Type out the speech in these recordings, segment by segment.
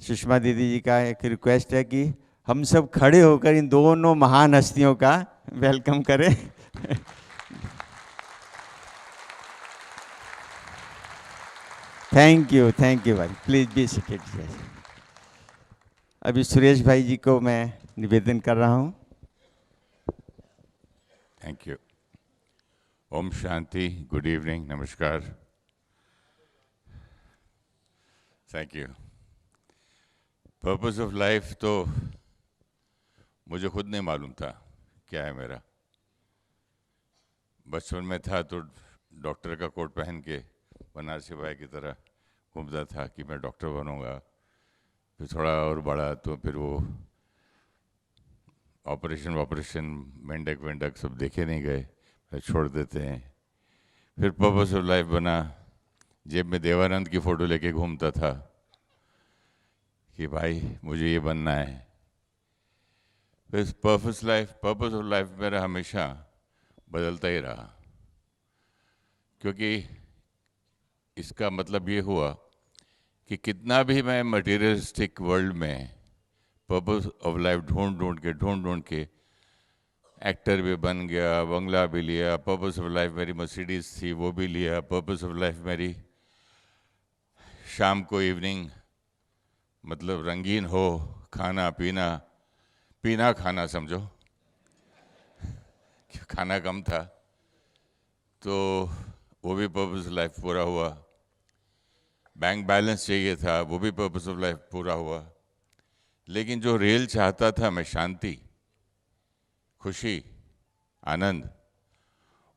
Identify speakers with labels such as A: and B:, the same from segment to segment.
A: सुषमा दीदी जी का एक रिक्वेस्ट है कि हम सब खड़े होकर इन दोनों महान हस्तियों का वेलकम करें। थैंक यू भाई, प्लीज बी सीटेड। अभी सुरेश भाई जी को मैं निवेदन कर रहा हूँ।
B: Thank you. Om Shanti, good evening, नमस्कार। Thank you. Purpose of life तो मुझे खुद नहीं मालूम था क्या है मेरा। बचपन में था तो डॉक्टर का कोट पहन के बनारसी भाई की तरह घूमता था कि मैं डॉक्टर बनूंगा। फिर थोड़ा और बड़ा तो फिर वो ऑपरेशन मेंढक वेंढक सब देखे नहीं गए, फिर छोड़ देते हैं। फिर पर्पस ऑफ लाइफ बना, जेब में देवानंद की फ़ोटो लेके घूमता था कि भाई मुझे ये बनना है। फिर पर्पस ऑफ लाइफ मेरा हमेशा बदलता ही रहा, क्योंकि इसका मतलब ये हुआ कि कितना भी मैं मटेरियलिस्टिक वर्ल्ड में पर्पस ऑफ लाइफ ढूंढ के एक्टर भी बन गया, बंगला भी लिया। पर्पस ऑफ लाइफ मेरी मर्सिडीज थी, वो भी लिया। पर्पस ऑफ लाइफ मेरी शाम को इवनिंग मतलब रंगीन हो, खाना पीना खाना समझो, खाना कम था तो वो भी पर्पस ऑफ लाइफ पूरा हुआ। बैंक बैलेंस चाहिए था, वो भी पर्पस ऑफ लाइफ पूरा हुआ। लेकिन जो रियल चाहता था मैं, शांति, खुशी, आनंद,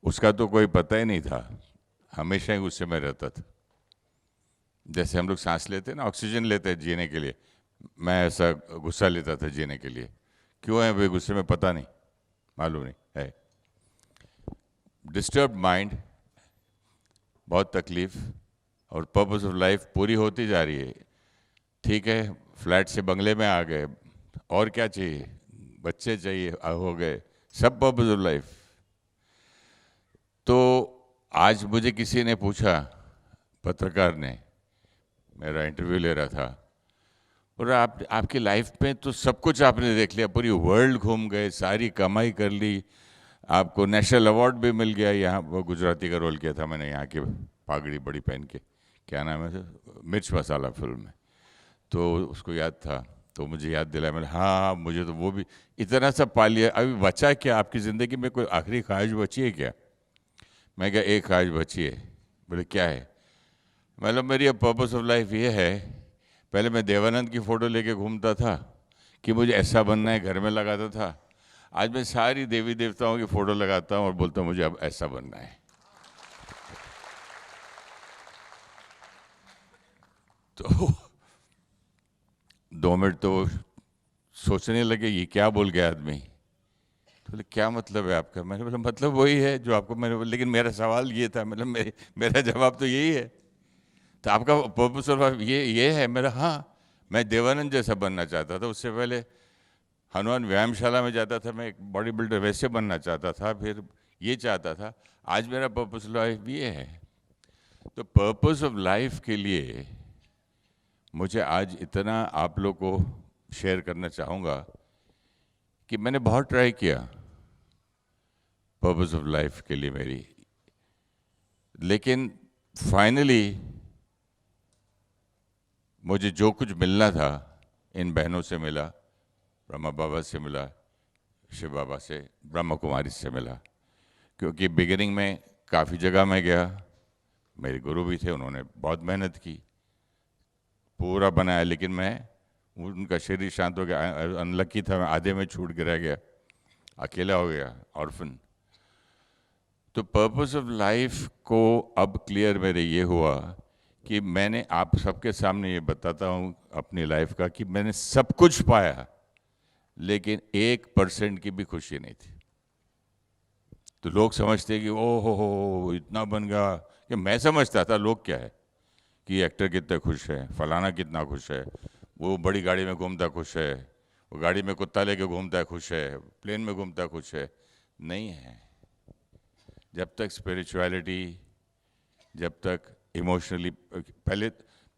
B: उसका तो कोई पता ही नहीं था। हमेशा ही गुस्से में रहता था। जैसे हम लोग सांस लेते हैं ना, ऑक्सीजन लेते हैं जीने के लिए, मैं ऐसा गुस्सा लेता था जीने के लिए। क्यों है वे गुस्से में, पता नहीं, मालूम नहीं है। डिस्टर्ब माइंड, बहुत तकलीफ, और पर्पस ऑफ लाइफ पूरी होती जा रही है। ठीक है, फ्लैट से बंगले में आ गए, और क्या चाहिए, बच्चे चाहिए, हो गए, सब पर्पस ऑफ लाइफ। तो आज मुझे किसी ने पूछा, पत्रकार ने, मेरा इंटरव्यू ले रहा था, और आपकी लाइफ में तो सब कुछ आपने देख लिया, पूरी वर्ल्ड घूम गए, सारी कमाई कर ली, आपको नेशनल अवार्ड भी मिल गया। यहाँ वो गुजराती का रोल किया था मैंने, यहाँ की पागड़ी बड़ी पहन के, क्या नाम है, मिर्च मसाला फिल्म में, तो उसको याद था। तो मुझे याद दिलाया, मैंने हाँ मुझे तो वो भी इतना सब पा लिया, अभी बचा क्या आपकी ज़िंदगी में, कोई आखिरी ख्वाहिश बची है क्या? मैं क्या, एक ख्वाहिश बची है। बोले क्या है? मतलब मेरी अब पर्पस ऑफ लाइफ ये है, पहले मैं देवानंद की फ़ोटो लेके घूमता था कि मुझे ऐसा बनना है, घर में लगाता था। आज मैं सारी देवी देवताओं की फ़ोटो लगाता हूँ और बोलता हूँ मुझे अब ऐसा बनना है। तो 2 मिनट तो सोचने लगे ये क्या बोल गया आदमी। तो बोले क्या मतलब है आपका? मैंने बोला मतलब वही है जो आपको मैंने, लेकिन मेरा सवाल ये था, मतलब मेरा जवाब तो यही है। तो आपका पर्पस ऑफ लाइफ ये है मेरा? हाँ, मैं देवानंद जैसा बनना चाहता था। उससे पहले हनुमान व्यायामशाला में जाता था, मैं एक बॉडी बिल्डर वैसे बनना चाहता था, फिर ये चाहता था। आज मेरा पर्पस ऑफ लाइफ ये है। तो पर्पस ऑफ लाइफ के लिए मुझे आज इतना आप लोग को शेयर करना चाहूँगा कि मैंने बहुत ट्राई किया पर्पस ऑफ लाइफ के लिए मेरी, लेकिन फाइनली मुझे जो कुछ मिलना था इन बहनों से मिला, ब्रह्मा बाबा से मिला, शिव बाबा से, ब्रह्मा कुमारी से मिला। क्योंकि बिगिनिंग में काफ़ी जगह में गया, मेरे गुरु भी थे, उन्होंने बहुत मेहनत की, पूरा बनाया, लेकिन मैं, उनका शरीर शांत हो गया, अनलकी था, मैं आधे में छूट गिरा गया, अकेला हो गया, ऑर्फन। तो पर्पस ऑफ लाइफ को अब क्लियर मेरे ये हुआ कि मैंने आप सबके सामने ये बताता हूँ अपनी लाइफ का कि मैंने सब कुछ पाया, लेकिन 1% की भी खुशी नहीं थी। तो लोग समझते कि ओ हो इतना बन गया, कि मैं समझता था लोग क्या है कि एक्टर कितना खुश है, फलाना कितना खुश है, वो बड़ी गाड़ी में घूमता खुश है, वो गाड़ी में कुत्ता लेके घूमता है खुश है, प्लेन में घूमता खुश है। नहीं है। जब तक स्पिरिचुअलिटी, जब तक इमोशनली, पहले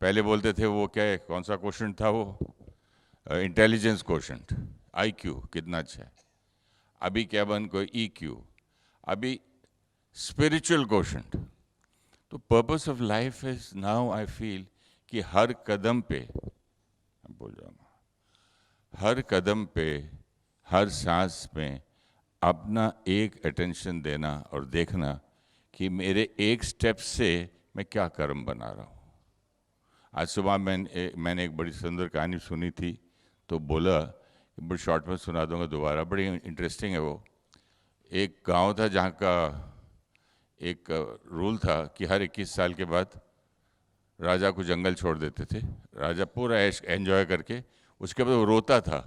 B: पहले बोलते थे वो क्या है, कौन सा क्वेश्चन था वो, इंटेलिजेंस क्वेश्चन, आईक्यू कितना अच्छा है। अभी क्या बन कोई ईक्यू, अभी स्पिरिचुअल क्वेश्चन। तो purpose of life is now I feel कि हर कदम पे, बोल जाऊंगा, हर कदम पे, हर सांस में अपना एक अटेंशन देना और देखना कि मेरे एक स्टेप से मैं क्या कर्म बना रहा हूँ। आज सुबह मैंने एक बड़ी सुंदर कहानी सुनी थी, तो बोला बड़ी शॉर्ट में सुना दूंगा दोबारा, बड़ी इंटरेस्टिंग है वो। एक गांव था जहाँ का एक रूल था कि हर 21 साल के बाद राजा को जंगल छोड़ देते थे। राजा पूरा ऐश एंजॉय करके उसके बाद वो रोता था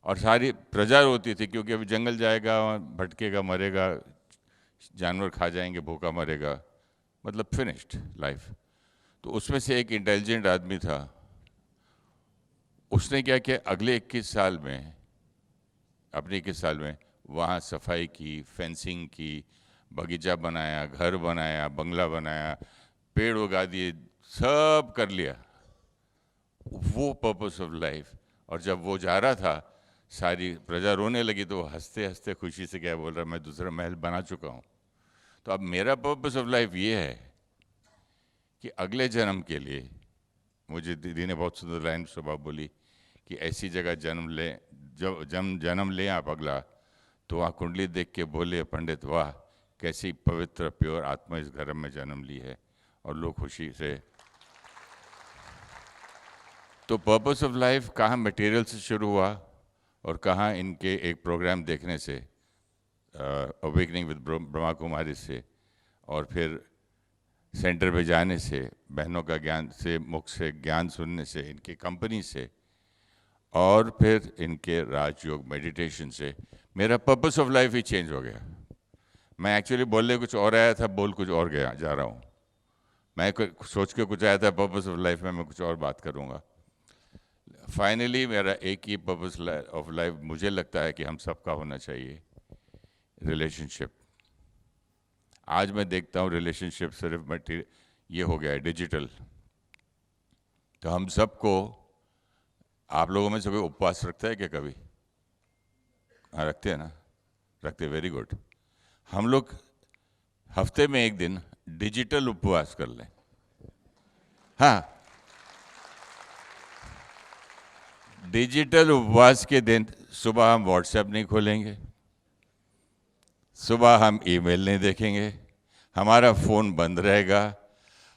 B: और सारी प्रजा रोती थी, क्योंकि अभी जंगल जाएगा, भटकेगा, मरेगा, जानवर खा जाएंगे, भूखा मरेगा, मतलब फिनिश्ड लाइफ। तो उसमें से एक इंटेलिजेंट आदमी था, उसने क्या किया, अगले 21 साल में, अपने 21 साल में वहाँ सफाई की, फेंसिंग की, बगीचा बनाया, घर बनाया, बंगला बनाया, पेड़ उगा दिए, सब कर लिया। वो पर्पस ऑफ लाइफ। और जब वो जा रहा था, सारी प्रजा रोने लगी, तो वो हंसते हंसते खुशी से क्या बोल रहा, मैं दूसरा महल बना चुका हूँ। तो अब मेरा पर्पस ऑफ लाइफ ये है कि अगले जन्म के लिए, मुझे दीदी ने बहुत सुंदर लाइन सुबह बोली कि ऐसी जगह जन्म ले, जब जन्म लें आप अगला, तो वहाँ कुंडली देख के बोले पंडित, वाह कैसी पवित्र प्योर आत्मा इस घर में जन्म ली है। और लोग खुशी से। तो पर्पस ऑफ लाइफ कहाँ मटेरियल से शुरू हुआ और कहाँ इनके एक प्रोग्राम देखने से, अवेकनिंग विद ब्रह्मा कुमारी से, और फिर सेंटर पे जाने से, बहनों का ज्ञान से, मुख से ज्ञान सुनने से, इनकी कंपनी से, और फिर इनके राजयोग मेडिटेशन से मेरा purpose of life he change हो गया। मैं एक्चुअली बोलने कुछ और आया था, बोल कुछ और गया जा रहा हूँ। मैं सोच के कुछ आया था पर्पस ऑफ लाइफ में, मैं कुछ और बात करूँगा। फाइनली मेरा एक ही पर्पस ऑफ लाइफ मुझे लगता है कि हम सबका होना चाहिए, रिलेशनशिप। आज मैं देखता हूँ रिलेशनशिप सिर्फ मटीरियल ये हो गया है, डिजिटल। तो हम सबको, आप लोगों में से कोई उपवास रखता है क्या कभी? हाँ रखते हैं ना, रखते, वेरी गुड। हम लोग हफ्ते में एक दिन डिजिटल उपवास कर लें। हाँ, डिजिटल उपवास के दिन सुबह हम व्हाट्सएप नहीं खोलेंगे, सुबह हम ईमेल नहीं देखेंगे, हमारा फ़ोन बंद रहेगा।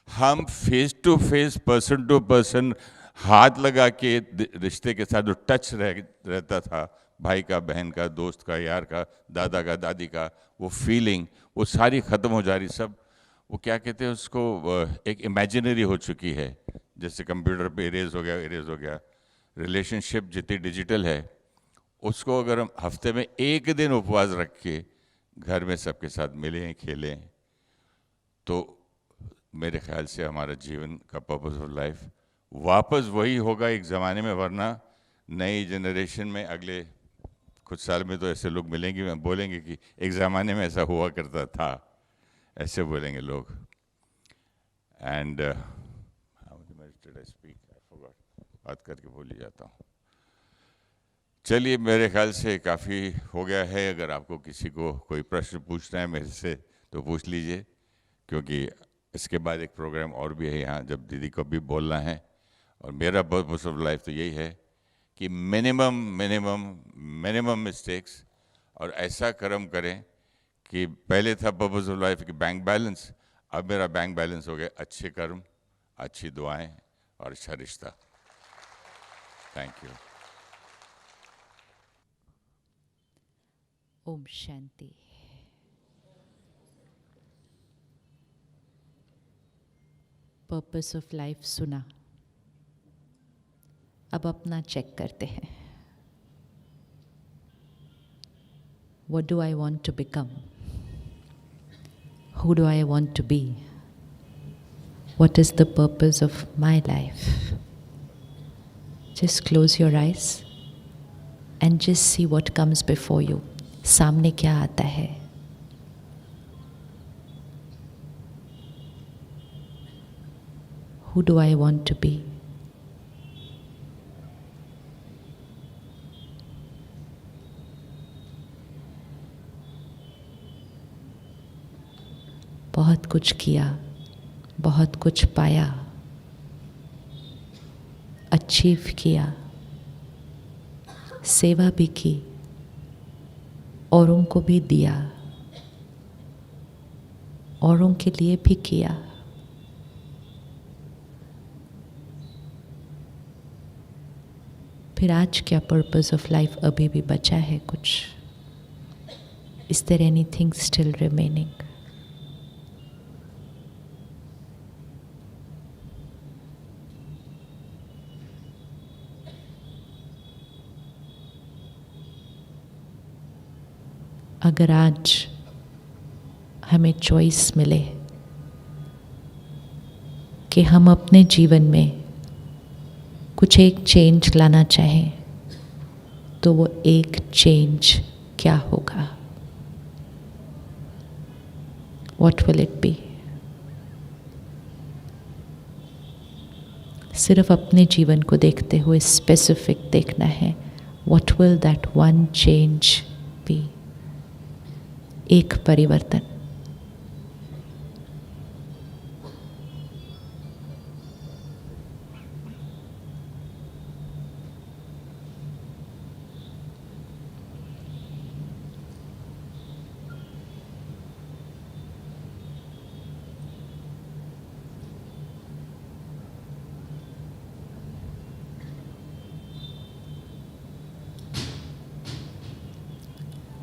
B: हम face to face, person to person, हाथ लगा के रिश्ते के साथ जो टच रहता था, भाई का, बहन का, दोस्त का, यार का, दादा का, दादी का, वो फीलिंग, वो सारी ख़त्म हो जा रही। सब वो क्या कहते हैं उसको, एक इमेजिनरी हो चुकी है, जैसे कंप्यूटर पे इरेज हो गया। रिलेशनशिप जितनी डिजिटल है, उसको अगर हम हफ्ते में एक दिन उपवास रख के घर में सबके साथ मिलें, खेलें, तो मेरे ख्याल से हमारा जीवन का पर्पस ऑफ लाइफ वापस वही होगा एक ज़माने में। वरना नई जनरेशन में अगले कुछ साल में तो ऐसे लोग मिलेंगे, बोलेंगे कि एक ज़माने में ऐसा हुआ करता था, ऐसे बोलेंगे लोग। एंड बात करके भूल ही जाता हूँ। चलिए, मेरे ख्याल से काफ़ी हो गया है। अगर आपको किसी को कोई प्रश्न पूछना है मेरे से तो पूछ लीजिए, क्योंकि इसके बाद एक प्रोग्राम और भी है यहाँ, जब दीदी को भी बोलना है। और मेरा पर्पस ऑफ लाइफ तो यही है कि मिनिमम मिस्टेक्स, और ऐसा कर्म करें कि पहले था पर्पस ऑफ लाइफ कि बैंक बैलेंस, अब मेरा बैंक बैलेंस हो गया अच्छे कर्म, अच्छी दुआएं और अच्छा रिश्ता। Thank you.
C: ओम शांति। पर्पस ऑफ लाइफ सुना, अब अपना चेक करते हैं। What do I want to become? Who do I want to be? What is the purpose of my life? Just close your eyes and just see what comes before you. सामने क्या आता है? Who do I want to be? बहुत कुछ किया, बहुत कुछ पाया, अचीव किया, सेवा भी की, औरों को भी दिया, औरों के लिए भी किया। फिर आज क्या पर्पस ऑफ लाइफ अभी भी बचा है कुछ? Is there anything still remaining? अगर आज हमें चॉइस मिले कि हम अपने जीवन में कुछ एक चेंज लाना चाहें, तो वो एक चेंज क्या होगा? What will it be? सिर्फ अपने जीवन को देखते हुए स्पेसिफिक देखना है। What will that one change be? एक परिवर्तन।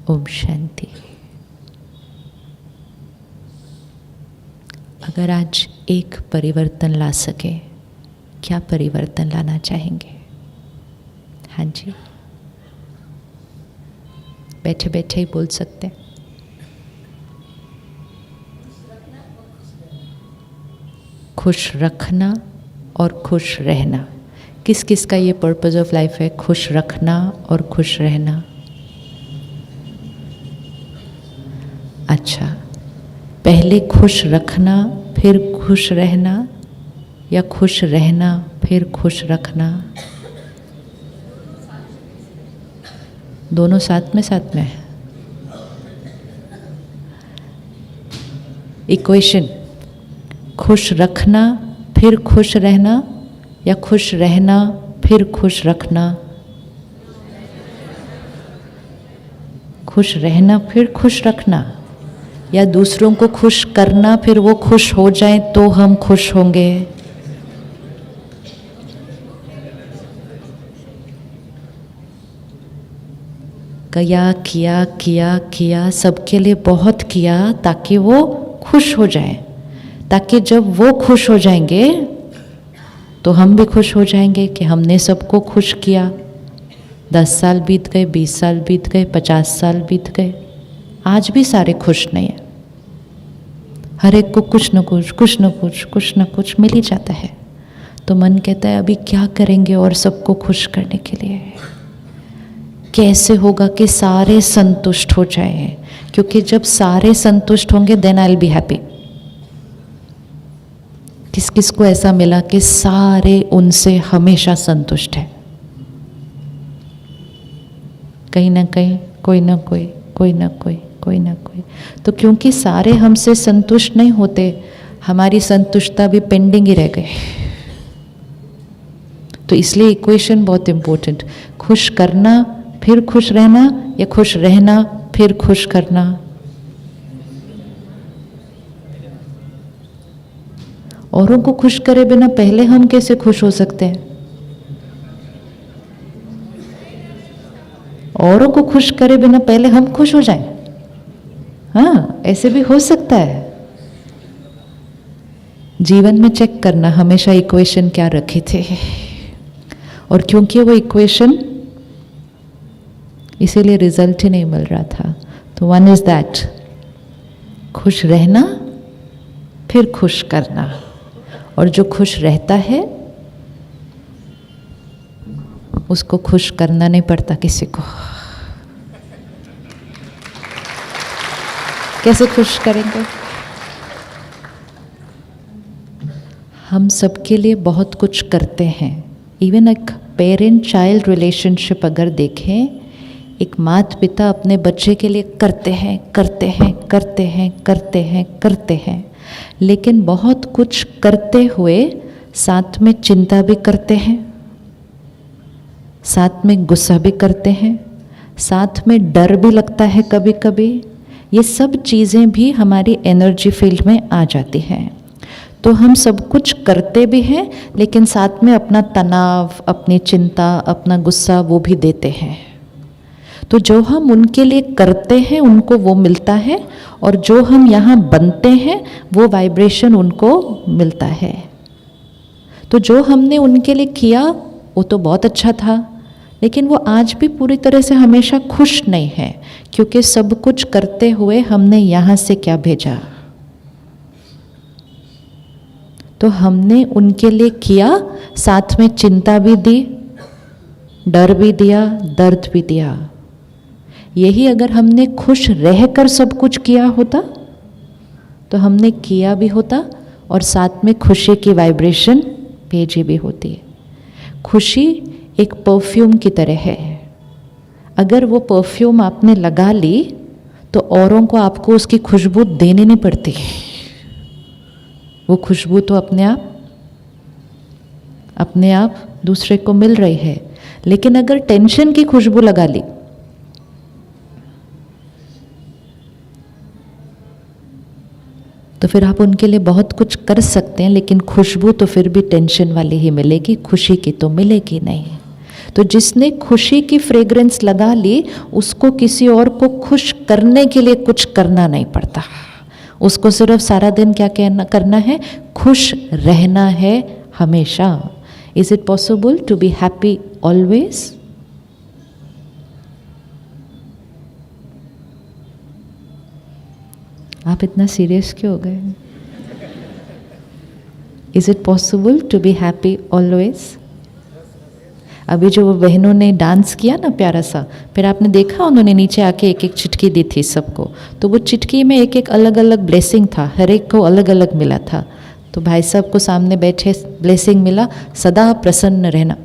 C: ओम शांति। अगर आज एक परिवर्तन ला सके, क्या परिवर्तन लाना चाहेंगे? हाँ जी, बैठे बैठे ही बोल सकते हैं। खुश रखना और खुश रहना। किस किस का ये पर्पस ऑफ लाइफ है? खुश रखना और खुश रहना। अच्छा, पहले खुश रखना फिर खुश रहना, या खुश रहना फिर खुश रखना? दोनों साथ में। इक्वेशन, खुश रखना फिर खुश रहना, या खुश रहना फिर खुश रखना? खुश रहना फिर खुश रखना, या दूसरों को खुश करना फिर वो खुश हो जाएं तो हम खुश होंगे? किया सबके लिए बहुत किया ताकि वो खुश हो जाए, ताकि जब वो खुश हो जाएंगे तो हम भी खुश हो जाएंगे कि हमने सबको खुश किया। 10 साल बीत गए, 20 साल बीत गए, 50 साल बीत गए, आज भी सारे खुश नहीं है। हर एक को कुछ न कुछ मिल ही जाता है। तो मन कहता है अभी क्या करेंगे और सबको खुश करने के लिए? कैसे होगा कि सारे संतुष्ट हो जाए? क्योंकि जब सारे संतुष्ट होंगे then I will be happy. किस किस को ऐसा मिला कि सारे उनसे हमेशा संतुष्ट है? कहीं ना कहीं कोई ना कोई। तो क्योंकि सारे हमसे संतुष्ट नहीं होते, हमारी संतुष्टता भी पेंडिंग ही रह गई। तो इसलिए इक्वेशन बहुत इंपॉर्टेंट। खुश करना फिर खुश रहना, या खुश रहना फिर खुश करना? औरों को खुश करे बिना पहले हम कैसे खुश हो सकते हैं? औरों को खुश करे बिना पहले हम खुश हो जाएं? हाँ, ऐसे भी हो सकता है। जीवन में चेक करना हमेशा इक्वेशन क्या रखे थे, और क्योंकि वो इक्वेशन इसीलिए रिजल्ट ही नहीं मिल रहा था। तो वन इज दैट, खुश रहना फिर खुश करना, और जो खुश रहता है उसको खुश करना नहीं पड़ता किसी को। कैसे खुश करेंगे? हम सबके लिए बहुत कुछ करते हैं. इवन एक पेरेंट चाइल्ड रिलेशनशिप अगर देखें, एक माता पिता अपने बच्चे के लिए करते हैं करते हैं करते हैं करते हैं करते हैं, लेकिन बहुत कुछ करते हुए साथ में चिंता भी करते हैं, साथ में गुस्सा भी करते हैं, साथ में डर भी लगता है कभी कभी. ये सब चीज़ें भी हमारी एनर्जी फील्ड में आ जाती हैं. तो हम सब कुछ करते भी हैं, लेकिन साथ में अपना तनाव, अपनी चिंता, अपना गुस्सा वो भी देते हैं. तो जो हम उनके लिए करते हैं उनको वो मिलता है, और जो हम यहाँ बनते हैं वो वाइब्रेशन उनको मिलता है. तो जो हमने उनके लिए किया वो तो बहुत अच्छा था, लेकिन वो आज भी पूरी तरह से हमेशा खुश नहीं है, क्योंकि सब कुछ करते हुए हमने यहाँ से क्या भेजा. तो हमने उनके लिए किया, साथ में चिंता भी दी, डर भी दिया, दर्द भी दिया. यही अगर हमने खुश रहकर सब कुछ किया होता तो हमने किया भी होता और साथ में खुशी की वाइब्रेशन भेजी भी होती. खुशी एक परफ्यूम की तरह है. अगर वो परफ्यूम आपने लगा ली तो औरों को आपको उसकी खुशबू देनी नहीं पड़ती. वो खुशबू तो अपने आप दूसरे को मिल रही है. लेकिन अगर टेंशन की खुशबू लगा ली तो फिर आप उनके लिए बहुत कुछ कर सकते हैं, लेकिन खुशबू तो फिर भी टेंशन वाली ही मिलेगी, खुशी की तो मिलेगी नहीं. तो जिसने खुशी की फ्रेग्रेंस लगा ली उसको किसी और को खुश करने के लिए कुछ करना नहीं पड़ता. उसको सिर्फ सारा दिन क्या करना है, खुश रहना है हमेशा. Is it possible to be happy always? आप इतना सीरियस क्यों हो गए? Is it possible to be happy always? अभी जो वो बहनों ने डांस किया ना प्यारा सा, फिर आपने देखा उन्होंने नीचे आके एक एक चिटकी दी थी सबको. तो वो चिटकी में एक एक अलग अलग ब्लेसिंग था, हर एक को अलग अलग मिला था. तो भाई साहब को सामने बैठे ब्लेसिंग मिला, सदा प्रसन्न रहना.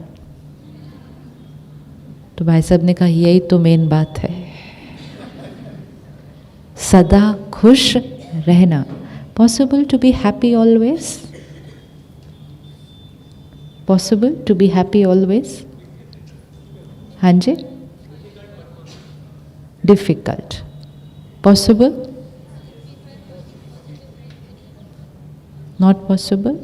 C: तो भाई साहब ने कहा यही तो मेन बात है, सदा खुश रहना. Possible to be happy always? Possible to be happy always? हाँ जी. Difficult. Possible? Not possible?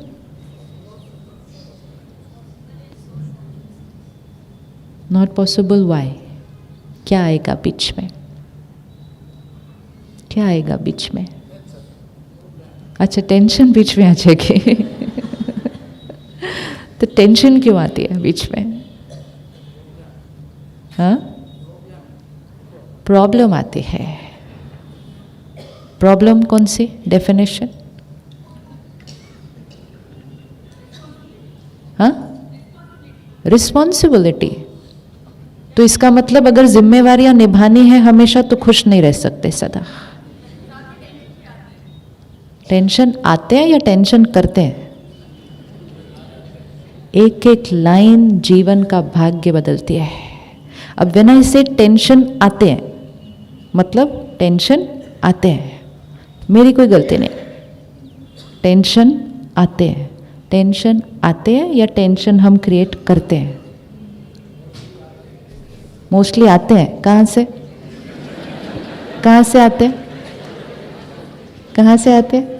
C: Not possible why? क्या आएगा बीच में? क्या आएगा बीच में? अच्छा, टेंशन बीच में आ जाएगी. तो टेंशन क्यों आती है बीच में? हाँ, प्रॉब्लम आती है. प्रॉब्लम कौन सी? डेफिनेशन. हाँ, रिस्पॉन्सिबिलिटी. तो इसका मतलब अगर जिम्मेवारियां निभानी है हमेशा तो खुश नहीं रह सकते सदा. टेंशन आते हैं या टेंशन करते हैं? एक एक लाइन जीवन का भाग्य बदलती है. अब व्हेन आई से टेंशन आते हैं, मतलब टेंशन आते हैं, मेरी कोई गलती नहीं. टेंशन आते हैं. टेंशन आते हैं या टेंशन हम क्रिएट करते हैं? मोस्टली आते हैं. कहाँ से? कहाँ से आते हैं? कहाँ से आते हैं?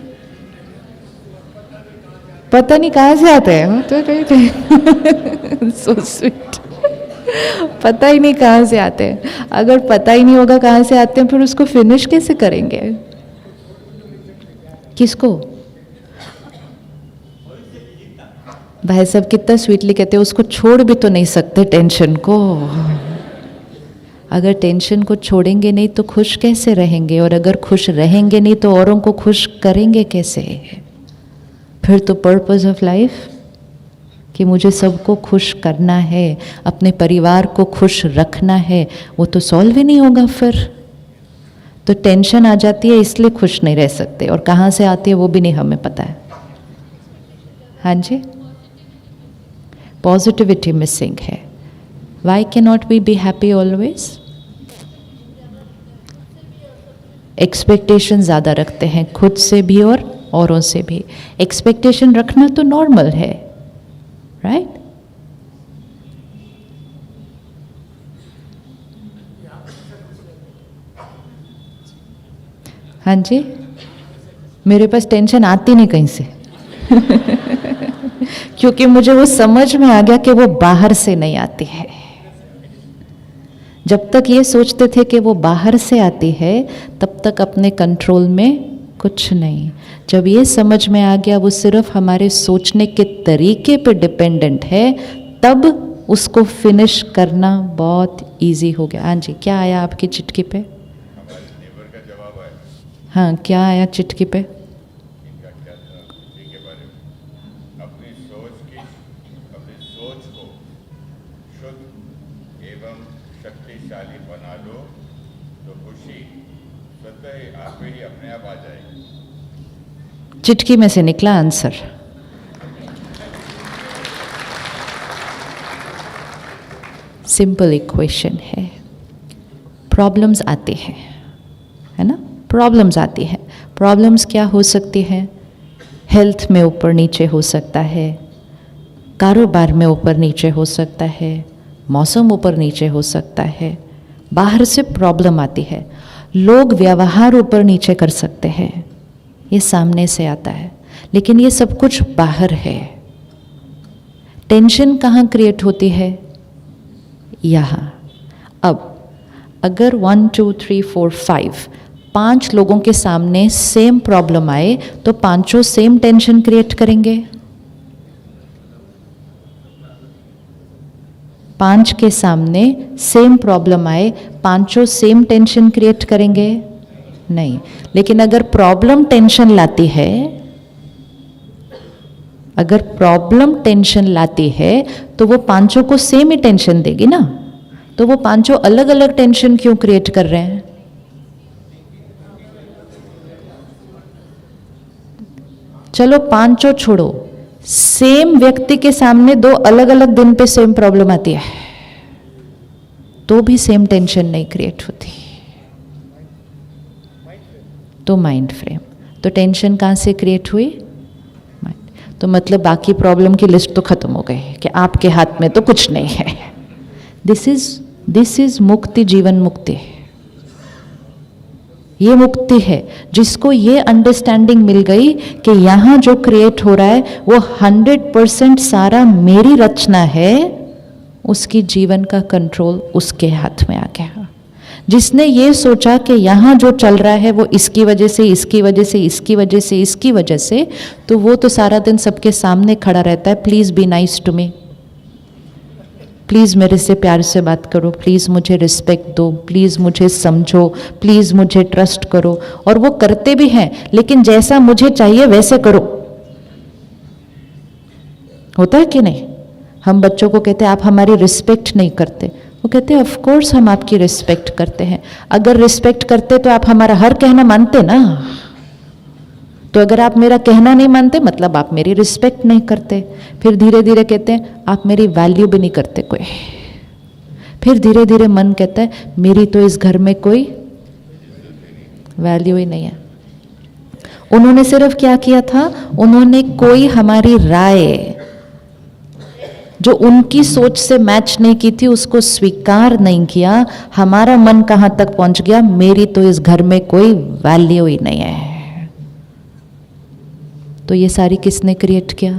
C: पता नहीं कहाँ से आते हैं. तो सो स्वीट. पता ही नहीं कहाँ से आते हैं. अगर पता ही नहीं होगा कहाँ से आते हैं, फिर उसको फिनिश कैसे करेंगे? किसको? भाई साहब कितना स्वीटली कहते हैं, उसको छोड़ भी तो नहीं सकते टेंशन को. अगर टेंशन को छोड़ेंगे नहीं तो खुश कैसे रहेंगे, और अगर खुश रहेंगे नहीं तो औरों को खुश करेंगे कैसे? फिर तो पर्पस ऑफ लाइफ कि मुझे सबको खुश करना है, अपने परिवार को खुश रखना है, वो तो सॉल्व ही नहीं होगा. फिर तो टेंशन आ जाती है, इसलिए खुश नहीं रह सकते, और कहाँ से आती है वो भी नहीं हमें पता है. हाँ जी, पॉजिटिविटी मिसिंग है. Why can not we be happy always? Expectation ज़्यादा रखते हैं, खुद से भी और औरों से भी. एक्सपेक्टेशन रखना तो नॉर्मल है, राइट? हाँ जी, मेरे पास टेंशन आती नहीं कहीं से क्योंकि मुझे वो समझ में आ गया कि वो बाहर से नहीं आती है. जब तक ये सोचते थे कि वो बाहर से आती है, तब तक अपने कंट्रोल में कुछ नहीं. जब ये समझ में आ गया वो सिर्फ हमारे सोचने के तरीके पे डिपेंडेंट है, तब उसको फिनिश करना बहुत इजी हो गया. हाँ जी, क्या आया आपकी चिट्ठी पे? हाँ, क्या आया चिट्ठी पे?
B: इनका क्या था खुशी के बारे में? अपनी सोच को शुद्ध एवं शक्तिशाली बना लो तो खुशी स्वतः आप ही अपने आप आ जाएगी.
C: चिट्ठी में से निकला आंसर. सिंपल इक्वेशन है. प्रॉब्लम्स आते हैं, है ना? प्रॉब्लम्स आती है. प्रॉब्लम्स क्या हो सकती है? हेल्थ में ऊपर नीचे हो सकता है, कारोबार में ऊपर नीचे हो सकता है, मौसम ऊपर नीचे हो सकता है. बाहर से प्रॉब्लम आती है. लोग व्यवहार ऊपर नीचे कर सकते हैं, ये सामने से आता है. लेकिन ये सब कुछ बाहर है. टेंशन कहाँ क्रिएट होती है? यहाँ. अब अगर 1 2 3 4 5 5 लोगों के सामने सेम प्रॉब्लम आए तो पांचों सेम टेंशन क्रिएट करेंगे? 5 के सामने सेम प्रॉब्लम आए, पांचों सेम टेंशन क्रिएट करेंगे? नहीं. लेकिन अगर प्रॉब्लम टेंशन लाती है, अगर प्रॉब्लम टेंशन लाती है तो वो पांचों को सेम ही टेंशन देगी ना. तो वो पांचों अलग अलग टेंशन क्यों क्रिएट कर रहे हैं? चलो पांचों छोड़ो, सेम व्यक्ति के सामने 2 अलग अलग दिन पे सेम प्रॉब्लम आती है तो भी सेम टेंशन नहीं क्रिएट होती. तो माइंड फ्रेम. तो टेंशन कहाँ से क्रिएट हुई? माइंड. तो मतलब बाकी प्रॉब्लम की लिस्ट तो खत्म हो गई कि आपके हाथ में तो कुछ नहीं है. दिस इज मुक्ति, जीवन मुक्ति. ये मुक्ति है जिसको ये अंडरस्टैंडिंग मिल गई कि यहाँ जो क्रिएट हो रहा है वो 100% सारा मेरी रचना है. उसकी जीवन का कंट्रोल उसके हाथ में आ गया. जिसने ये सोचा कि यहाँ जो चल रहा है वो इसकी वजह से, इसकी वजह से, इसकी वजह से, इसकी वजह से, तो वो तो सारा दिन सबके सामने खड़ा रहता है. Please be nice to me, please मेरे से प्यार से बात करो, प्लीज़ मुझे रिस्पेक्ट दो, प्लीज़ मुझे समझो, प्लीज़ मुझे ट्रस्ट करो. और वो करते भी हैं, लेकिन जैसा मुझे चाहिए वैसे करो. होता है कि नहीं? हम बच्चों को कहते हैं आप हमारी रिस्पेक्ट नहीं करते. वो कहते हैं ऑफ कोर्स हम आपकी रिस्पेक्ट करते हैं. अगर रिस्पेक्ट करते तो आप हमारा हर कहना मानते ना. तो अगर आप मेरा कहना नहीं मानते मतलब आप मेरी रिस्पेक्ट नहीं करते. फिर धीरे धीरे कहते हैं आप मेरी वैल्यू भी नहीं करते कोई. फिर धीरे धीरे मन कहता है मेरी तो इस घर में कोई वैल्यू ही नहीं है. उन्होंने सिर्फ क्या किया था? उन्होंने कोई हमारी राय जो उनकी सोच से मैच नहीं की थी उसको स्वीकार नहीं किया. हमारा मन कहाँ तक पहुंच गया? मेरी तो इस घर में कोई वैल्यू ही नहीं है. तो ये सारी किसने क्रिएट किया?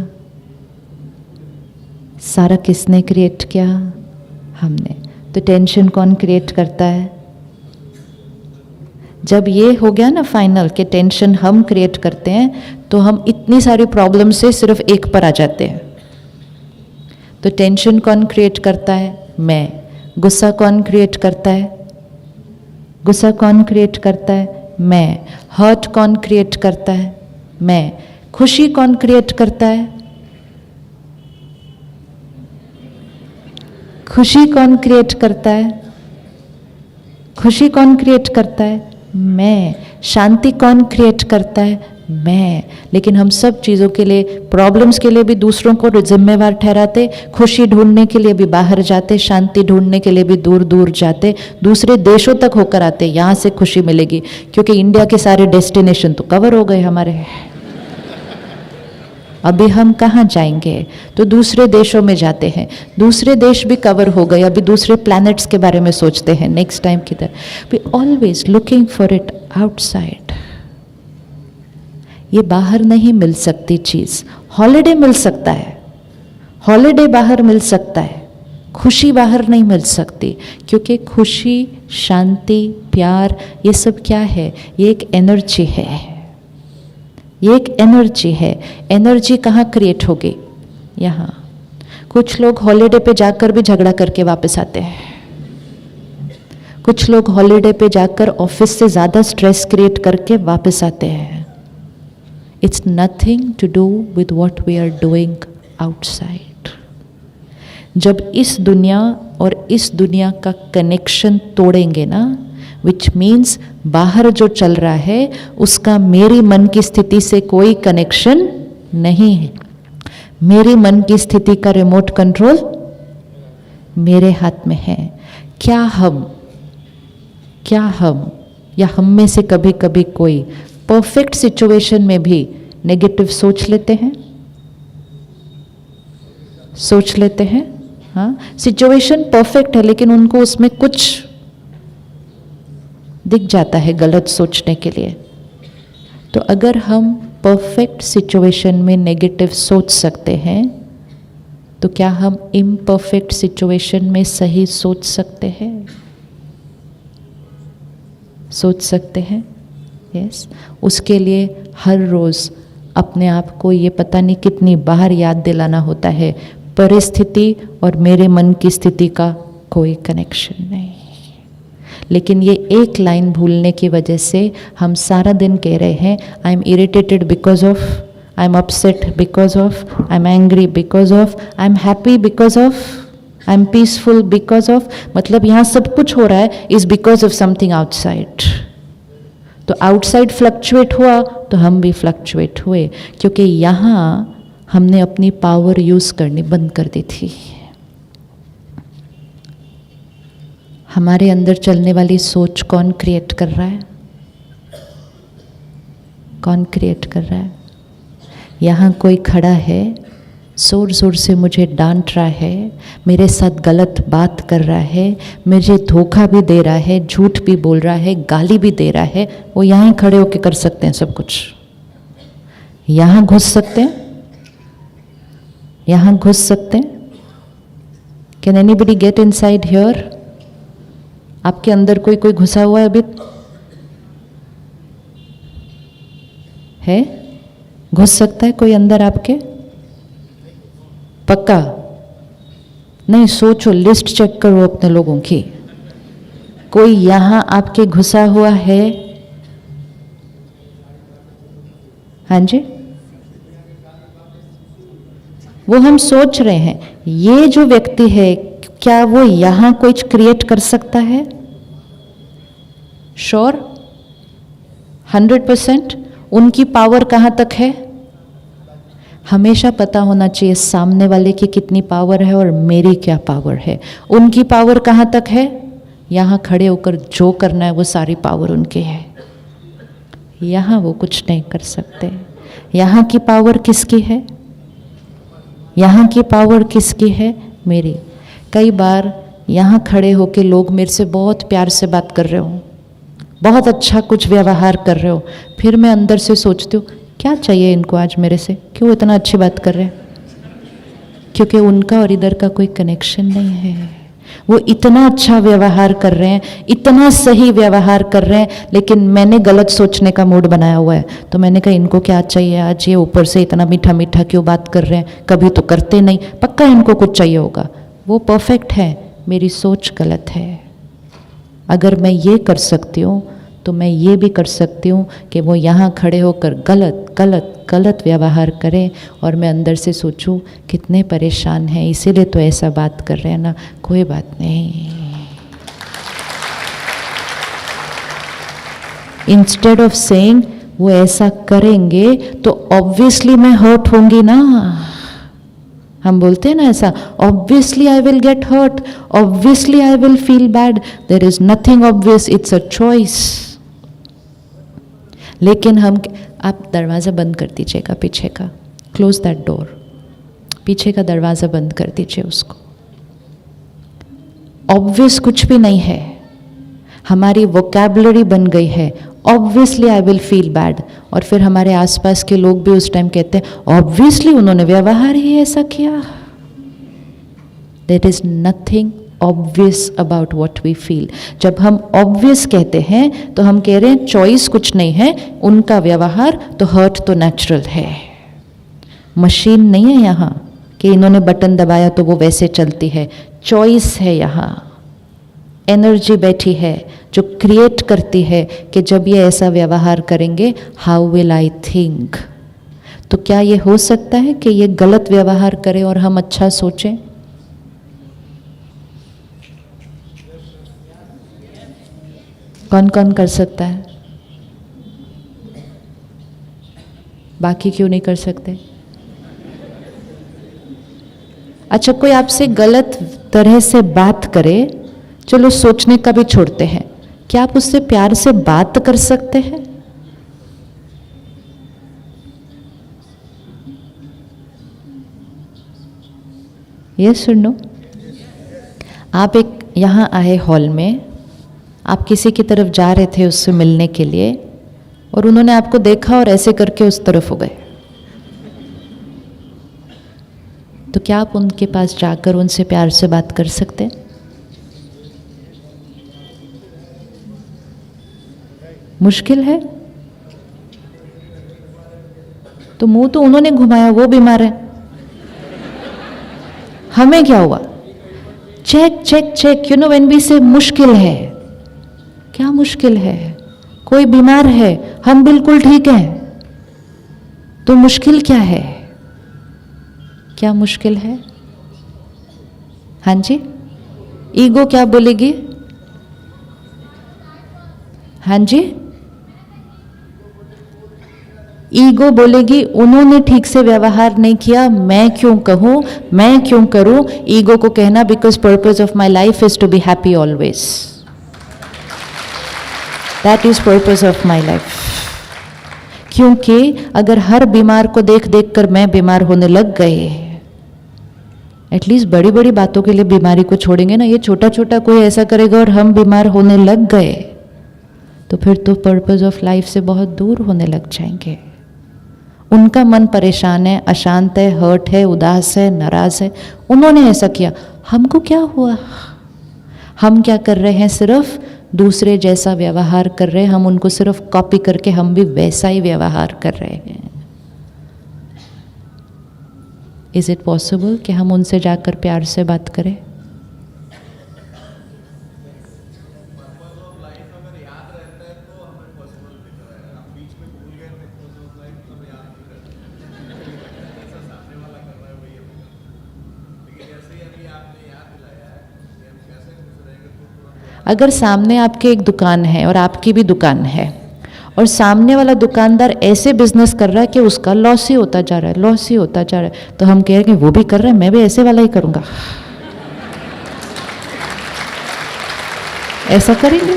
C: सारा किसने क्रिएट किया? हमने. तो टेंशन कौन क्रिएट करता है? जब ये हो गया ना फाइनल कि टेंशन हम क्रिएट करते हैं तो हम इतनी सारी प्रॉब्लम से सिर्फ एक पर आ जाते हैं. तो टेंशन कौन क्रिएट करता है? मैं. गुस्सा कौन क्रिएट करता है? गुस्सा कौन क्रिएट करता है? मैं. हर्ट कौन क्रिएट करता है? मैं. खुशी कौन क्रिएट करता है? खुशी कौन क्रिएट करता है? खुशी कौन क्रिएट करता है? मैं. शांति कौन क्रिएट करता है? मैं, लेकिन हम सब चीज़ों के लिए, प्रॉब्लम्स के लिए भी दूसरों को जिम्मेवार ठहराते, खुशी ढूंढने के लिए भी बाहर जाते, शांति ढूंढने के लिए भी दूर दूर जाते, दूसरे देशों तक होकर आते, यहाँ से खुशी मिलेगी, क्योंकि इंडिया के सारे डेस्टिनेशन तो कवर हो गए हमारे। अभी हम कहाँ जाएंगे? तो दूसरे देशों में जाते हैं, दूसरे देश भी कवर हो गए, अभी दूसरे प्लैनेट्स के बारे में सोचते हैं नेक्स्ट टाइम किधर। We always looking for it outside. ये बाहर नहीं मिल सकती चीज़, हॉलिडे मिल सकता है, हॉलिडे बाहर मिल सकता है, खुशी बाहर नहीं मिल सकती, क्योंकि खुशी, शांति, प्यार, ये सब क्या है? ये एक एनर्जी है, ये एक एनर्जी है। एनर्जी कहाँ क्रिएट होगी? यहाँ। कुछ लोग हॉलिडे पे जाकर भी झगड़ा करके वापस आते हैं, कुछ लोग हॉलिडे पे जाकर ऑफिस से ज़्यादा स्ट्रेस क्रिएट करके वापस आते हैं। It's nothing to do with what we are doing outside. जब इस दुनिया और इस दुनिया का कनेक्शन तोड़ेंगे ना, विच मीन्स बाहर जो चल रहा है उसका मेरी मन की स्थिति से कोई कनेक्शन नहीं है। मेरे मन की स्थिति का रिमोट कंट्रोल मेरे हाथ में है। क्या हम या हम में से कभी कभी कोई परफेक्ट सिचुएशन में भी नेगेटिव सोच लेते हैं? सोच लेते हैं, हाँ, सिचुएशन परफेक्ट है लेकिन उनको उसमें कुछ दिख जाता है गलत सोचने के लिए। तो अगर हम परफेक्ट सिचुएशन में नेगेटिव सोच सकते हैं, तो क्या हम इम्परफेक्ट सिचुएशन में सही सोच सकते हैं? सोच सकते हैं, यस। उसके लिए हर रोज़ अपने आप को ये पता नहीं कितनी बार याद दिलाना होता है, परिस्थिति और मेरे मन की स्थिति का कोई कनेक्शन नहीं। लेकिन ये एक लाइन भूलने की वजह से हम सारा दिन कह रहे हैं I am irritated because of, I am upset because of, I am angry because of, I am happy because of, I am peaceful because of. मतलब यहाँ सब कुछ हो रहा है is because of something outside. तो आउटसाइड फ्लक्चुएट हुआ तो हम भी फ्लक्चुएट हुए, क्योंकि यहाँ हमने अपनी पावर यूज़ करनी बंद कर दी थी। हमारे अंदर चलने वाली सोच कौन क्रिएट कर रहा है? कौन क्रिएट कर रहा है? यहाँ कोई खड़ा है, ज़ोर ज़ोर से मुझे डांट रहा है, मेरे साथ गलत बात कर रहा है, मुझे धोखा भी दे रहा है, झूठ भी बोल रहा है, गाली भी दे रहा है। वो यहाँ खड़े होके कर सकते हैं सब कुछ। यहाँ घुस सकते हैं, यहाँ घुस सकते हैं। Can anybody get inside here? आपके अंदर कोई घुसा हुआ है अभी? है? घुस सकता है कोई अंदर आपके? पक्का? नहीं, सोचो, लिस्ट चेक करो अपने लोगों की। कोई यहां आपके घुसा हुआ है? हाँ जी, वो हम सोच रहे हैं ये जो व्यक्ति है क्या वो यहां कुछ क्रिएट कर सकता है? श्योर? 100%? उनकी पावर कहाँ तक है? हमेशा पता होना चाहिए सामने वाले की कितनी पावर है और मेरी क्या पावर है। उनकी पावर कहाँ तक है? यहाँ खड़े होकर जो करना है वो सारी पावर उनकी है, यहाँ वो कुछ नहीं कर सकते। यहाँ की पावर किसकी है? यहाँ की पावर किसकी है? मेरी। कई बार यहाँ खड़े होके लोग मेरे से बहुत प्यार से बात कर रहे हो, बहुत अच्छा कुछ व्यवहार कर रहे हो, फिर मैं अंदर से सोचती हूँ क्या चाहिए इनको आज मेरे से, क्यों इतना अच्छी बात कर रहे हैं? क्योंकि उनका और इधर का कोई कनेक्शन नहीं है। वो इतना अच्छा व्यवहार कर रहे हैं, इतना सही व्यवहार कर रहे हैं, लेकिन मैंने गलत सोचने का मूड बनाया हुआ है। तो मैंने कहा इनको क्या चाहिए आज, ये ऊपर से इतना मीठा मीठा क्यों बात कर रहे हैं, कभी तो करते नहीं, पक्का इनको कुछ चाहिए होगा। वो परफेक्ट है, मेरी सोच गलत है। अगर मैं ये कर सकती हूँ तो मैं ये भी कर सकती हूँ कि वो यहाँ खड़े होकर गलत गलत गलत व्यवहार करें और मैं अंदर से सोचूं कितने परेशान हैं, इसीलिए तो ऐसा बात कर रहे हैं ना, कोई बात नहीं। इंस्टेड ऑफ सेइंग वो ऐसा करेंगे तो ऑब्वियसली मैं हर्ट होंगी ना। हम बोलते हैं ना ऐसा, obviously I will get hurt, obviously I will feel bad. There is nothing obvious, it's a choice. लेकिन हम, आप दरवाज़ा बंद कर दीजिएगा पीछे का, क्लोज दैट डोर, पीछे का दरवाज़ा बंद कर दीजिए उसको। ऑब्वियस कुछ भी नहीं है, हमारी वोकैबुलरी बन गई है obviously I will feel bad. और फिर हमारे आसपास के लोग भी उस टाइम कहते हैं ऑब्वियसली उन्होंने व्यवहार ही ऐसा किया। There is nothing obvious about what we feel. जब हम ऑब्वियस कहते हैं तो हम कह रहे हैं चॉइस कुछ नहीं है, उनका व्यवहार तो हर्ट तो नेचुरल है। मशीन नहीं है यहाँ कि इन्होंने बटन दबाया तो वो वैसे चलती है, चॉइस है यहाँ। एनर्जी बैठी है जो क्रिएट करती है कि जब ये ऐसा व्यवहार करेंगे हाउ विल आई थिंक। तो क्या ये हो सकता है कि ये गलत व्यवहार करें और हम अच्छा सोचें? कौन कौन कर सकता है? बाकी क्यों नहीं कर सकते? अच्छा, कोई आपसे गलत तरह से बात करे, चलो सोचने का भी छोड़ते हैं, क्या आप उससे प्यार से बात कर सकते हैं? ये सुनो, आप एक यहाँ आए हॉल में, आप किसी की तरफ जा रहे थे उससे मिलने के लिए और उन्होंने आपको देखा और ऐसे करके उस तरफ हो गए, तो क्या आप उनके पास जाकर उनसे प्यार से बात कर सकते हैं? मुश्किल है। तो मुंह तो उन्होंने घुमाया, वो बीमार है, हमें क्या हुआ? Check check check, you know when we say मुश्किल है, क्या मुश्किल है? कोई बीमार है, हम बिल्कुल ठीक हैं, तो मुश्किल क्या है? क्या मुश्किल है? हाँ जी, ईगो क्या बोलेगी? हाँ जी, ईगो बोलेगी उन्होंने ठीक से व्यवहार नहीं किया, मैं क्यों कहूं, मैं क्यों करूं। ईगो को कहना because purpose of my life is to be happy always, that is purpose of my life. क्योंकि अगर हर बीमार को देख देख कर मैं बीमार होने लग गए, एटलीस्ट बड़ी बड़ी बातों के लिए बीमारी को छोड़ेंगे ना, ये छोटा छोटा कोई ऐसा करेगा और हम बीमार होने लग गए, तो फिर तो पर्पस ऑफ लाइफ से बहुत दूर होने लग जाएंगे। उनका मन परेशान है, अशांत है, हर्ट है, उदास है, नाराज है, उन्होंने ऐसा किया, हमको क्या हुआ? हम क्या कर रहे हैं? सिर्फ दूसरे जैसा व्यवहार कर रहे हैं, हम उनको सिर्फ कॉपी करके हम भी वैसा ही व्यवहार कर रहे हैं। इज इट पॉसिबल कि हम उनसे जाकर प्यार से बात करें? अगर सामने आपके एक दुकान है और आपकी भी दुकान है और सामने वाला दुकानदार ऐसे बिजनेस कर रहा है कि उसका लॉस ही होता जा रहा है, लॉस ही होता जा रहा है, तो हम कह रहे हैं कि वो भी कर रहा है, मैं भी ऐसे वाला ही करूँगा। ऐसा करेंगे?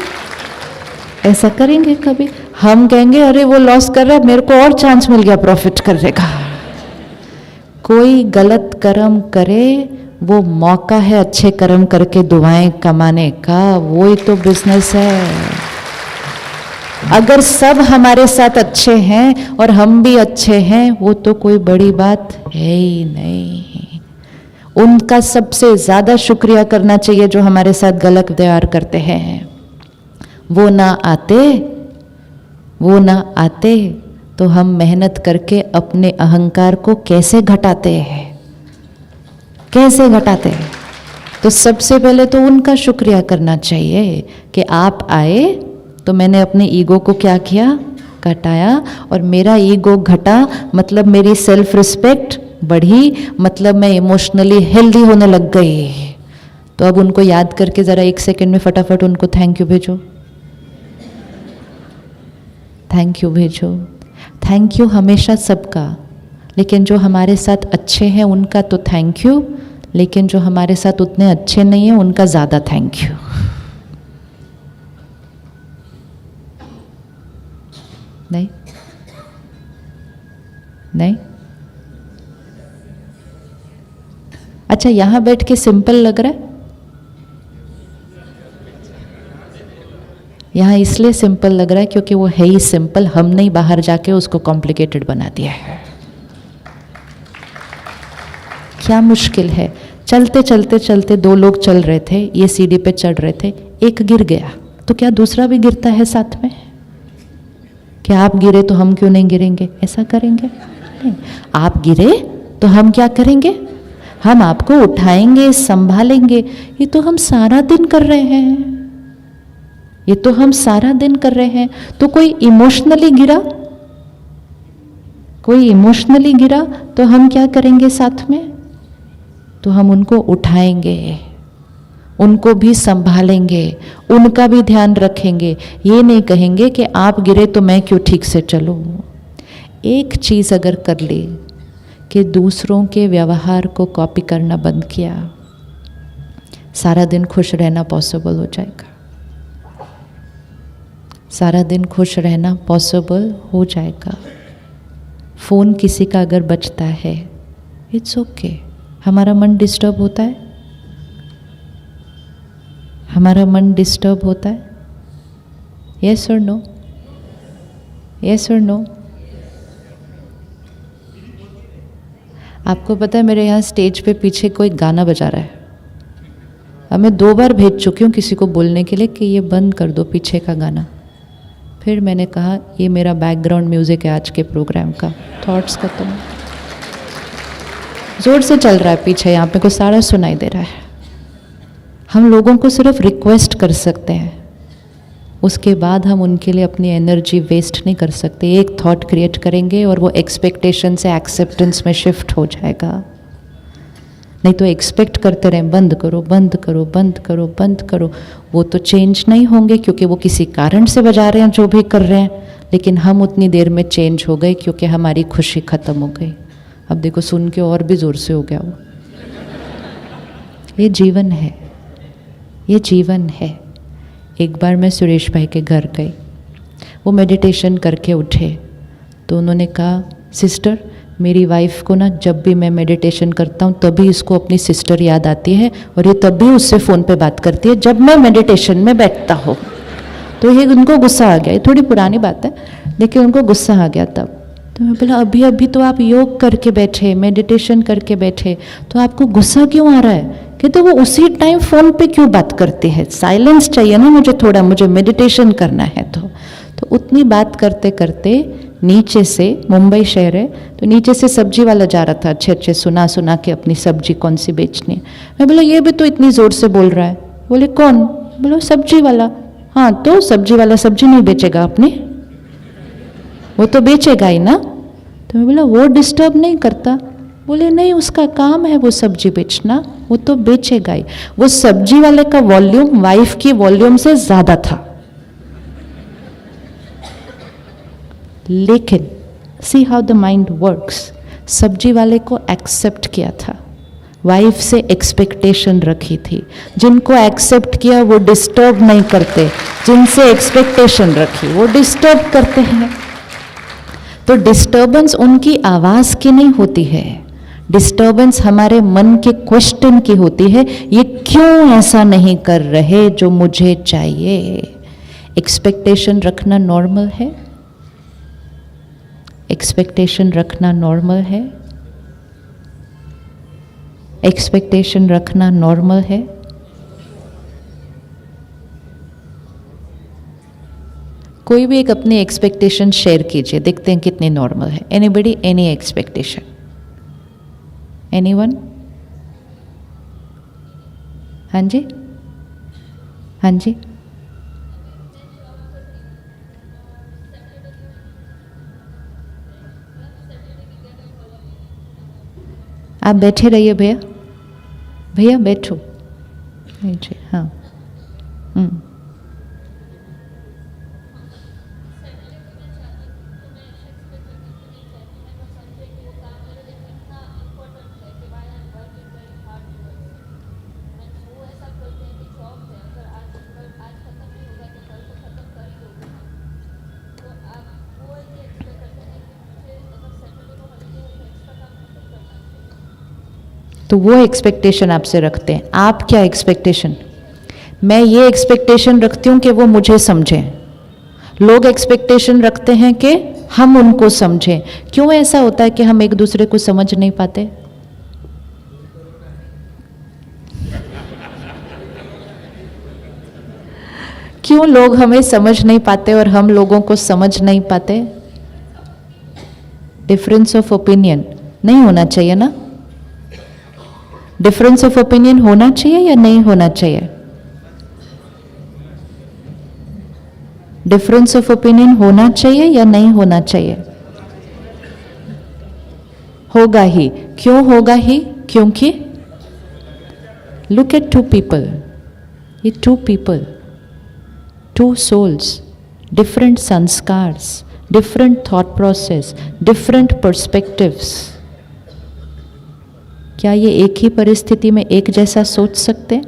C: ऐसा करेंगे कभी? हम कहेंगे अरे वो लॉस कर रहा है, मेरे को और चांस मिल गया प्रॉफिट करने का। कोई गलत कर्म करे, वो मौका है अच्छे कर्म करके दुआएं कमाने का, वो ही तो बिजनेस है। अगर सब हमारे साथ अच्छे हैं और हम भी अच्छे हैं, वो तो कोई बड़ी बात है ही नहीं। उनका सबसे ज्यादा शुक्रिया करना चाहिए जो हमारे साथ गलत व्यवहार करते हैं। वो ना आते तो हम मेहनत करके अपने अहंकार को कैसे घटाते हैं, कैसे घटाते हैं? तो सबसे पहले तो उनका शुक्रिया करना चाहिए कि आप आए तो मैंने अपने ईगो को क्या किया? घटाया, और मेरा ईगो घटा मतलब मेरी सेल्फ रिस्पेक्ट बढ़ी, मतलब मैं इमोशनली हेल्दी होने लग गई। तो अब उनको याद करके ज़रा 1 सेकंड में फटाफट उनको थैंक यू भेजो। थैंक यू भेजो। थैंक यू हमेशा सबका, लेकिन जो हमारे साथ अच्छे हैं उनका तो थैंक यू, लेकिन जो हमारे साथ उतने अच्छे नहीं हैं उनका ज़्यादा थैंक यू। नहीं नहीं, अच्छा यहाँ बैठ के सिंपल लग रहा है, यहाँ इसलिए सिंपल लग रहा है क्योंकि वो है ही सिंपल, हमने ही बाहर जाके उसको कॉम्प्लिकेटेड बना दिया है। क्या मुश्किल है, चलते चलते चलते दो लोग चल रहे थे, ये सीढ़ी पे चढ़ रहे थे, एक गिर गया तो क्या दूसरा भी गिरता है साथ में? क्या आप गिरे तो हम क्यों नहीं गिरेंगे? ऐसा करेंगे? नहीं। आप गिरे तो हम क्या करेंगे? हम आपको उठाएंगे, संभालेंगे। ये तो हम सारा दिन कर रहे हैं, ये तो हम सारा दिन कर रहे हैं। तो कोई इमोशनली गिरा, कोई इमोशनली गिरा तो हम क्या करेंगे साथ में? तो हम उनको उठाएंगे, उनको भी संभालेंगे, उनका भी ध्यान रखेंगे। ये नहीं कहेंगे कि आप गिरे तो मैं क्यों ठीक से चलूं। एक चीज़ अगर कर ली कि दूसरों के व्यवहार को कॉपी करना बंद किया, सारा दिन खुश रहना पॉसिबल हो जाएगा। सारा दिन खुश रहना पॉसिबल हो जाएगा। फ़ोन किसी का अगर बजता है, इट्स ओके। हमारा मन डिस्टर्ब होता है, हमारा मन डिस्टर्ब होता है। यस और नो? यस और नो? आपको पता है मेरे यहाँ स्टेज पे पीछे कोई गाना बजा रहा है। अब मैं 2 बार भेज चुकी हूँ किसी को बोलने के लिए कि ये बंद कर दो पीछे का गाना। फिर मैंने कहा ये मेरा बैकग्राउंड म्यूज़िक है आज के प्रोग्राम का। थॉट्स खत्म, ज़ोर से चल रहा है पीछे, यहाँ पे को सारा सुनाई दे रहा है। हम लोगों को सिर्फ रिक्वेस्ट कर सकते हैं, उसके बाद हम उनके लिए अपनी एनर्जी वेस्ट नहीं कर सकते। एक थॉट क्रिएट करेंगे और वो एक्सपेक्टेशन से एक्सेप्टेंस में शिफ्ट हो जाएगा। नहीं तो एक्सपेक्ट करते रहें बंद करो बंद करो बंद करो बंद करो, वो तो चेंज नहीं होंगे क्योंकि वो किसी कारण से बजा रहे हैं जो भी कर रहे हैं, लेकिन हम उतनी देर में चेंज हो गए क्योंकि हमारी खुशी ख़त्म हो गई। अब देखो सुन के और भी ज़ोर से हो गया वो। ये जीवन है, ये जीवन है। एक बार मैं सुरेश भाई के घर गई, वो मेडिटेशन करके उठे तो उन्होंने कहा सिस्टर मेरी वाइफ को ना जब भी मैं मेडिटेशन करता हूँ तभी इसको अपनी सिस्टर याद आती है और ये तब भी उससे फ़ोन पे बात करती है जब मैं मेडिटेशन में बैठता हूँ। तो ये उनको गुस्सा आ गया, ये थोड़ी पुरानी बात है लेकिन उनको गुस्सा आ गया तब। तो मैं बोला अभी अभी तो आप योग करके बैठे, मेडिटेशन करके बैठे, तो आपको गुस्सा क्यों आ रहा है? कि तो वो उसी टाइम फ़ोन पे क्यों बात करती है? साइलेंस चाहिए ना मुझे थोड़ा, मुझे मेडिटेशन करना है। तो उतनी बात करते करते नीचे से, मुंबई शहर है तो नीचे से सब्जी वाला जा रहा था, अच्छे अच्छे सुना सुना के अपनी सब्जी कौन सी बेचनी है। मैं बोला ये भी तो इतनी ज़ोर से बोल रहा है। बोले कौन? बोलो सब्जी वाला। हाँ तो सब्जी वाला सब्जी नहीं बेचेगा अपने, वो तो बेचेगा ही ना। तो मैं बोला वो डिस्टर्ब नहीं करता? बोले नहीं उसका काम है वो सब्जी बेचना, वो तो बेचेगा ही। वो सब्जी वाले का वॉल्यूम वाइफ की वॉल्यूम से ज़्यादा था, लेकिन see how the mind works. सब्जी वाले को एक्सेप्ट किया था, वाइफ से एक्सपेक्टेशन रखी थी। जिनको एक्सेप्ट किया वो डिस्टर्ब नहीं करते, जिनसे एक्सपेक्टेशन रखी वो डिस्टर्ब करते हैं। तो डिस्टर्बेंस उनकी आवाज़ की नहीं होती है, डिस्टर्बेंस हमारे मन के क्वेश्चन की होती है, ये क्यों ऐसा नहीं कर रहे जो मुझे चाहिए। एक्सपेक्टेशन रखना नॉर्मल है, एक्सपेक्टेशन रखना नॉर्मल है, एक्सपेक्टेशन रखना नॉर्मल है। कोई भी एक अपनी एक्सपेक्टेशन शेयर कीजिए, देखते हैं कितनी नॉर्मल है। Anybody, any expectation? एनीवन? हाँ जी, हाँ जी। आप बैठे रहिए भैया, भैया बैठो। जी हाँ। तो वो एक्सपेक्टेशन आपसे रखते हैं। आप क्या एक्सपेक्टेशन? मैं ये एक्सपेक्टेशन रखती हूँ कि वो मुझे समझें। लोग एक्सपेक्टेशन रखते हैं कि हम उनको समझें। क्यों ऐसा होता है कि हम एक दूसरे को समझ नहीं पाते? क्यों लोग हमें समझ नहीं पाते और हम लोगों को समझ नहीं पाते? डिफरेंस ऑफ ओपिनियन नहीं होना चाहिए ना? डिफरेंस ऑफ ओपिनियन होना चाहिए या नहीं होना चाहिए? डिफरेंस ऑफ ओपिनियन होना चाहिए या नहीं होना चाहिए? होगा ही। क्यों होगा ही? क्योंकि लुक एट टू पीपल, ये two people, two souls, different sanskars, different thought process, different perspectives. क्या ये एक ही परिस्थिति में एक जैसा सोच सकते हैं?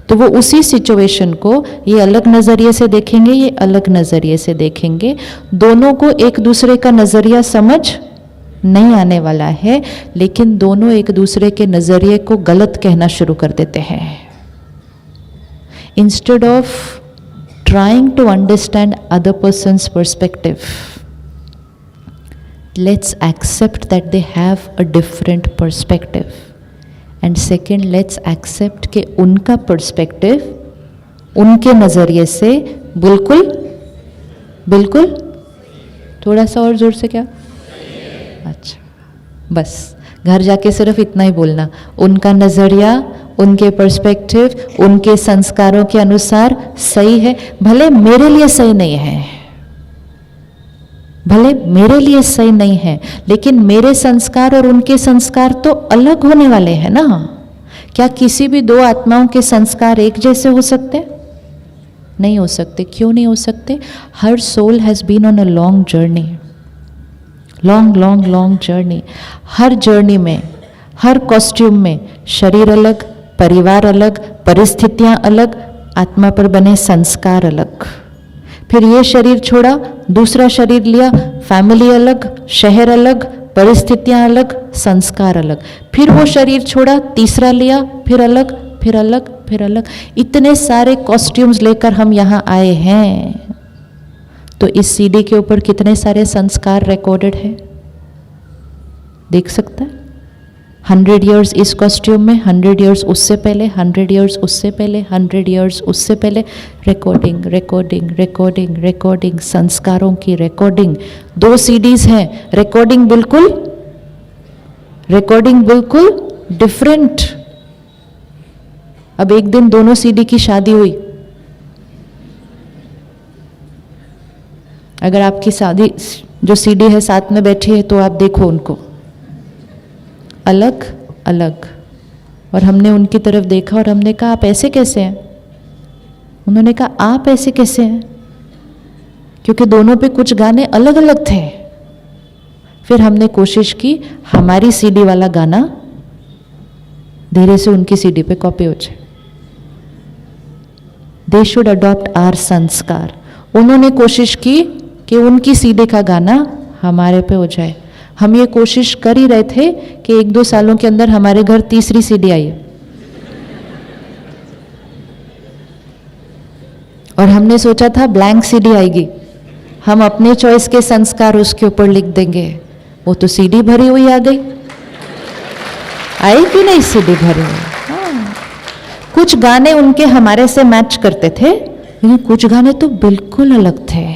C: तो वो उसी सिचुएशन को ये अलग नज़रिए से देखेंगे, ये अलग नज़रिए से देखेंगे। दोनों को एक दूसरे का नज़रिया समझ नहीं आने वाला है, लेकिन दोनों एक दूसरे के नज़रिए को गलत कहना शुरू कर देते हैं। Instead of trying to understand other person's perspective, let's accept that they have a different perspective, and second, let's accept कि उनका perspective उनके नज़रिए से बिल्कुल बिल्कुल, थोड़ा सा और जोर से, क्या? अच्छा, बस घर जाके सिर्फ इतना ही बोलना, उनका नज़रिया, उनके पर्सपेक्टिव, उनके संस्कारों के अनुसार सही है। भले मेरे लिए सही नहीं है, भले मेरे लिए सही नहीं है, लेकिन मेरे संस्कार और उनके संस्कार तो अलग होने वाले हैं ना। क्या किसी भी दो आत्माओं के संस्कार एक जैसे हो सकते? नहीं हो सकते। क्यों नहीं हो सकते? हर soul has been on a long journey, long long long journey. हर जर्नी में, हर कॉस्ट्यूम में शरीर अलग, परिवार अलग, परिस्थितियां अलग, आत्मा पर बने संस्कार अलग। फिर ये शरीर छोड़ा, दूसरा शरीर लिया, फैमिली अलग, शहर अलग, परिस्थितियां अलग, संस्कार अलग। फिर वो शरीर छोड़ा, तीसरा लिया, फिर अलग, फिर अलग, फिर अलग। इतने सारे कॉस्ट्यूम्स लेकर हम यहाँ आए हैं। तो इस सीडी के ऊपर कितने सारे संस्कार रिकॉर्डेड है, देख सकता है। 100 इयर्स इस कॉस्ट्यूम में, 100 इयर्स उससे पहले, 100 इयर्स उससे पहले, 100 इयर्स उससे पहले। रिकॉर्डिंग रिकॉर्डिंग रिकॉर्डिंग रिकॉर्डिंग, संस्कारों की रिकॉर्डिंग। 2 सीडीज हैं, रिकॉर्डिंग बिल्कुल डिफरेंट। अब एक दिन दोनों सीडी की शादी हुई, अगर आपकी शादी जो सीडी है साथ में बैठी है, तो आप देखो उनको अलग अलग। और हमने उनकी तरफ देखा और हमने कहा आप ऐसे कैसे हैं? उन्होंने कहा आप ऐसे कैसे हैं? क्योंकि दोनों पे कुछ गाने अलग अलग थे। फिर हमने कोशिश की हमारी सीडी वाला गाना धीरे से उनकी सीडी पे कॉपी हो जाए। दे शुड अडॉप्ट आवर संस्कार। उन्होंने कोशिश की कि उनकी सीडी का गाना हमारे पे हो जाए। हम ये कोशिश कर ही रहे थे कि 1-2 सालों के अंदर हमारे घर तीसरी सीडी आई और हमने सोचा था ब्लैंक सीडी आएगी, हम अपने चॉइस के संस्कार उसके ऊपर लिख देंगे। वो तो सीडी भरी हुई आ गई, आई कि नहीं सीडी भरी हुई? हाँ। कुछ गाने उनके हमारे से मैच करते थे, लेकिन कुछ गाने तो बिल्कुल अलग थे।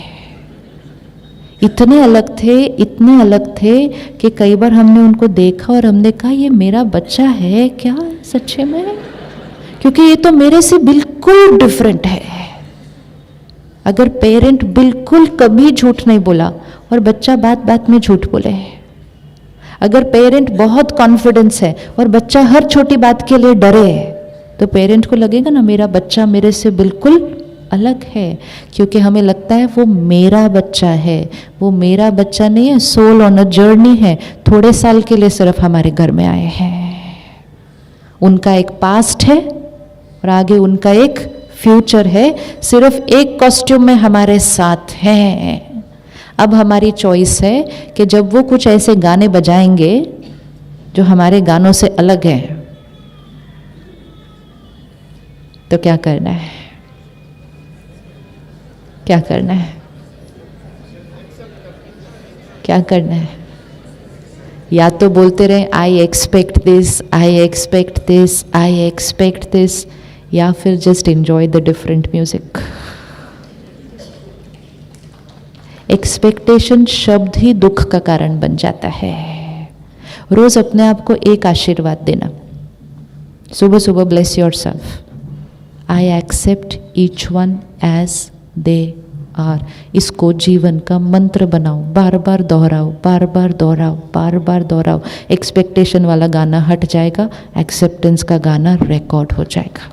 C: इतने अलग थे कि कई बार हमने उनको देखा और हमने कहा ये मेरा बच्चा है क्या सच्चे में? क्योंकि ये तो मेरे से बिल्कुल डिफरेंट है। अगर पेरेंट बिल्कुल कभी झूठ नहीं बोला और बच्चा बात बात में झूठ बोले, अगर पेरेंट बहुत कॉन्फिडेंस है और बच्चा हर छोटी बात के लिए डरे, तो पेरेंट को लगेगा ना मेरा बच्चा मेरे से बिल्कुल अलग है। क्योंकि हमें लगता है वो मेरा बच्चा है। वो मेरा बच्चा नहीं है, सोल ऑन अ जर्नी है। थोड़े साल के लिए सिर्फ हमारे घर में आए हैं। उनका एक पास्ट है और आगे उनका एक फ्यूचर है। सिर्फ एक कॉस्ट्यूम में हमारे साथ हैं। अब हमारी चॉइस है कि जब वो कुछ ऐसे गाने बजाएंगे जो हमारे गानों से अलग है, तो क्या करना है? क्या करना है? क्या करना है? या तो बोलते रहे I expect this, I expect this, I expect this, या फिर just enjoy the different music. Expectation शब्द ही दुख का कारण बन जाता है। रोज अपने आप को एक आशीर्वाद देना, सुबह सुबह bless yourself, I accept each one as they are. इसको जीवन का मंत्र बनाओ, बार बार दोहराओ, बार बार दोहराओ, बार बार दोहराओ। एक्सपेक्टेशन वाला गाना हट जाएगा, एक्सेप्टेंस का गाना रिकॉर्ड हो जाएगा।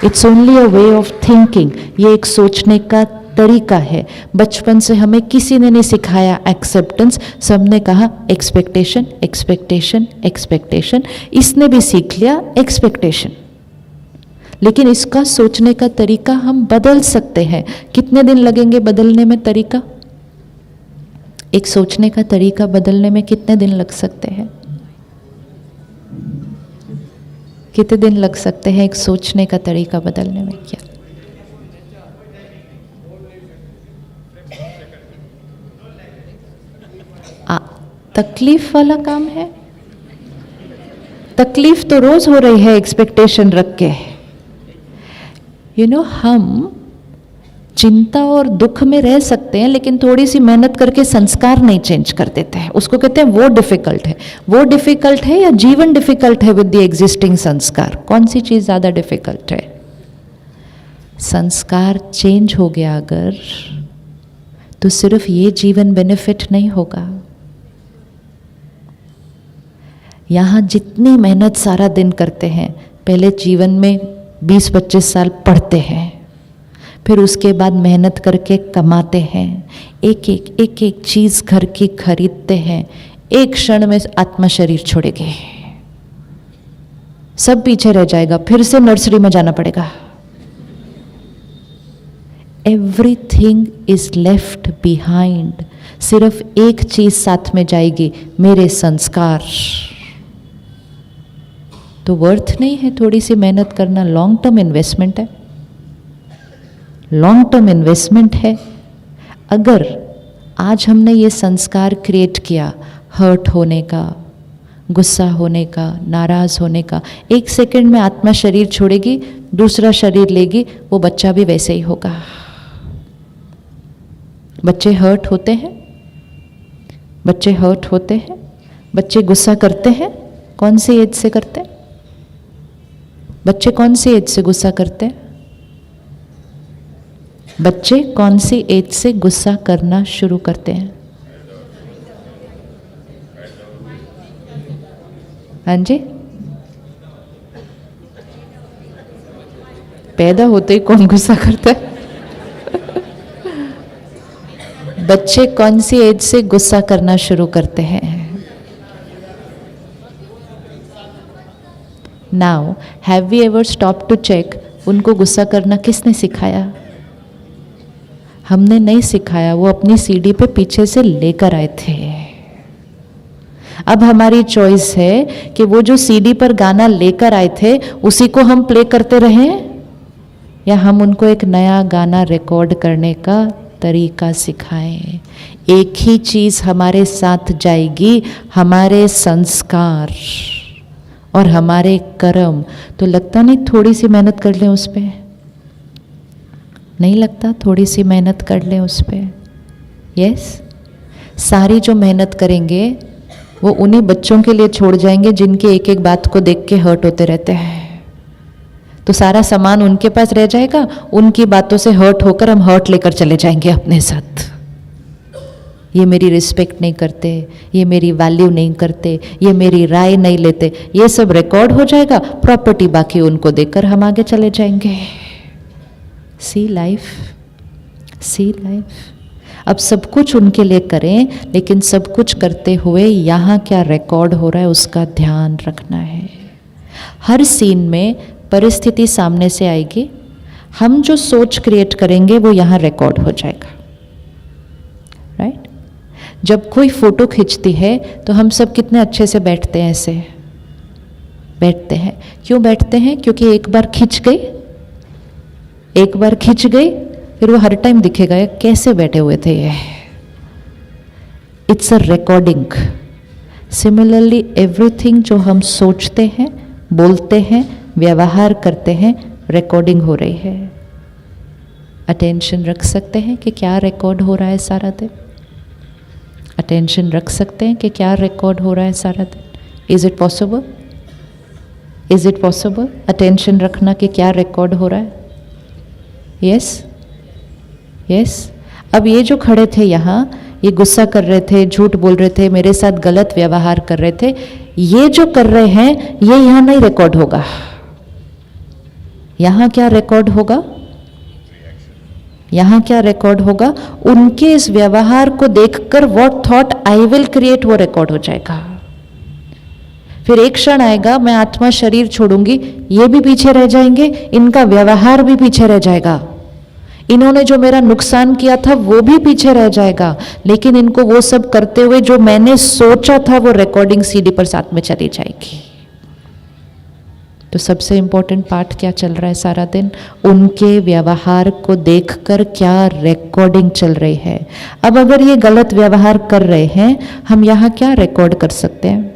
C: It's only a way of thinking, ये एक सोचने का तरीका है। बचपन से हमें किसी ने नहीं सिखाया एक्सेप्टेंस, सबने कहा एक्सपेक्टेशन एक्सपेक्टेशन एक्सपेक्टेशन। इसने भी सीख लिया एक्सपेक्टेशन, लेकिन इसका सोचने का तरीका हम बदल सकते हैं। कितने दिन लगेंगे बदलने में तरीका? एक सोचने का तरीका बदलने में कितने दिन लग सकते हैं? कितने दिन लग सकते हैं एक सोचने का तरीका बदलने में? क्या तकलीफ वाला काम है? तकलीफ तो रोज हो रही है एक्सपेक्टेशन रख के। हम चिंता और दुख में रह सकते हैं, लेकिन थोड़ी सी मेहनत करके संस्कार नहीं चेंज कर देते हैं। उसको कहते हैं वो डिफिकल्ट है। वो डिफिकल्ट है या जीवन डिफिकल्ट है विद द एग्जिस्टिंग संस्कार? कौन सी चीज ज्यादा डिफिकल्ट है? संस्कार चेंज हो गया अगर, तो सिर्फ ये जीवन बेनिफिट नहीं होगा। यहाँ जितनी मेहनत सारा दिन करते हैं, पहले जीवन में 20-25 साल पढ़ते हैं, फिर उसके बाद मेहनत करके कमाते हैं, एक एक चीज घर की खरीदते हैं, एक क्षण में आत्मा शरीर छोड़ेगी, सब पीछे रह जाएगा, फिर से नर्सरी में जाना पड़ेगा। Everything is left behind. सिर्फ एक चीज साथ में जाएगी, मेरे संस्कार। तो वर्थ नहीं है थोड़ी सी मेहनत करना? लॉन्ग टर्म इन्वेस्टमेंट है, लॉन्ग टर्म इन्वेस्टमेंट है। अगर आज हमने ये संस्कार क्रिएट किया, हर्ट होने का, गुस्सा होने का, नाराज होने का, एक सेकंड में आत्मा शरीर छोड़ेगी, दूसरा शरीर लेगी, वो बच्चा भी वैसे ही होगा। बच्चे हर्ट होते हैं, बच्चे हर्ट होते हैं, बच्चे गुस्सा करते हैं। कौन सी एज से करते हैं? बच्चे कौन सी एज से गुस्सा करते हैं? बच्चे कौन सी एज से गुस्सा करना शुरू करते हैं? हाँ जी, पैदा होते ही कौन गुस्सा करता है? बच्चे कौन सी एज से गुस्सा करना शुरू करते हैं? Now have we ever stop to check उनको गुस्सा करना किसने सिखाया? हमने नहीं सिखाया, वो अपनी सीढ़ी पे पीछे से लेकर आए थे। अब हमारी चॉइस है कि वो जो सीडी पर गाना लेकर आए थे उसी को हम प्ले करते रहें, या हम उनको एक नया गाना रिकॉर्ड करने का तरीका सिखाएं। एक ही चीज हमारे साथ जाएगी, हमारे संस्कार और हमारे कर्म। तो लगता नहीं थोड़ी सी मेहनत कर लें उस पर? नहीं लगता थोड़ी सी मेहनत कर लें उस पर? यस, सारी जो मेहनत करेंगे वो उन्हीं बच्चों के लिए छोड़ जाएंगे जिनकी एक एक बात को देख के हर्ट होते रहते हैं। तो सारा सामान उनके पास रह जाएगा, उनकी बातों से हर्ट होकर हम हर्ट लेकर चले जाएंगे अपने साथ। ये मेरी रिस्पेक्ट नहीं करते, ये मेरी वैल्यू नहीं करते, ये मेरी राय नहीं लेते, ये सब रिकॉर्ड हो जाएगा, प्रॉपर्टी बाकी उनको देकर हम आगे चले जाएंगे। सी लाइफ, सी लाइफ। अब सब कुछ उनके लिए करें, लेकिन सब कुछ करते हुए यहाँ क्या रिकॉर्ड हो रहा है उसका ध्यान रखना है। हर सीन में परिस्थिति सामने से आएगी, हम जो सोच क्रिएट करेंगे वो यहाँ रिकॉर्ड हो जाएगा। राइट? जब कोई फोटो खींचती है तो हम सब कितने अच्छे से बैठते हैं, ऐसे बैठते हैं। क्यों बैठते हैं? क्योंकि एक बार खींच गई फिर वो हर टाइम दिखेगा कैसे बैठे हुए थे ये। It's a recording. Similarly everything जो हम सोचते हैं, बोलते हैं, व्यवहार करते हैं, रिकॉर्डिंग हो रही है। अटेंशन रख सकते हैं कि क्या रिकॉर्ड हो रहा है सारा दिन? अटेंशन रख सकते हैं कि क्या रिकॉर्ड हो रहा है सारा दिन? Is it possible? Is it possible attention रखना कि क्या रिकॉर्ड हो रहा है? Yes yes. अब ये जो खड़े थे यहाँ, ये गुस्सा कर रहे थे, झूठ बोल रहे थे, मेरे साथ गलत व्यवहार कर रहे थे, ये जो कर रहे हैं ये यहाँ नहीं रिकॉर्ड होगा। यहाँ क्या रिकॉर्ड होगा? यहाँ क्या रिकॉर्ड होगा? उनके इस व्यवहार को देखकर what thought I will create, वो रिकॉर्ड हो जाएगा। फिर एक क्षण आएगा, मैं आत्मा शरीर छोड़ूंगी, ये भी पीछे रह जाएंगे, इनका व्यवहार भी पीछे रह जाएगा, इन्होंने जो मेरा नुकसान किया था वो भी पीछे रह जाएगा, लेकिन इनको वो सब करते हुए जो मैंने सोचा था वो रिकॉर्डिंग सीडी पर साथ में चली जाएगी। तो सबसे इंपॉर्टेंट पार्ट क्या चल रहा है सारा दिन? उनके व्यवहार को देखकर क्या रिकॉर्डिंग चल रही है। अब अगर ये गलत व्यवहार कर रहे हैं, हम यहाँ क्या रिकॉर्ड कर सकते हैं?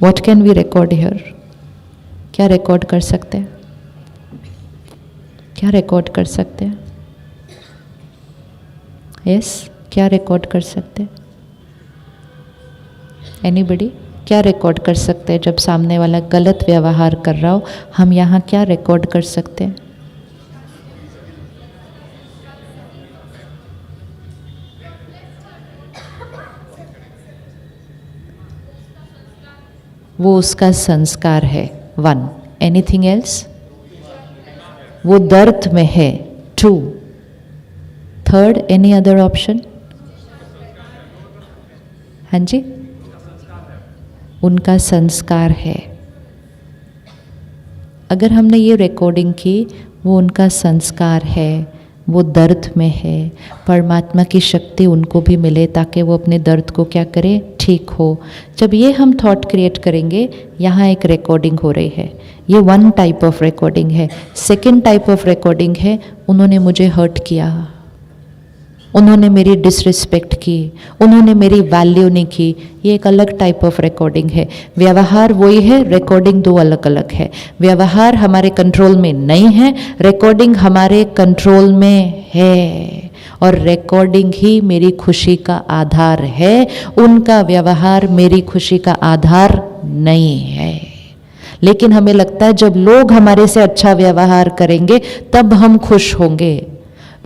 C: What can we record here? क्या रिकॉर्ड कर सकते हैं? क्या रिकॉर्ड कर सकते हैं? यस, क्या रिकॉर्ड कर सकते हैं? एनीबडी? क्या रिकॉर्ड कर सकते हैं जब सामने वाला गलत व्यवहार कर रहा हो? हम यहाँ क्या रिकॉर्ड कर सकते हैं? वो उसका संस्कार है, 1। Anything else? वो दर्द में है, 2। 3rd, any other option? हाँ जी, उनका संस्कार है। अगर हमने ये रिकॉर्डिंग की, वो उनका संस्कार है, वो दर्द में है, परमात्मा की शक्ति उनको भी मिले ताकि वो अपने दर्द को क्या करे, ठीक हो। जब ये हम थॉट क्रिएट करेंगे, यहाँ एक रिकॉर्डिंग हो रही है। ये 1 टाइप ऑफ रिकॉर्डिंग है। 2nd टाइप ऑफ रिकॉर्डिंग है, उन्होंने मुझे हर्ट किया, उन्होंने मेरी डिसरिस्पेक्ट की, उन्होंने मेरी वैल्यू नहीं की। ये एक अलग टाइप ऑफ रिकॉर्डिंग है। व्यवहार वही है, रिकॉर्डिंग 2 अलग अलग है। व्यवहार हमारे कंट्रोल में नहीं है, रिकॉर्डिंग हमारे कंट्रोल में है, और रिकॉर्डिंग ही मेरी खुशी का आधार है। उनका व्यवहार मेरी खुशी का आधार नहीं है। लेकिन हमें लगता है जब लोग हमारे से अच्छा व्यवहार करेंगे तब हम खुश होंगे।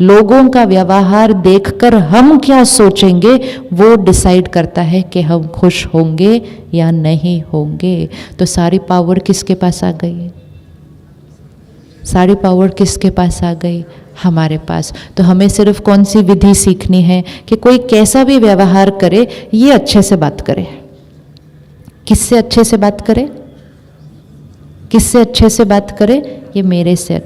C: लोगों का व्यवहार देखकर हम क्या सोचेंगे वो डिसाइड करता है कि हम खुश होंगे या नहीं होंगे। तो सारी पावर किसके पास आ गई? सारी पावर किसके पास आ गई? हमारे पास। तो हमें सिर्फ कौन सी विधि सीखनी है कि कोई कैसा भी व्यवहार करे, ये अच्छे से बात करे। किससे अच्छे से बात करे? किससे अच्छे से बात करे? ये मेरे से।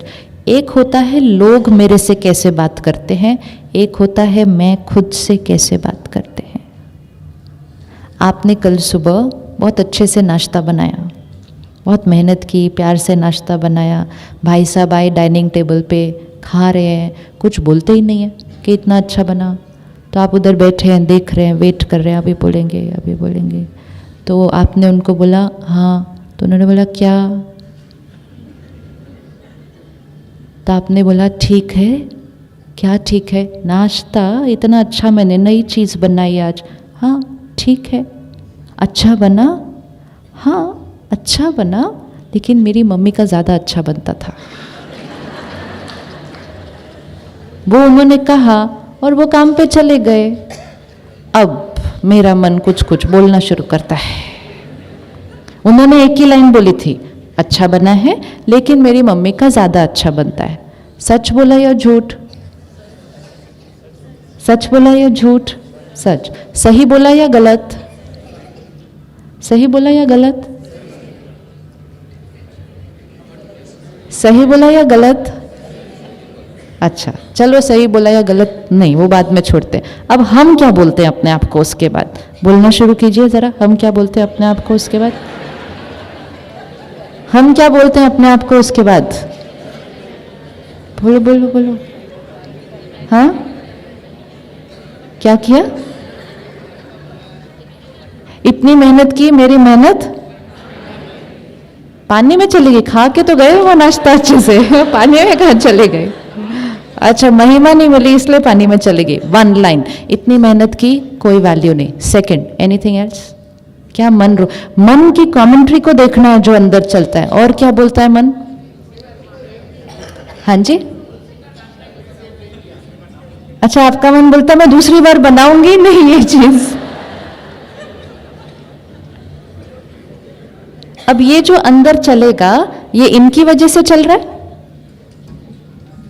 C: एक होता है लोग मेरे से कैसे बात करते हैं, एक होता है मैं खुद से कैसे बात करते हैं। आपने कल सुबह बहुत अच्छे से नाश्ता बनाया, बहुत मेहनत की, प्यार से नाश्ता बनाया, भाई साहब आए डाइनिंग टेबल पे, खा रहे हैं, कुछ बोलते ही नहीं है कि इतना अच्छा बना। तो आप उधर बैठे हैं, देख रहे हैं, वेट कर रहे हैं, अभी बोलेंगे अभी बोलेंगे। तो आपने उनको बोला हाँ, तो उन्होंने बोला क्या? तो आपने बोला ठीक है। क्या ठीक है? नाश्ता इतना अच्छा, मैंने नई चीज़ बनाई आज। हाँ ठीक है। अच्छा बना? हाँ अच्छा बना, लेकिन मेरी मम्मी का ज़्यादा अच्छा बनता था। वो उन्होंने कहा और वो काम पे चले गए। अब मेरा मन कुछ कुछ बोलना शुरू करता है। उन्होंने एक ही लाइन बोली थी, अच्छा बना है लेकिन मेरी मम्मी का ज़्यादा अच्छा बनता है। सच बोला या झूठ? सच बोला या झूठ? सच। सही बोला या गलत? सही बोला या गलत? सही बोला या गलत? अच्छा चलो, सही बोला या गलत नहीं वो बाद में छोड़ते हैं। अब हम क्या बोलते हैं अपने आप को उसके बाद? बोलना शुरू कीजिए ज़रा, हम क्या बोलते हैं अपने आप को उसके बाद? हम क्या बोलते हैं अपने आप को उसके बाद? बोलो बोलो बोलो। हाँ, क्या किया? इतनी मेहनत की, मेरी मेहनत पानी में चली गई। खा के तो गए वो नाश्ता अच्छे से, पानी में कहाँ चले गए? अच्छा, महिमा नहीं मिली इसलिए पानी में चली गई। वन लाइन, इतनी मेहनत की, कोई वैल्यू नहीं। Second, anything else? क्या मन की कमेंट्री को देखना है जो अंदर चलता है। और क्या बोलता है मन? हाँ जी, अच्छा आपका मन बोलता है मैं दूसरी बार बनाऊंगी नहीं ये चीज। अब ये जो अंदर चलेगा ये इनकी वजह से चल रहा है,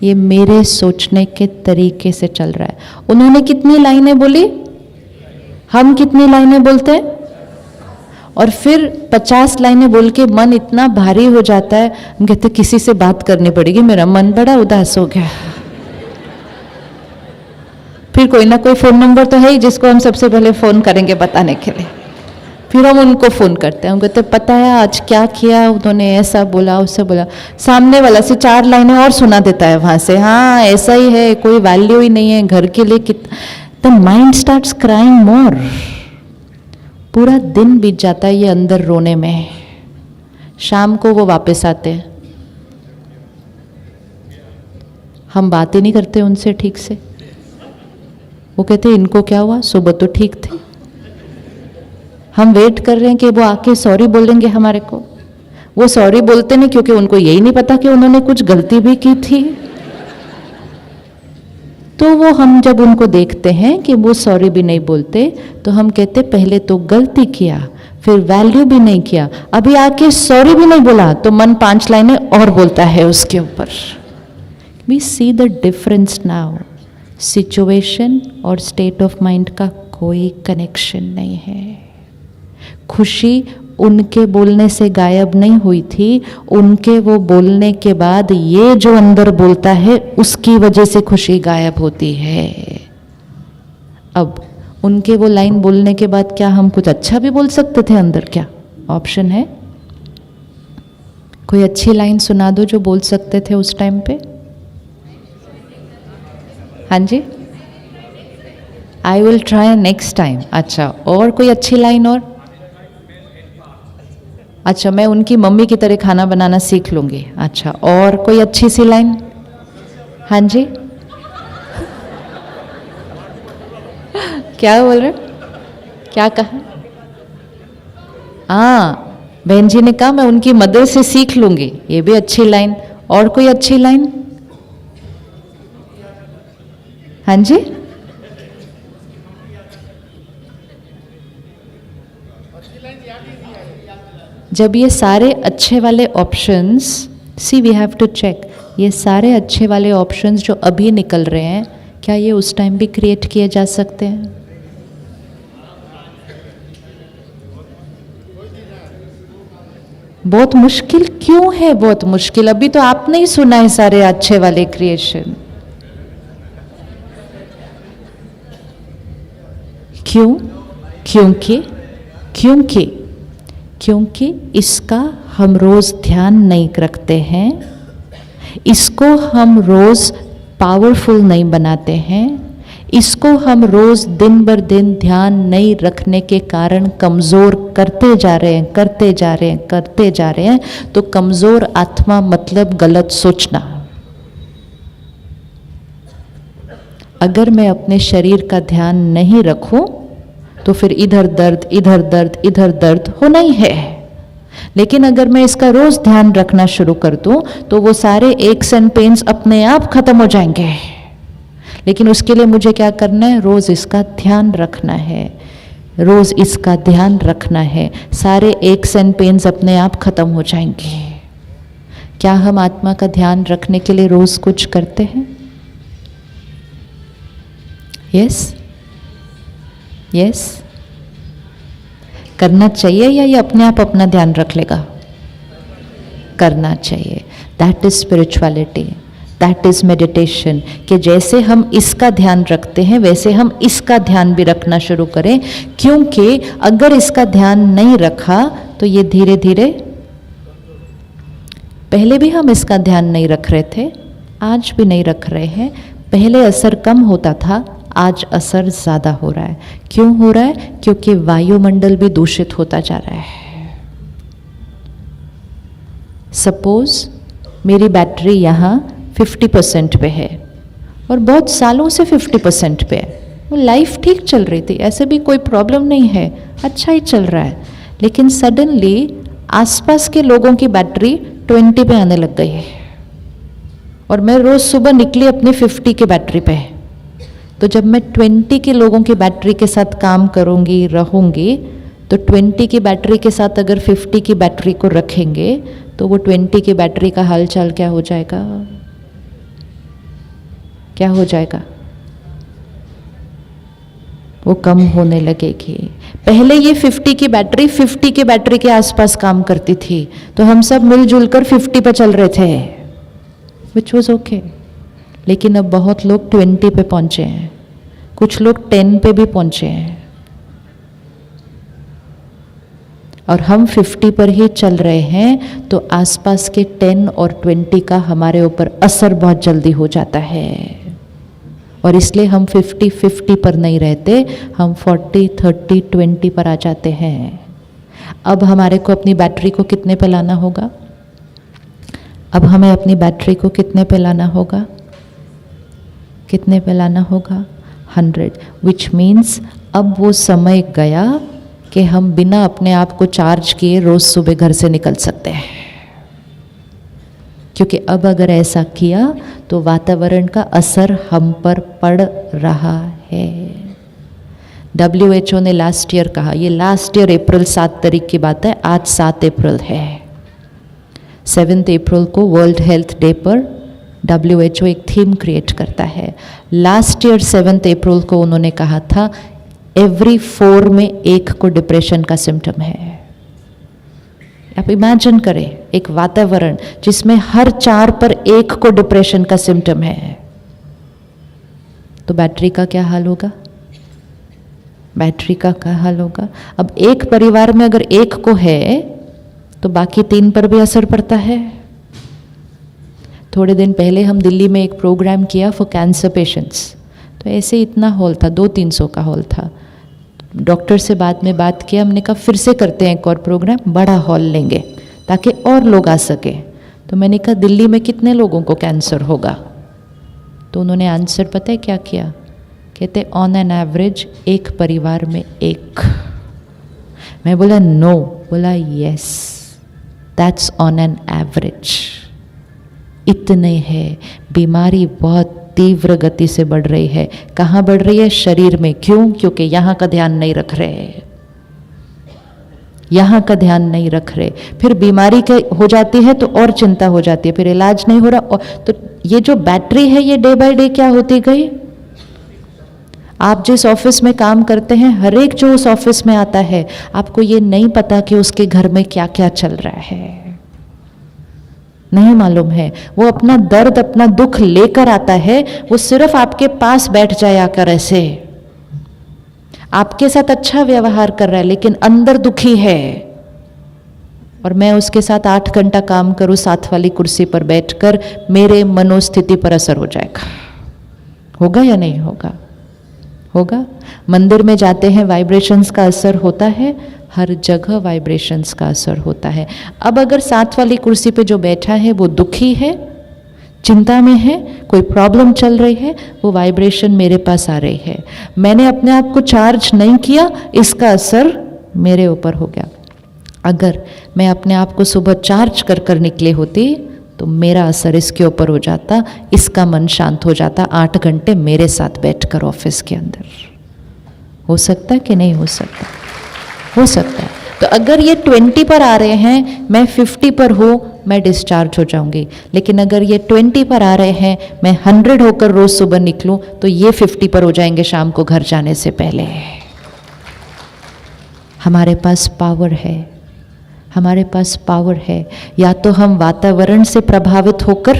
C: ये मेरे सोचने के तरीके से चल रहा है। उन्होंने कितनी लाइनें बोली, हम कितनी लाइनें बोलते हैं, और फिर 50 लाइनें बोल के मन इतना भारी हो जाता है, हम कहते किसी से बात करनी पड़ेगी, मेरा मन बड़ा उदास हो गया। फिर कोई ना कोई फोन नंबर तो है ही जिसको हम सबसे पहले फोन करेंगे बताने के लिए। फिर हम उनको फोन करते हैं, हम कहते पता है आज क्या किया उन्होंने, ऐसा बोला उससे बोला। सामने वाला से 4 लाइनें और सुना देता है वहां से, हाँ ऐसा ही है, कोई वैल्यू ही नहीं है घर के लिए। द माइंड स्टार्ट्स क्राइंग मोर। पूरा दिन बीत जाता है ये अंदर रोने में। शाम को वो वापस आते हैं, हम बात ही नहीं करते उनसे ठीक से। वो कहते इनको क्या हुआ, सुबह तो ठीक थे। हम वेट कर रहे हैं कि वो आके सॉरी बोलेंगे हमारे को। वो सॉरी बोलते नहीं क्योंकि उनको यही नहीं पता कि उन्होंने कुछ गलती भी की थी। तो वो हम जब उनको देखते हैं कि वो सॉरी भी नहीं बोलते, तो हम कहते पहले तो गलती किया, फिर वैल्यू भी नहीं किया, अभी आके सॉरी भी नहीं बोला, तो मन 5 लाइनें और बोलता है उसके ऊपर। We see the difference now. Situation और स्टेट ऑफ माइंड का कोई कनेक्शन नहीं है। खुशी उनके बोलने से गायब नहीं हुई थी, उनके वो बोलने के बाद ये जो अंदर बोलता है उसकी वजह से खुशी गायब होती है। अब उनके वो लाइन बोलने के बाद क्या हम कुछ अच्छा भी बोल सकते थे अंदर? क्या ऑप्शन है? कोई अच्छी लाइन सुना दो जो बोल सकते थे उस टाइम पे। हाँ जी, I will try next time. अच्छा, और कोई अच्छी लाइन? और अच्छा, मैं उनकी मम्मी की तरह खाना बनाना सीख लूंगी। अच्छा, और कोई अच्छी सी लाइन? हाँ जी, क्या बोल रहे, क्या कहा? हाँ, बहन जी ने कहा मैं उनकी मदर से सीख लूंगी, ये भी अच्छी लाइन। और कोई अच्छी लाइन? हाँ जी, जब ये सारे अच्छे वाले options, see we have to check, ये सारे अच्छे वाले ऑप्शंस जो अभी निकल रहे हैं, क्या ये उस टाइम भी क्रिएट किए जा सकते हैं? बहुत मुश्किल क्यों है? बहुत मुश्किल, अभी तो आपने ही सुना है सारे अच्छे वाले क्रिएशन। क्यों? क्योंकि इसका हम रोज ध्यान नहीं रखते हैं, इसको हम रोज पावरफुल नहीं बनाते हैं, इसको हम रोज दिन बर दिन ध्यान नहीं रखने के कारण कमजोर करते जा रहे हैं। तो कमजोर आत्मा मतलब गलत सोचना। अगर मैं अपने शरीर का ध्यान नहीं रखूं तो फिर इधर दर्द होना ही है। लेकिन अगर मैं इसका रोज ध्यान रखना शुरू कर दूं तो वो सारे एक्स एंड पेन्स अपने आप खत्म हो जाएंगे। लेकिन उसके लिए मुझे क्या करना है? रोज इसका ध्यान रखना है, रोज इसका ध्यान रखना है, सारे एक्स एंड पेन्स अपने आप खत्म हो जाएंगे। क्या हम आत्मा का ध्यान रखने के लिए रोज कुछ करते हैं? यस, करना चाहिए या ये अपने आप अपना ध्यान रख लेगा? करना चाहिए। That is spirituality, that is meditation. कि जैसे हम इसका ध्यान रखते हैं वैसे हम इसका ध्यान भी रखना शुरू करें, क्योंकि अगर इसका ध्यान नहीं रखा तो ये धीरे धीरे, पहले भी हम इसका ध्यान नहीं रख रहे थे, आज भी नहीं रख रहे हैं। पहले असर कम होता था, आज असर ज़्यादा हो रहा है। क्यों हो रहा है? क्योंकि वायुमंडल भी दूषित होता जा रहा है। सपोज मेरी बैटरी यहाँ 50% पे है और बहुत सालों से 50% पे है, वो लाइफ ठीक चल रही थी, ऐसे भी कोई प्रॉब्लम नहीं है, अच्छा ही चल रहा है। लेकिन सडनली आसपास के लोगों की बैटरी 20 पे आने लग गई है और मैं रोज़ सुबह निकली अपनी 50 की बैटरी पे। तो जब मैं 20 के लोगों की बैटरी के साथ काम करूँगी, रहूँगी, तो 20 की बैटरी के साथ अगर 50 की बैटरी को रखेंगे तो वो 20 की बैटरी का हालचाल क्या हो जाएगा? क्या हो जाएगा? वो कम होने लगेगी। पहले ये 50 की बैटरी 50 की बैटरी के आसपास काम करती थी, तो हम सब मिलजुल कर 50 पे चल रहे थे, विच वॉज ओके। लेकिन अब बहुत लोग 20 पे पहुंचे हैं, कुछ लोग 10 पे भी पहुंचे हैं, और हम 50 पर ही चल रहे हैं। तो आसपास के 10 और 20 का हमारे ऊपर असर बहुत जल्दी हो जाता है, और इसलिए हम 50-50 पर नहीं रहते, हम 40-30-20 पर आ जाते हैं। अब हमारे को अपनी बैटरी को कितने पे लाना होगा? अब हमें अपनी बैटरी को कितने पे लाना होगा? कितने पे लाना होगा? 100, विच मीन्स अब वो समय गया कि हम बिना अपने आप को चार्ज किए रोज सुबह घर से निकल सकते हैं। क्योंकि अब अगर ऐसा किया तो वातावरण का असर हम पर पड़ रहा है। WHO ने लास्ट ईयर कहा, ये लास्ट ईयर अप्रैल 7 तारीख की बात है, आज 7 अप्रैल है। 7 अप्रैल को वर्ल्ड हेल्थ डे पर WHO एक थीम क्रिएट करता है। लास्ट ईयर 7 अप्रैल को उन्होंने कहा था एवरी 4 में एक को डिप्रेशन का सिम्टम है। आप इमेजिन करें एक वातावरण जिसमें हर 4 पर एक को डिप्रेशन का सिम्टम है, तो बैटरी का क्या हाल होगा? बैटरी का क्या हाल होगा? अब एक परिवार में अगर एक को है तो बाकी 3 पर भी असर पड़ता है। थोड़े दिन पहले हम दिल्ली में एक प्रोग्राम किया फॉर कैंसर पेशेंट्स, तो ऐसे इतना हॉल था, 200-300 का हॉल था। डॉक्टर से बाद में बात किया, हमने कहा फिर से करते हैं एक और प्रोग्राम, बड़ा हॉल लेंगे ताकि और लोग आ सके। तो मैंने कहा दिल्ली में कितने लोगों को कैंसर होगा? तो उन्होंने आंसर पता है क्या किया? कहते ऑन एन एवरेज एक परिवार में एक। मैं बोला नो, बोला yes, that's on an average. इतने है, बीमारी बहुत तीव्र गति से बढ़ रही है। कहाँ बढ़ रही है? शरीर में। क्यों? क्योंकि यहाँ का ध्यान नहीं रख रहे, यहाँ का ध्यान नहीं रख रहे। फिर बीमारी के हो जाती है तो और चिंता हो जाती है, फिर इलाज नहीं हो रहा, और तो ये जो बैटरी है ये डे बाय डे क्या होती गई? आप जिस ऑफिस में काम करते हैं, हर एक जो उस ऑफिस में आता है, आपको ये नहीं पता कि उसके घर में क्या क्या चल रहा है, नहीं मालूम है। वो अपना दर्द, अपना दुख लेकर आता है, वो सिर्फ आपके पास बैठ जाए आकर, ऐसे आपके साथ अच्छा व्यवहार कर रहा है लेकिन अंदर दुखी है। और मैं उसके साथ 8 घंटा काम करूं साथ वाली कुर्सी पर बैठकर, मेरे मनोस्थिति पर असर हो जाएगा। होगा या नहीं होगा? होगा। मंदिर में जाते हैं, वाइब्रेशंस का असर होता है, हर जगह वाइब्रेशंस का असर होता है। अब अगर साथ वाली कुर्सी पे जो बैठा है वो दुखी है, चिंता में है, कोई प्रॉब्लम चल रही है, वो वाइब्रेशन मेरे पास आ रही है। मैंने अपने आप को चार्ज नहीं किया, इसका असर मेरे ऊपर हो गया। अगर मैं अपने आप को सुबह चार्ज कर कर निकले होती तो मेरा असर इसके ऊपर हो जाता, इसका मन शांत हो जाता, 8 घंटे मेरे साथ बैठकर ऑफिस के अंदर। हो सकता है कि नहीं हो सकता? हो सकता है। तो अगर ये 20 पर आ रहे हैं, मैं 50 पर हूँ, मैं डिस्चार्ज हो जाऊंगी। लेकिन अगर ये 20 पर आ रहे हैं, मैं 100 होकर रोज सुबह निकलूं, तो ये 50 पर हो जाएंगे शाम को घर जाने से पहले। हमारे पास पावर है, हमारे पास पावर है। या तो हम वातावरण से प्रभावित होकर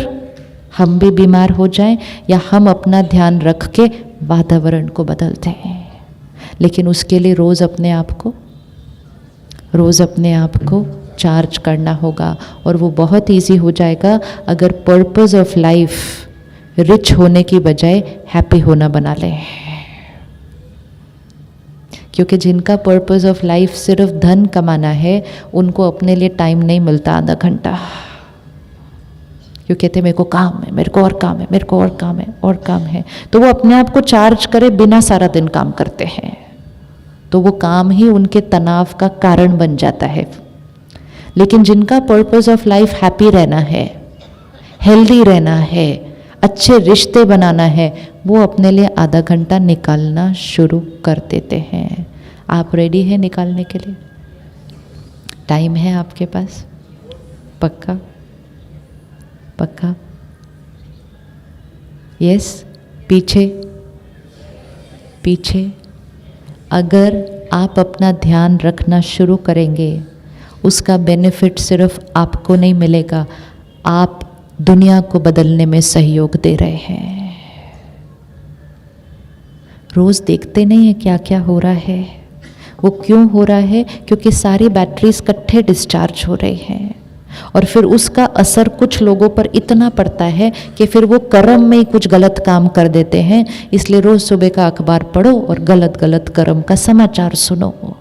C: हम भी बीमार हो जाएं या हम अपना ध्यान रख के वातावरण को बदलते हैं। लेकिन उसके लिए रोज़ अपने आप को चार्ज करना होगा और वो बहुत इजी हो जाएगा अगर पर्पस ऑफ लाइफ रिच होने की बजाय हैप्पी होना बना लें। क्योंकि जिनका पर्पस ऑफ लाइफ सिर्फ धन कमाना है उनको अपने लिए टाइम नहीं मिलता आधा घंटा। क्यों कहते मेरे को काम है, मेरे को और काम है, मेरे को और काम है और काम है, तो वो अपने आप को चार्ज करे बिना सारा दिन काम करते हैं, तो वो काम ही उनके तनाव का कारण बन जाता है। लेकिन जिनका पर्पस ऑफ लाइफ हैप्पी रहना है, हेल्दी रहना है, अच्छे रिश्ते बनाना है, वो अपने लिए आधा घंटा निकालना शुरू कर देते हैं। आप रेडी हैं निकालने के लिए? टाइम है आपके पास? पक्का? पक्का? यस? पीछे अगर आप अपना ध्यान रखना शुरू करेंगे, उसका बेनिफिट सिर्फ आपको नहीं मिलेगा, आप दुनिया को बदलने में सहयोग दे रहे हैं। रोज़ देखते नहीं है क्या क्या हो रहा है। वो क्यों हो रहा है? क्योंकि सारी बैटरीज इकट्ठे डिस्चार्ज हो रही हैं और फिर उसका असर कुछ लोगों पर इतना पड़ता है कि फिर वो कर्म में ही कुछ गलत काम कर देते हैं। इसलिए रोज़ सुबह का अखबार पढ़ो और गलत गलत कर्म का समाचार सुनो।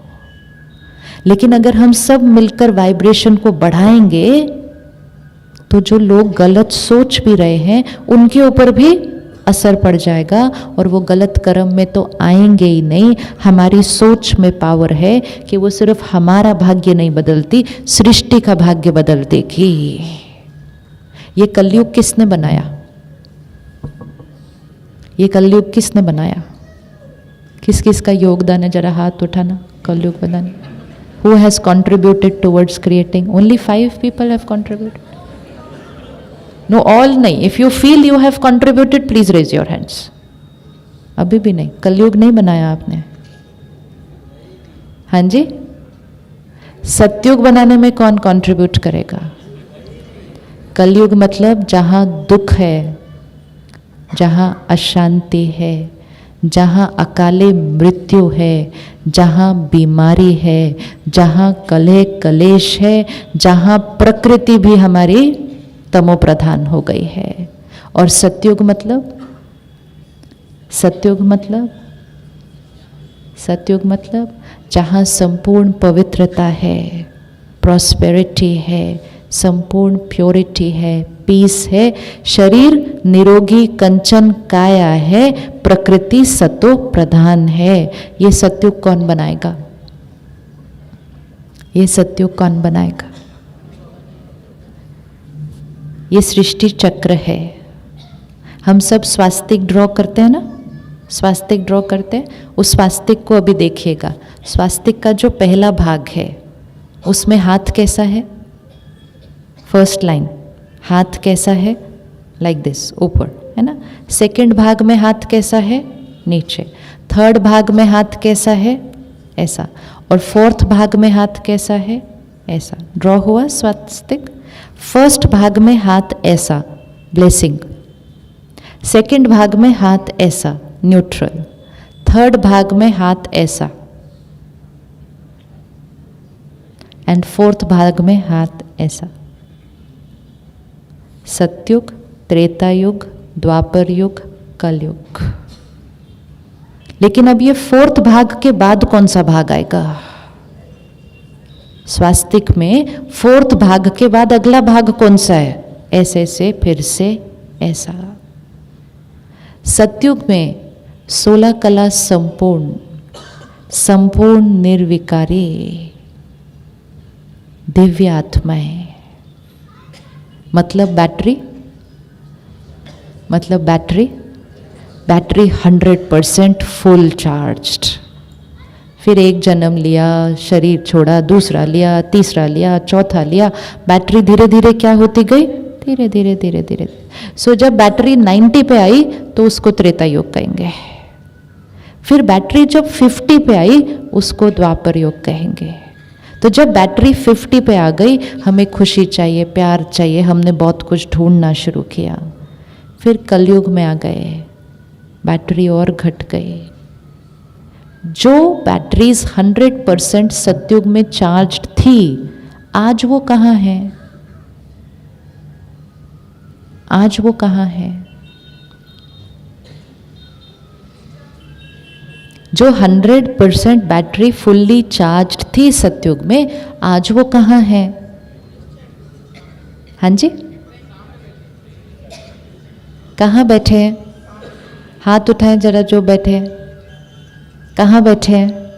C: लेकिन अगर हम सब मिलकर वाइब्रेशन को बढ़ाएंगे तो जो लोग गलत सोच भी रहे हैं उनके ऊपर भी असर पड़ जाएगा और वो गलत कर्म में तो आएंगे ही नहीं। हमारी सोच में पावर है कि वो सिर्फ हमारा भाग्य नहीं बदलती, सृष्टि का भाग्य बदल देगी। ये कलयुग किसने बनाया? ये कलयुग किसने बनाया? किस किस का योगदान है? जरा हाथ उठाना। कलयुग बनाने Who has contributed towards creating? Only 5 people have contributed. No, all नहीं. If you feel you have contributed, please raise your hands. अभी भी नहीं. कलयुग नहीं बनाया आपने. हाँ जी? सतयुग बनाने में कौन कंट्रीब्यूट करेगा? कलयुग मतलब जहाँ दुख है, जहाँ अशांति है, जहाँ अकाले मृत्यु है, जहाँ बीमारी है, जहाँ कलह कलेश है, जहाँ प्रकृति भी हमारी तमो प्रधान हो गई है। और सतयुग मतलब जहाँ संपूर्ण पवित्रता है, प्रॉस्पेरिटी है, संपूर्ण प्योरिटी है, पीस है, शरीर निरोगी कंचन काया है, प्रकृति सतो प्रधान है। ये सतयुग कौन बनाएगा? ये सतयुग कौन बनाएगा? ये सृष्टि चक्र है। हम सब स्वास्तिक ड्रॉ करते हैं ना, स्वास्तिक ड्रॉ करते हैं। उस स्वास्तिक को अभी देखिएगा। स्वास्तिक का जो पहला भाग है उसमें हाथ कैसा है? फर्स्ट लाइन हाथ कैसा है? लाइक दिस, ऊपर है ना। सेकंड भाग में हाथ कैसा है? नीचे। थर्ड भाग में हाथ कैसा है? ऐसा। और फोर्थ भाग में हाथ कैसा है? ऐसा। ड्रॉ हुआ स्वास्तिक। फर्स्ट भाग में हाथ ऐसा, ब्लेसिंग। सेकंड भाग में हाथ ऐसा, न्यूट्रल। थर्ड भाग में हाथ ऐसा एंड फोर्थ भाग में हाथ ऐसा। सतयुग, त्रेता युग, द्वापर युग, कलयुग। लेकिन अब ये फोर्थ भाग के बाद कौन सा भाग आएगा? स्वास्तिक में फोर्थ भाग के बाद अगला भाग कौन सा है? ऐसे से, फिर से, ऐसा। सतयुग में 16 कला संपूर्ण, संपूर्ण निर्विकारी दिव्य आत्माएं। मतलब बैटरी 100% फुल चार्ज्ड। फिर एक जन्म लिया, शरीर छोड़ा, दूसरा लिया, तीसरा लिया, चौथा लिया, बैटरी धीरे धीरे क्या होती गई? धीरे धीरे धीरे धीरे। सो जब बैटरी 90 पे आई तो उसको त्रेता युग कहेंगे। फिर बैटरी जब 50 पे आई उसको द्वापर युग कहेंगे। तो जब बैटरी 50 पे आ गई, हमें खुशी चाहिए, प्यार चाहिए, हमने बहुत कुछ ढूंढना शुरू किया। फिर कलयुग में आ गए, बैटरी और घट गई। जो बैटरीज 100% सतयुग में चार्ज्ड थी, आज वो कहाँ है? आज वो कहाँ है? जो 100% बैटरी फुल्ली चार्ज्ड थी सतयुग में, आज वो कहाँ है? हाँ जी, कहाँ बैठे हैं? हाथ उठाएं जरा जो बैठे हैं, कहाँ बैठे हैं?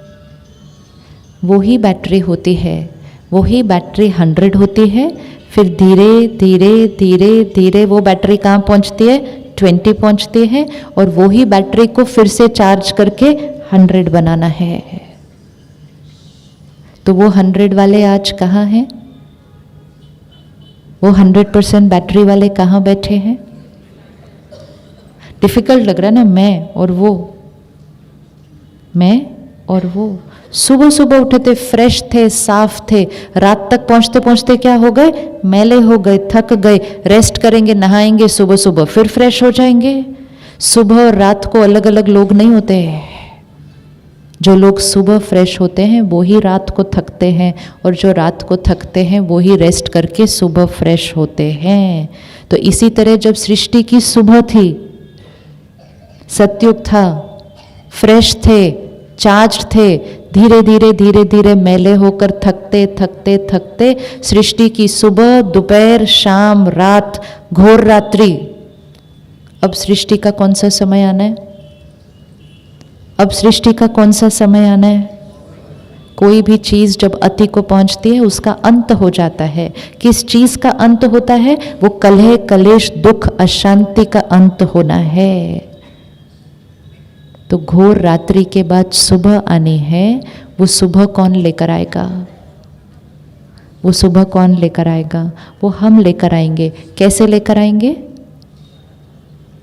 C: वही बैटरी होती है, वही बैटरी 100 होती है, फिर धीरे धीरे धीरे धीरे वो बैटरी कहाँ पहुँचती है? 20 पहुँचती है, और वही बैटरी को फिर से चार्ज करके 100 बनाना है। तो वो 100 वाले आज कहाँ हैं? वो 100% बैटरी वाले कहाँ बैठे हैं? डिफिकल्ट लग रहा है ना, मैं और वो। सुबह सुबह उठे थे, फ्रेश थे, साफ थे, रात तक पहुंचते पहुंचते क्या हो गए? मैले हो गए, थक गए। रेस्ट करेंगे, नहाएंगे, सुबह सुबह फिर फ्रेश हो जाएंगे। सुबह और रात को अलग अलग लोग नहीं होते। जो लोग सुबह फ्रेश होते हैं वो ही रात को थकते हैं, और जो रात को थकते हैं वो ही रेस्ट करके सुबह फ्रेश होते हैं। तो इसी तरह जब सृष्टि की सुबह थी, सतयुग था, फ्रेश थे, चार्ज थे, धीरे धीरे धीरे धीरे मैले होकर थकते थकते थकते सृष्टि की सुबह, दोपहर, शाम, रात, घोर रात्रि। अब सृष्टि का कौन सा समय आना है? अब सृष्टि का कौन सा समय आना है? कोई भी चीज जब अति को पहुंचती है उसका अंत हो जाता है। किस चीज का अंत होता है? वो कलह, कलेश, दुख, अशांति का अंत होना है। तो घोर रात्रि के बाद सुबह आनी है। वो सुबह कौन लेकर आएगा? वो सुबह कौन लेकर आएगा? वो हम लेकर आएंगे। कैसे लेकर आएंगे?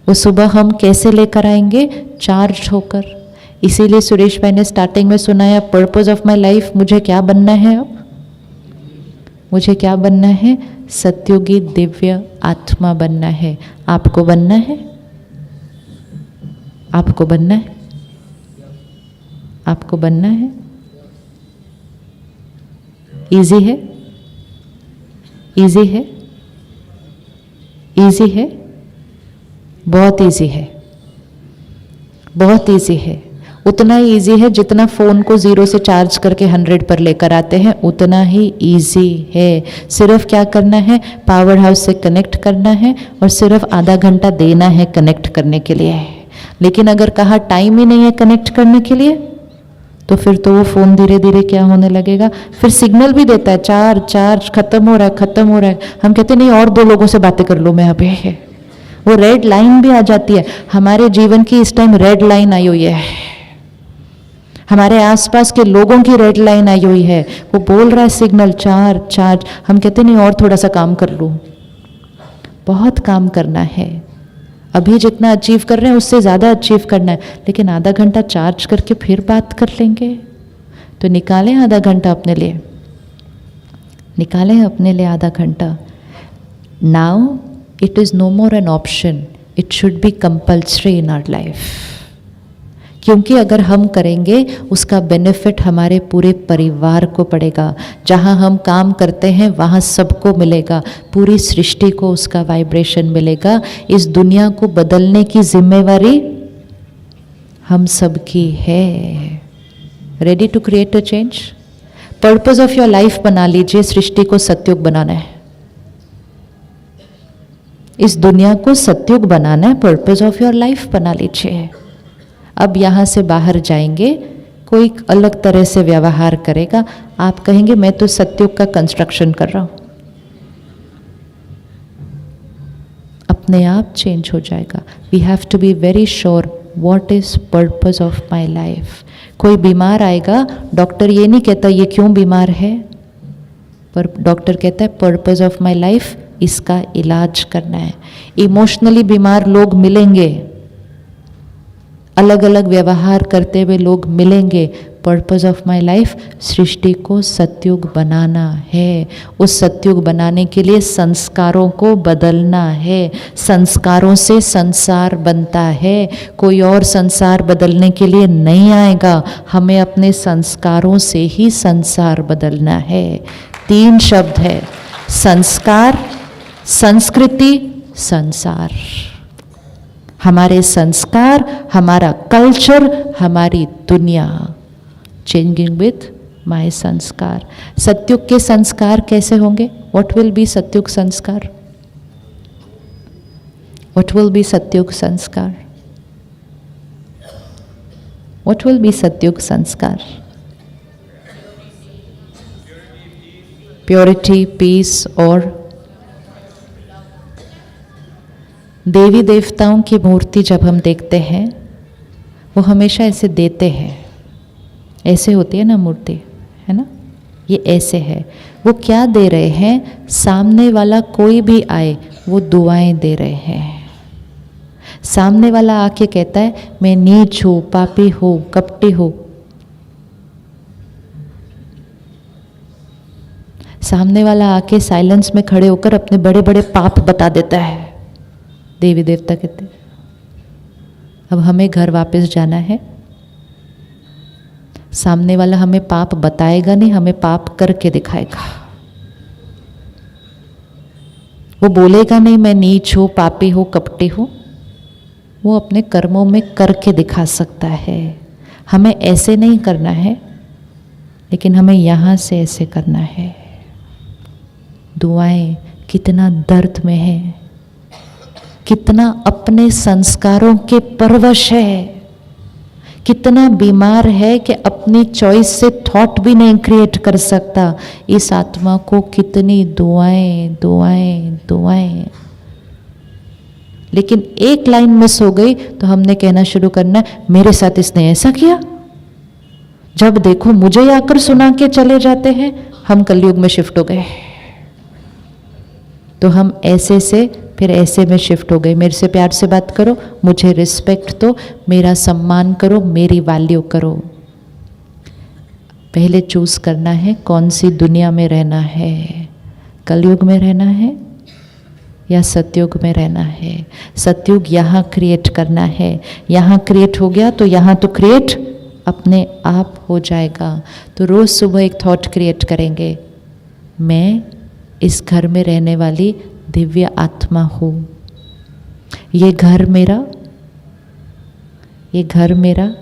C: वो सुबह हम कैसे लेकर आएंगे? चार्ज होकर। इसीलिए सुरेश भाई ने स्टार्टिंग में सुनाया, पर्पस ऑफ माई लाइफ, मुझे क्या बनना है? अब मुझे क्या बनना है? सत्युगी दिव्य आत्मा बनना है। आपको बनना है? आपको बनना है? आपको बनना है? इजी है? इजी है? इजी है? बहुत इजी है, बहुत इजी है। उतना ही इजी है जितना फोन को 0 से चार्ज करके 100 पर लेकर आते हैं, उतना ही इजी है। सिर्फ क्या करना है? पावर हाउस से कनेक्ट करना है, और सिर्फ आधा घंटा देना है कनेक्ट करने के लिए। लेकिन अगर कहा टाइम ही नहीं है कनेक्ट करने के लिए, तो फिर तो वो फोन धीरे धीरे क्या होने लगेगा? फिर सिग्नल भी देता है, चार्ज खत्म हो रहा है, खत्म हो रहा है। हम कहते नहीं, और 2 लोगों से बातें कर लो, मैं यहाँ पे। वो रेड लाइन भी आ जाती है। हमारे जीवन की इस टाइम रेड लाइन आई हुई है, हमारे आसपास के लोगों की रेड लाइन आई हुई है। वो बोल रहा है सिग्नल, चार्ज। हम कहते नहीं, और थोड़ा सा काम कर लूँ। बहुत काम करना है, अभी जितना अचीव कर रहे हैं उससे ज़्यादा अचीव करना है। लेकिन आधा घंटा चार्ज करके फिर बात कर लेंगे। तो निकालें आधा घंटा अपने लिए, निकालें अपने लिए आधा घंटा। Now it is no more an option, it should be compulsory in our life. क्योंकि अगर हम करेंगे उसका बेनिफिट हमारे पूरे परिवार को पड़ेगा। जहाँ हम काम करते हैं वहाँ सबको मिलेगा, पूरी सृष्टि को उसका वाइब्रेशन मिलेगा। इस दुनिया को बदलने की जिम्मेवारी हम सबकी है। Ready to create a change? Purpose of your life बना लीजिए, सृष्टि को सतयुग बनाना है। इस दुनिया को सतयुग बनाना है, पर्पस ऑफ योर लाइफ बना लीजिए। अब यहाँ से बाहर जाएंगे, कोई अलग तरह से व्यवहार करेगा, आप कहेंगे मैं तो सतयुग का कंस्ट्रक्शन कर रहा हूँ। अपने आप चेंज हो जाएगा। We have to be very sure what is purpose of my life. कोई बीमार आएगा, डॉक्टर ये नहीं कहता ये क्यों बीमार है, पर डॉक्टर कहता है पर्पस ऑफ माई लाइफ, इसका इलाज करना है। इमोशनली बीमार लोग मिलेंगे, अलग अलग व्यवहार करते हुए लोग मिलेंगे। पर्पस ऑफ माई लाइफ सृष्टि को सतयुग बनाना है। उस सतयुग बनाने के लिए संस्कारों को बदलना है। संस्कारों से संसार बनता है, कोई और संसार बदलने के लिए नहीं आएगा। हमें अपने संस्कारों से ही संसार बदलना है। 3 शब्द है, संस्कार, संस्कृति, संसार। हमारे संस्कार, हमारा कल्चर, हमारी दुनिया। चेंजिंग विथ माय संस्कार। सतयुग के संस्कार कैसे होंगे? व्हाट विल बी सतयुग संस्कार? व्हाट विल बी सतयुग संस्कार? व्हाट विल बी सतयुग संस्कार? प्योरिटी, पीस और देवी देवताओं की मूर्ति जब हम देखते हैं वो हमेशा ऐसे देते हैं, ऐसे होती है ना मूर्ति, है ना, ये ऐसे है। वो क्या दे रहे हैं? सामने वाला कोई भी आए वो दुआएं दे रहे हैं। सामने वाला आके कहता है मैं नीच हूँ, पापी हूँ, कपटी हूँ। सामने वाला आके साइलेंस में खड़े होकर अपने बड़े बड़े पाप बता देता है। देवी देवता कहते हैं अब हमें घर वापस जाना है। सामने वाला हमें पाप बताएगा नहीं, हमें पाप करके दिखाएगा। वो बोलेगा नहीं मैं नीच हूँ, पापी हूँ, कपटी हूँ। वो अपने कर्मों में करके दिखा सकता है। हमें ऐसे नहीं करना है, लेकिन हमें यहाँ से ऐसे करना है। दुआएं कितना दर्द में है, कितना अपने संस्कारों के परवश है, कितना बीमार है कि अपनी चॉइस से थॉट भी नहीं क्रिएट कर सकता। इस आत्मा को कितनी दुआएं दुआएं दुआएं। लेकिन एक लाइन मिस हो गई तो हमने कहना शुरू करना मेरे साथ इसने ऐसा किया। जब देखो मुझे आकर सुना के चले जाते हैं। हम कलयुग में शिफ्ट हो गए, तो हम ऐसे से फिर ऐसे में शिफ्ट हो गए। मेरे से प्यार से बात करो, मुझे रिस्पेक्ट दो, मेरा सम्मान करो, मेरी वैल्यू करो। पहले चूज करना है कौन सी दुनिया में रहना है, कलयुग में रहना है या सतयुग में रहना है। सतयुग यहाँ क्रिएट करना है। यहाँ क्रिएट हो गया तो यहाँ तो क्रिएट अपने आप हो जाएगा। तो रोज सुबह एक थॉट क्रिएट करेंगे, मैं इस घर में रहने वाली दिव्य आत्मा हूँ। ये घर मेरा, ये घर मेरा,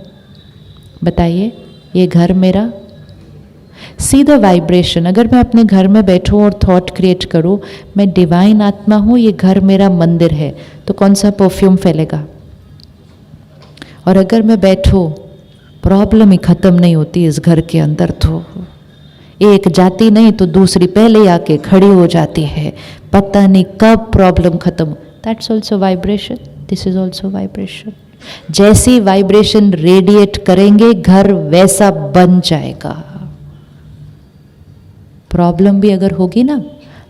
C: बताइए ये घर मेरा। See the vibration. अगर मैं अपने घर में बैठूं और थॉट क्रिएट करूं मैं डिवाइन आत्मा हूँ, ये घर मेरा मंदिर है, तो कौन सा परफ्यूम फैलेगा? और अगर मैं बैठूं प्रॉब्लम ही ख़त्म नहीं होती इस घर के अंदर, तो एक जाती नहीं तो दूसरी पहले आके खड़ी हो जाती है, पता नहीं कब प्रॉब्लम खत्म। That's also vibration, this is also vibration. जैसी वाइब्रेशन रेडिएट करेंगे घर वैसा बन जाएगा। प्रॉब्लम भी अगर होगी ना,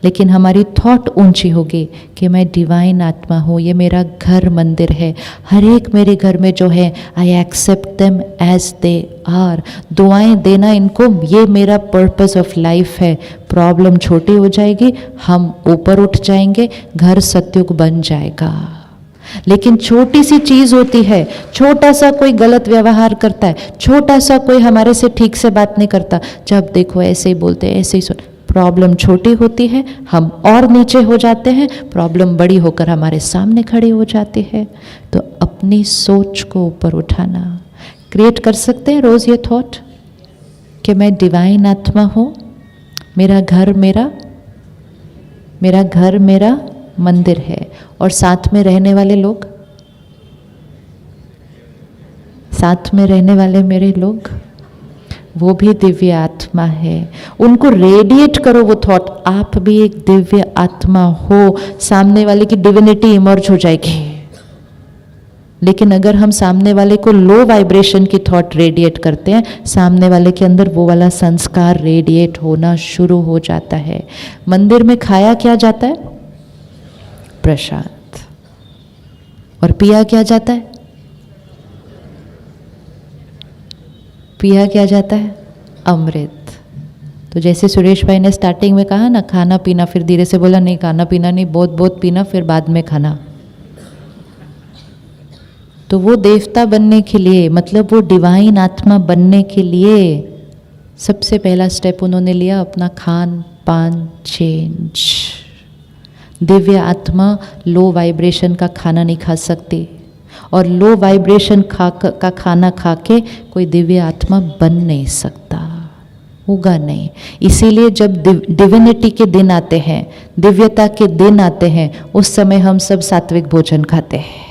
C: लेकिन हमारी थॉट ऊंची होगी कि मैं डिवाइन आत्मा हूँ, ये मेरा घर मंदिर है। हर एक मेरे घर में जो है I accept them as they are. दुआएं देना इनको, ये मेरा पर्पस ऑफ लाइफ है। प्रॉब्लम छोटी हो जाएगी, हम ऊपर उठ जाएंगे, घर सतयुग बन जाएगा। लेकिन छोटी सी चीज होती है, छोटा सा कोई गलत व्यवहार करता है, छोटा सा कोई हमारे से ठीक से बात नहीं करता, जब देखो ऐसे ही बोलते हैं, ऐसे ही सुन। प्रॉब्लम छोटी होती है, हम और नीचे हो जाते हैं, प्रॉब्लम बड़ी होकर हमारे सामने खड़ी हो जाती है। तो अपनी सोच को ऊपर उठाना क्रिएट कर सकते हैं रोज ये थॉट कि मैं डिवाइन आत्मा हूँ, मेरा घर मेरा मंदिर है। और साथ में रहने वाले लोग, साथ में रहने वाले मेरे लोग, वो भी दिव्य आत्मा है। उनको रेडिएट करो वो थॉट, आप भी एक दिव्य आत्मा हो। सामने वाले की डिविनिटी इमर्ज हो जाएगी। लेकिन अगर हम सामने वाले को लो वाइब्रेशन की थॉट रेडिएट करते हैं, सामने वाले के अंदर वो वाला संस्कार रेडिएट होना शुरू हो जाता है। मंदिर में खाया क्या जाता है? प्रसाद। और पिया क्या जाता है? पिया क्या जाता है? अमृत। तो जैसे सुरेश भाई ने स्टार्टिंग में कहा ना, खाना पीना, फिर धीरे से बोला नहीं खाना पीना नहीं, बहुत बहुत पीना, फिर बाद में खाना। तो वो देवता बनने के लिए, मतलब वो डिवाइन आत्मा बनने के लिए सबसे पहला स्टेप उन्होंने लिया, अपना खान पान चेंज। दिव्य आत्मा लो वाइब्रेशन का खाना नहीं खा सकती, और लो वाइब्रेशन का खाना खा के कोई दिव्य आत्मा बन नहीं सकता, होगा नहीं। इसीलिए जब डिविनिटी के दिन आते हैं, दिव्यता के दिन आते हैं, उस समय हम सब सात्विक भोजन खाते हैं।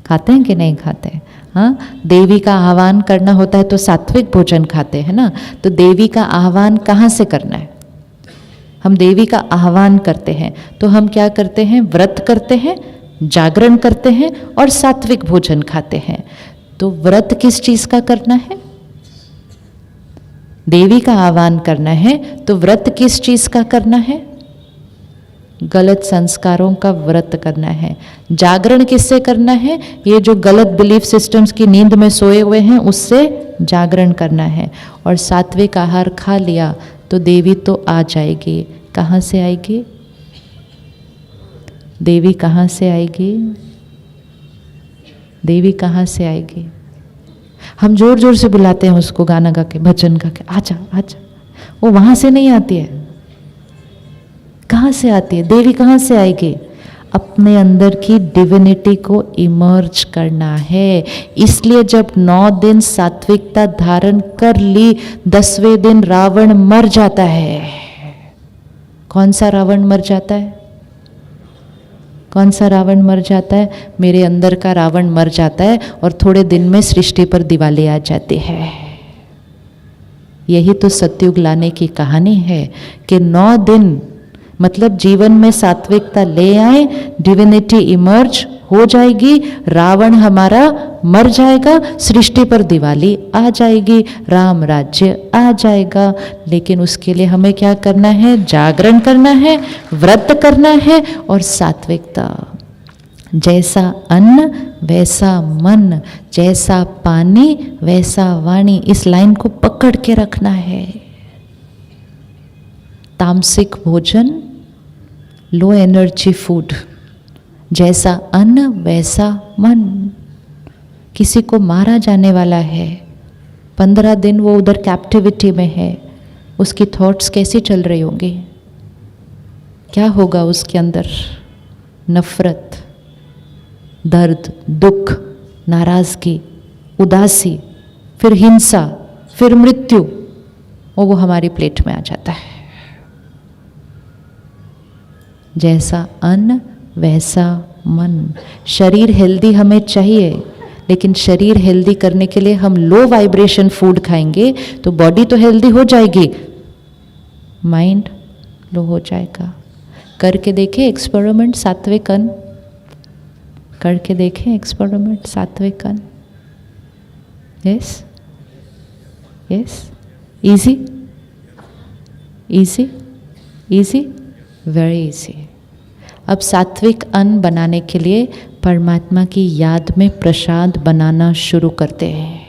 C: खाते हैं कि नहीं खाते? हाँ, देवी का आह्वान करना होता है तो सात्विक भोजन खाते हैं ना। तो देवी का आह्वान कहाँ से करना है? हम देवी का आह्वान करते हैं तो हम क्या करते हैं? व्रत करते हैं, जागरण करते हैं और सात्विक भोजन खाते हैं। तो व्रत किस चीज का करना है? देवी का आह्वान करना है, तो व्रत किस चीज का करना है? गलत संस्कारों का व्रत करना है। जागरण किससे करना है? ये जो गलत बिलीफ सिस्टम्स की नींद में सोए हुए हैं उससे जागरण करना है। और सात्विक आहार खा लिया तो देवी तो आ जाएगी। कहाँ से आएगी? देवी कहाँ से आएगी? देवी कहाँ से आएगी? हम जोर जोर से बुलाते हैं उसको, गाना गा के, भजन गा के, आजा आजा। वो वहाँ से नहीं आती है। कहाँ से आती है? देवी कहाँ से आएगी? अपने अंदर की डिविनिटी को इमर्ज करना है। इसलिए जब 9 दिन सात्विकता धारण कर ली, 10वें दिन रावण मर जाता है। कौन सा रावण मर जाता है? कौन सा रावण मर जाता है? मेरे अंदर का रावण मर जाता है और थोड़े दिन में सृष्टि पर दिवाली आ जाती है। यही तो सतयुग लाने की कहानी है कि 9 दिन मतलब जीवन में सात्विकता ले आए, डिविनिटी इमर्ज हो जाएगी, रावण हमारा मर जाएगा, सृष्टि पर दिवाली आ जाएगी, राम राज्य आ जाएगा। लेकिन उसके लिए हमें क्या करना है? जागरण करना है, व्रत करना है और सात्विकता। जैसा अन्न वैसा मन, जैसा पानी वैसा वाणी, इस लाइन को पकड़ के रखना है। तामसिक भोजन, लो एनर्जी फूड, जैसा अन्न वैसा मन। किसी को मारा जाने वाला है, 15 दिन वो उधर कैप्टिविटी में है, उसकी थॉट्स कैसी चल रही होंगी? क्या होगा उसके अंदर? नफरत, दर्द, दुख, नाराजगी, उदासी, फिर हिंसा, फिर मृत्यु, और वो हमारी प्लेट में आ जाता है। जैसा अन्न वैसा मन। शरीर हेल्दी हमें चाहिए, लेकिन शरीर हेल्दी करने के लिए हम लो वाइब्रेशन फूड खाएंगे तो बॉडी तो हेल्दी हो जाएगी, माइंड लो हो जाएगा। करके देखें एक्सपेरिमेंट सात्विक अन्न, करके देखें एक्सपेरिमेंट सात्विक अन्न। Yes yes, easy easy easy, very easy. अब सात्विक अन्न बनाने के लिए परमात्मा की याद में प्रसाद बनाना शुरू करते हैं।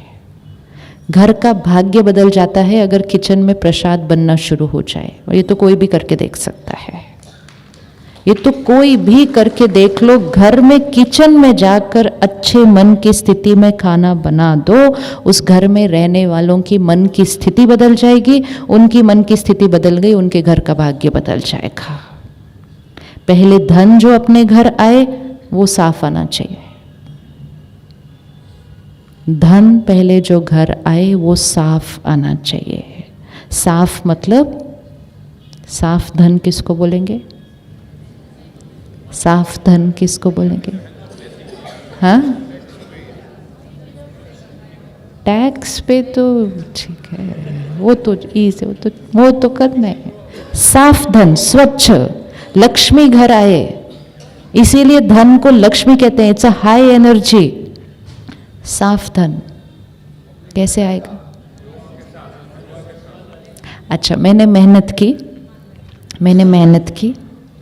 C: घर का भाग्य बदल जाता है अगर किचन में प्रसाद बनना शुरू हो जाए। और ये तो कोई भी करके देख सकता है, ये तो कोई भी करके देख लो। घर में किचन में जाकर अच्छे मन की स्थिति में खाना बना दो, उस घर में रहने वालों की मन की स्थिति बदल जाएगी। उनकी मन की स्थिति बदल गई, उनके घर का भाग्य बदल जाएगा। पहले धन जो अपने घर आए वो साफ आना चाहिए। धन पहले जो घर आए वो साफ आना चाहिए। साफ मतलब, साफ धन किसको बोलेंगे? साफ धन किसको बोलेंगे? हाँ, टैक्स पे तो ठीक है, वो तो ईज़ी, वो तो करना है। साफ धन, स्वच्छ, लक्ष्मी घर आए, इसीलिए धन को लक्ष्मी कहते हैं। It's a high energy. साफ धन कैसे आएगा? अच्छा, मैंने मेहनत की,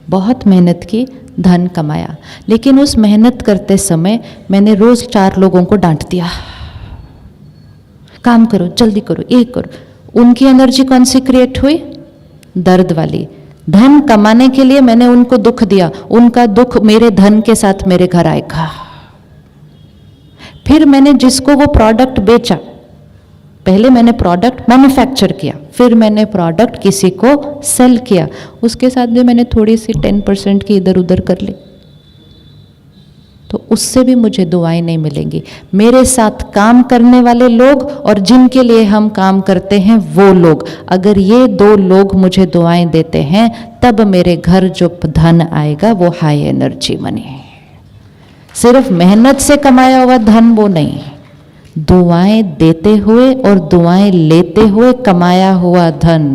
C: बहुत मेहनत की, धन कमाया, लेकिन उस मेहनत करते समय मैंने रोज 4 लोगों को डांट दिया। काम करो, जल्दी करो, ये करो। उनकी एनर्जी कौन सी क्रिएट हुई? दर्द वाली। धन कमाने के लिए मैंने उनको दुख दिया, उनका दुख मेरे धन के साथ मेरे घर आएगा। फिर मैंने जिसको वो प्रोडक्ट बेचा, पहले मैंने प्रोडक्ट मैन्युफैक्चर किया, फिर मैंने प्रोडक्ट किसी को सेल किया, उसके साथ भी मैंने थोड़ी सी 10% की इधर उधर कर ली, तो उससे भी मुझे दुआएं नहीं मिलेंगी। मेरे साथ काम करने वाले लोग और जिनके लिए हम काम करते हैं वो लोग, अगर ये दो लोग मुझे दुआएं देते हैं, तब मेरे घर जो धन आएगा वो हाई एनर्जी मनी है। सिर्फ मेहनत से कमाया हुआ धन वो नहीं, दुआएं देते हुए और दुआएं लेते हुए कमाया हुआ धन,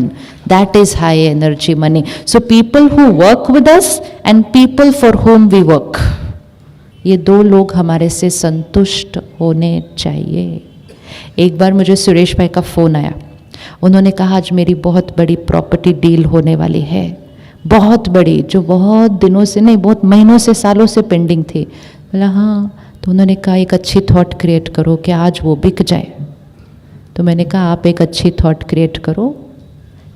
C: that is high energy money. So people who work with us and people for home we work, ये दो लोग हमारे से संतुष्ट होने चाहिए। एक बार मुझे सुरेश भाई का फ़ोन आया, उन्होंने कहा आज मेरी बहुत बड़ी प्रॉपर्टी डील होने वाली है, बहुत बड़ी, जो बहुत दिनों से नहीं, बहुत महीनों से, सालों से पेंडिंग थी। बोला हाँ, तो उन्होंने कहा एक अच्छी थॉट क्रिएट करो कि आज वो बिक जाए। तो मैंने कहा आप एक अच्छी थॉट क्रिएट करो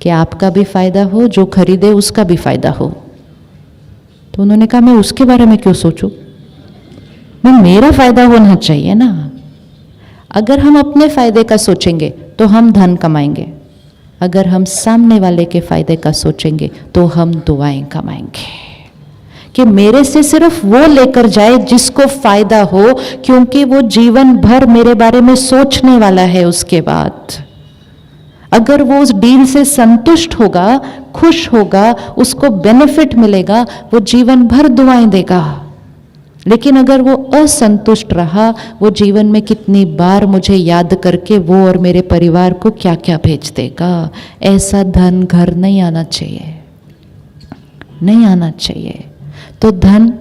C: कि आपका भी फ़ायदा हो, जो खरीदे उसका भी फ़ायदा हो। तो उन्होंने कहा मैं उसके बारे में क्यों सोचूं, मैं मेरा फ़ायदा होना चाहिए ना। अगर हम अपने फ़ायदे का सोचेंगे तो हम धन कमाएंगे, अगर हम सामने वाले के फ़ायदे का सोचेंगे तो हम दुआएं कमाएंगे। कि मेरे से सिर्फ वो लेकर जाए जिसको फ़ायदा हो, क्योंकि वो जीवन भर मेरे बारे में सोचने वाला है। उसके बाद अगर वो उस डील से संतुष्ट होगा, खुश होगा, उसको बेनिफिट मिलेगा, वो जीवन भर दुआएं देगा। लेकिन अगर वो असंतुष्ट रहा, वो जीवन में कितनी बार मुझे याद करके वो और मेरे परिवार को क्या क्या भेज देगा। ऐसा धन घर नहीं आना चाहिए, नहीं आना चाहिए। तो धन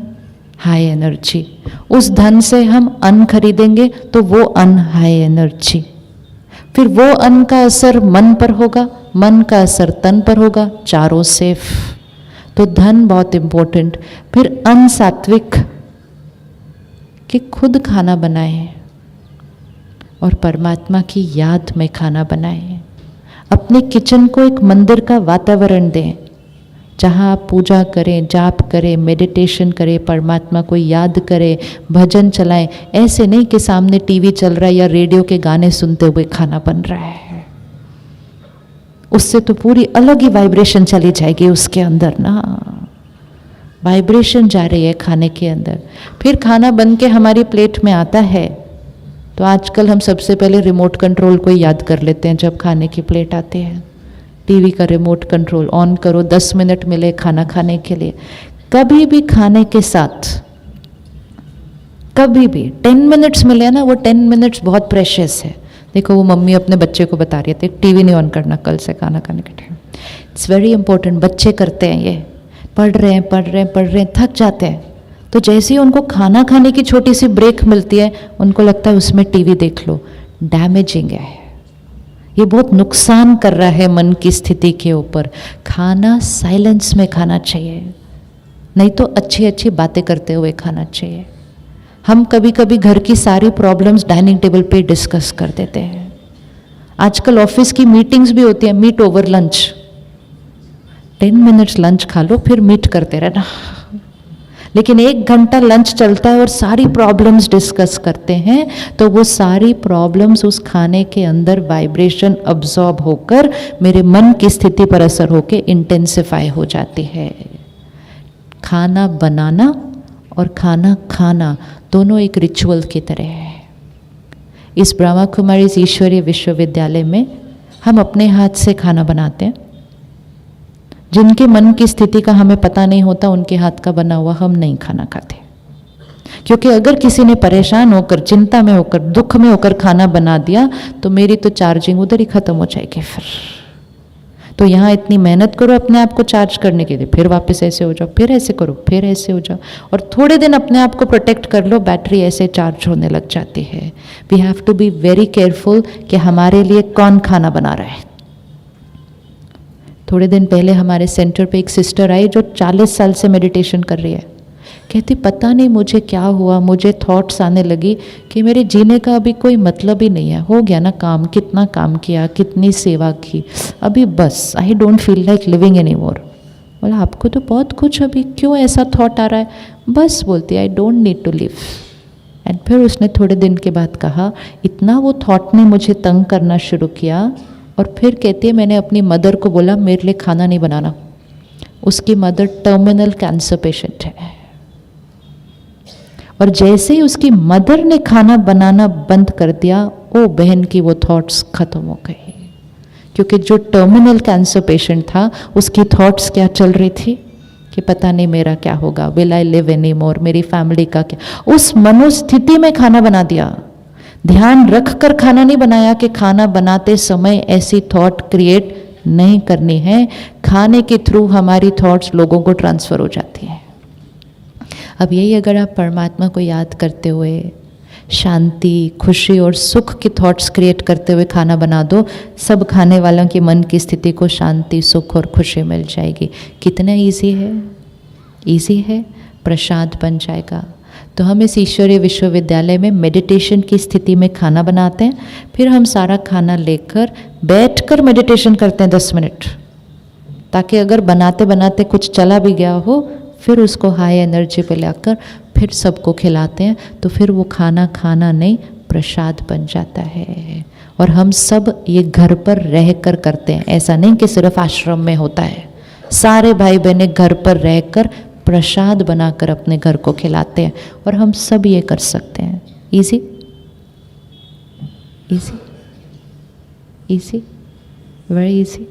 C: हाई एनर्जी, उस धन से हम अन्न खरीदेंगे तो वो अन्न हाई एनर्जी, फिर वो अन्न का असर मन पर होगा, मन का असर तन पर होगा, चारों सेफ। तो धन बहुत इम्पोर्टेंट। फिर अन्न सात्विक, कि खुद खाना बनाएं और परमात्मा की याद में खाना बनाएं। अपने किचन को एक मंदिर का वातावरण दें, जहाँ आप पूजा करें, जाप करें, मेडिटेशन करें, परमात्मा को याद करें, भजन चलाएं। ऐसे नहीं कि सामने टीवी चल रहा है या रेडियो के गाने सुनते हुए खाना बन रहा है, उससे तो पूरी अलग ही वाइब्रेशन चली जाएगी उसके अंदर ना, वाइब्रेशन जा रही है खाने के अंदर। फिर खाना बन के हमारी प्लेट में आता है तो आजकल हम सबसे पहले रिमोट कंट्रोल को याद कर लेते हैं। जब खाने की प्लेट आती है, टीवी का रिमोट कंट्रोल ऑन करो, 10 मिनट मिले खाना खाने के लिए। कभी भी खाने के साथ, कभी भी 10 मिनट्स मिले ना, वो 10 मिनट्स बहुत प्रेशियस है। देखो वो मम्मी अपने बच्चे को बता रही थी टीवी नहीं ऑन करना कल से खाना खाने के टाइम। It's very important. बच्चे करते हैं ये, पढ़ रहे हैं, थक जाते हैं, तो जैसे ही उनको खाना खाने की छोटी सी ब्रेक मिलती है, उनको लगता है उसमें टीवी देख लो। डैमेजिंग है ये, बहुत नुकसान कर रहा है मन की स्थिति के ऊपर। खाना साइलेंस में खाना चाहिए, नहीं तो अच्छी अच्छी बातें करते हुए खाना चाहिए। हम कभी कभी घर की सारी प्रॉब्लम्स डाइनिंग टेबल पे डिस्कस कर देते हैं। आजकल ऑफिस की मीटिंग्स भी होती है, meet over lunch. 10 minutes lunch खा लो, फिर मीट करते रहना। लेकिन 1 घंटा लंच चलता है और सारी प्रॉब्लम्स डिस्कस करते हैं, तो वो सारी प्रॉब्लम्स उस खाने के अंदर वाइब्रेशन अब्जॉर्ब होकर मेरे मन की स्थिति पर असर होकर इंटेंसिफाई हो जाती है। खाना बनाना और खाना खाना दोनों एक रिचुअल की तरह है। इस ब्रह्मा कुमारीज ईश्वरीय विश्वविद्यालय में हम अपने हाथ से खाना बनाते हैं। जिनके मन की स्थिति का हमें पता नहीं होता, उनके हाथ का बना हुआ हम नहीं खाना खाते। क्योंकि अगर किसी ने परेशान होकर, चिंता में होकर, दुख में होकर खाना बना दिया, तो मेरी तो चार्जिंग उधर ही खत्म हो जाएगी। फिर तो यहाँ इतनी मेहनत करो अपने आप को चार्ज करने के लिए, फिर वापस ऐसे हो जाओ, फिर ऐसे करो, फिर ऐसे हो जाओ, और थोड़े दिन अपने आप को प्रोटेक्ट कर लो, बैटरी ऐसे चार्ज होने लग जाती है। We have to be very careful कि हमारे लिए कौन खाना बना रहा है। थोड़े दिन पहले हमारे सेंटर पे एक सिस्टर आई जो 40 साल से मेडिटेशन कर रही है। कहती पता नहीं मुझे क्या हुआ, मुझे थॉट्स आने लगी कि मेरे जीने का अभी कोई मतलब ही नहीं है, हो गया ना काम, कितना काम किया, कितनी सेवा की, अभी बस I don't feel like living any more. बोला आपको तो बहुत कुछ, अभी क्यों ऐसा थॉट आ रहा है? बस बोलती I don't need to live. And फिर उसने थोड़े दिन के बाद कहा इतना वो थॉट ने मुझे तंग करना शुरू किया, और फिर कहती है मैंने अपनी मदर को बोला मेरे लिए खाना नहीं बनाना। उसकी मदर टर्मिनल कैंसर पेशेंट है, और जैसे ही उसकी मदर ने खाना बनाना बंद कर दिया, ओ बहन की वो थॉट्स खत्म हो गए। क्योंकि जो टर्मिनल कैंसर पेशेंट था उसकी थॉट्स क्या चल रही थी कि पता नहीं मेरा क्या होगा, will I live any more, मेरी फैमिली का क्या। उस मनोस्थिति में खाना बना दिया, ध्यान रख कर खाना नहीं बनाया कि खाना बनाते समय ऐसी थॉट क्रिएट नहीं करनी है। खाने के थ्रू हमारी थॉट्स लोगों को ट्रांसफ़र हो जाती है। अब यही अगर आप परमात्मा को याद करते हुए शांति, खुशी और सुख की थॉट्स क्रिएट करते हुए खाना बना दो, सब खाने वालों के मन की स्थिति को शांति, सुख और खुशी मिल जाएगी। कितना इजी है, इजी है, प्रसाद बन जाएगा। तो हम इस ईश्वरीय विश्वविद्यालय में मेडिटेशन की स्थिति में खाना बनाते हैं, फिर हम सारा खाना लेकर बैठकर मेडिटेशन करते हैं 10 मिनट, ताकि अगर बनाते बनाते कुछ चला भी गया हो फिर उसको हाई एनर्जी पे लाकर फिर सबको खिलाते हैं, तो फिर वो खाना खाना नहीं प्रसाद बन जाता है। और हम सब ये घर पर रह कर करते हैं, ऐसा नहीं कि सिर्फ आश्रम में होता है। सारे भाई बहनें घर पर रहकर प्रसाद बनाकर अपने घर को खिलाते हैं, और हम सब ये कर सकते हैं। Easy easy easy, very easy.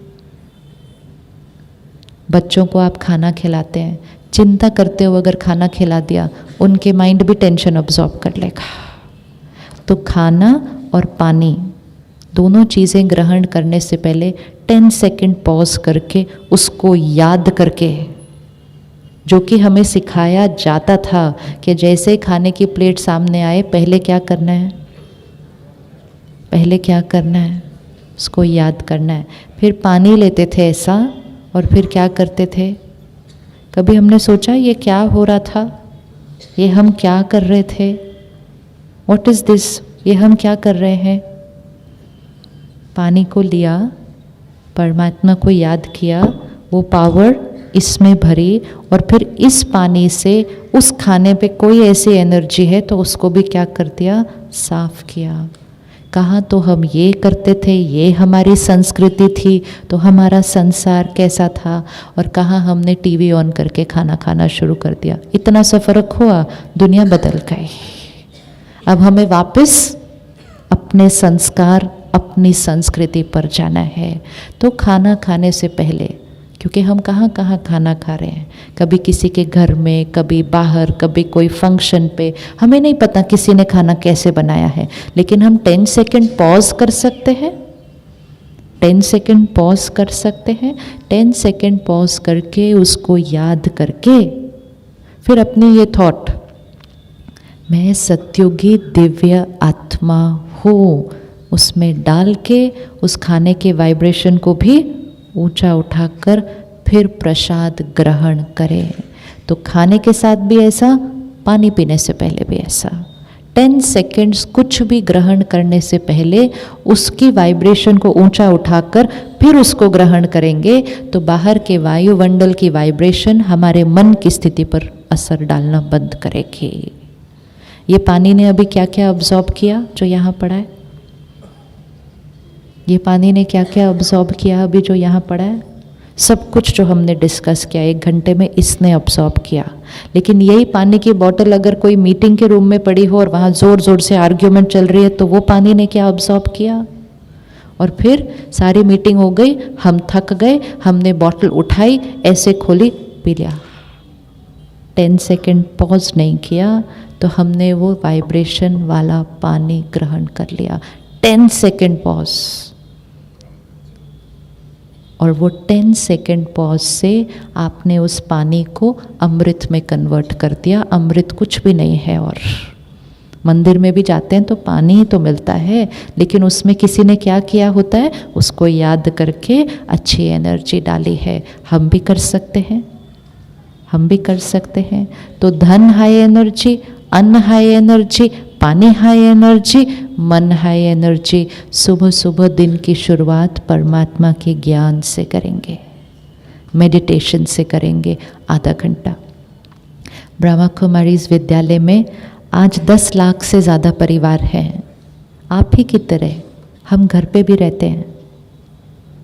C: बच्चों को आप खाना खिलाते हैं, चिंता करते हो अगर खाना खिला दिया, उनके माइंड भी टेंशन अब्जॉर्ब कर लेगा। तो खाना और पानी दोनों चीज़ें ग्रहण करने से पहले 10 सेकंड पॉज करके उसको याद करके, जो कि हमें सिखाया जाता था कि जैसे खाने की प्लेट सामने आए पहले क्या करना है, पहले क्या करना है, उसको याद करना है। फिर पानी लेते थे ऐसा, और फिर क्या करते थे, कभी हमने सोचा ये क्या हो रहा था, ये हम क्या कर रहे थे, व्हाट इज़ दिस, ये हम क्या कर रहे हैं। पानी को लिया, परमात्मा को याद किया, वो पावर इसमें भरी, और फिर इस पानी से उस खाने पे कोई ऐसी एनर्जी है तो उसको भी क्या कर दिया, साफ किया। कहाँ तो हम ये करते थे, ये हमारी संस्कृति थी, तो हमारा संसार कैसा था, और कहाँ हमने टीवी ऑन करके खाना खाना शुरू कर दिया। इतना सा फर्क हुआ, दुनिया बदल गई। अब हमें वापस अपने संस्कार, अपनी संस्कृति पर जाना है। तो खाना खाने से पहले, क्योंकि हम कहाँ कहाँ खाना खा रहे हैं, कभी किसी के घर में, कभी बाहर, कभी कोई फंक्शन पे, हमें नहीं पता किसी ने खाना कैसे बनाया है, लेकिन हम 10 सेकंड पॉज कर सकते हैं, 10 सेकंड पॉज कर सकते हैं। 10 सेकंड पॉज करके उसको याद करके फिर अपनी ये थॉट, मैं सत्युगी दिव्य आत्मा हूँ, उसमें डाल के उस खाने के वाइब्रेशन को भी ऊंचा उठाकर फिर प्रसाद ग्रहण करें। तो खाने के साथ भी ऐसा, पानी पीने से पहले भी ऐसा। 10 सेकेंड्स कुछ भी ग्रहण करने से पहले उसकी वाइब्रेशन को ऊंचा उठाकर फिर उसको ग्रहण करेंगे, तो बाहर के वायुमंडल की वाइब्रेशन हमारे मन की स्थिति पर असर डालना बंद करेगी। ये पानी ने अभी क्या क्या अब्जॉर्ब किया जो यहाँ पड़ा है, ये पानी ने क्या क्या अब्जॉर्ब किया अभी जो यहाँ पड़ा है, सब कुछ जो हमने डिस्कस किया 1 घंटे में इसने अब्जॉर्ब किया। लेकिन यही पानी की बोतल अगर कोई मीटिंग के रूम में पड़ी हो और वहाँ ज़ोर ज़ोर से आर्ग्यूमेंट चल रही है, तो वो पानी ने क्या अब्जॉर्ब किया, और फिर सारी मीटिंग हो गई, हम थक गए, हमने बोतल उठाई, ऐसे खोली, पी लिया। 10 सेकेंड पॉज नहीं किया तो हमने वो वाइब्रेशन वाला पानी ग्रहण कर लिया। 10 सेकेंड पॉज, और वो 10 सेकेंड पॉज से आपने उस पानी को अमृत में कन्वर्ट कर दिया। अमृत कुछ भी नहीं है। और मंदिर में भी जाते हैं तो पानी ही तो मिलता है, लेकिन उसमें किसी ने क्या किया होता है, उसको याद करके अच्छी एनर्जी डाली है। हम भी कर सकते हैं, हम भी कर सकते हैं। तो धन हाई एनर्जी, अन्न हाई एनर्जी, पानी हाई एनर्जी, मन हाई एनर्जी। सुबह सुबह दिन की शुरुआत परमात्मा के ज्ञान से करेंगे, मेडिटेशन से करेंगे आधा घंटा। ब्रह्मा कुमारीज विद्यालय में आज 10 लाख से ज़्यादा परिवार हैं। आप ही की तरह हम घर पे भी रहते हैं।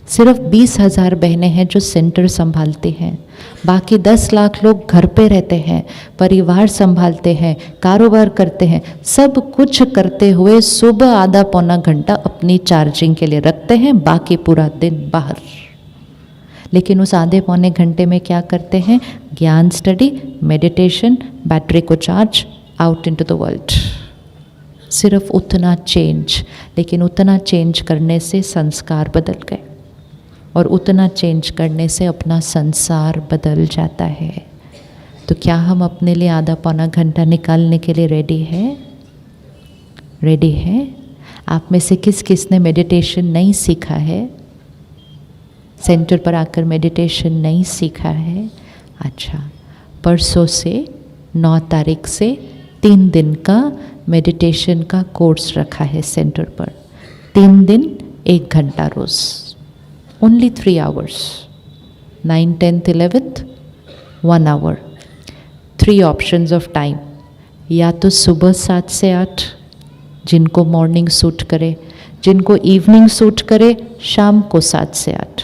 C: सिर्फ 20,000 बहनें हैं जो सेंटर संभालती हैं। बाकी 10 लाख लोग घर पे रहते हैं, परिवार संभालते हैं, कारोबार करते हैं। सब कुछ करते हुए सुबह आधा पौना घंटा अपनी चार्जिंग के लिए रखते हैं, बाकी पूरा दिन बाहर। लेकिन उस आधे पौने घंटे में क्या करते हैं? ज्ञान स्टडी, मेडिटेशन, बैटरी को charge, out into the world. सिर्फ उतना चेंज, लेकिन उतना चेंज करने से संस्कार बदल गए और उतना चेंज करने से अपना संसार बदल जाता है। तो क्या हम अपने लिए आधा पौना घंटा निकालने के लिए रेडी है? रेडी है? आप में से किस किस ने मेडिटेशन नहीं सीखा है? सेंटर पर आकर मेडिटेशन नहीं सीखा है? अच्छा, परसों से 9 तारीख से 3 दिन का मेडिटेशन का कोर्स रखा है सेंटर पर। 3 दिन 1 घंटा रोज़, only 3 hours, 9, 10th, 11th 1 hour। 3 options of time, या तो सुबह 7 से 8 जिनको मॉर्निंग सूट करे, जिनको इवनिंग सूट करे शाम को 7 से 8,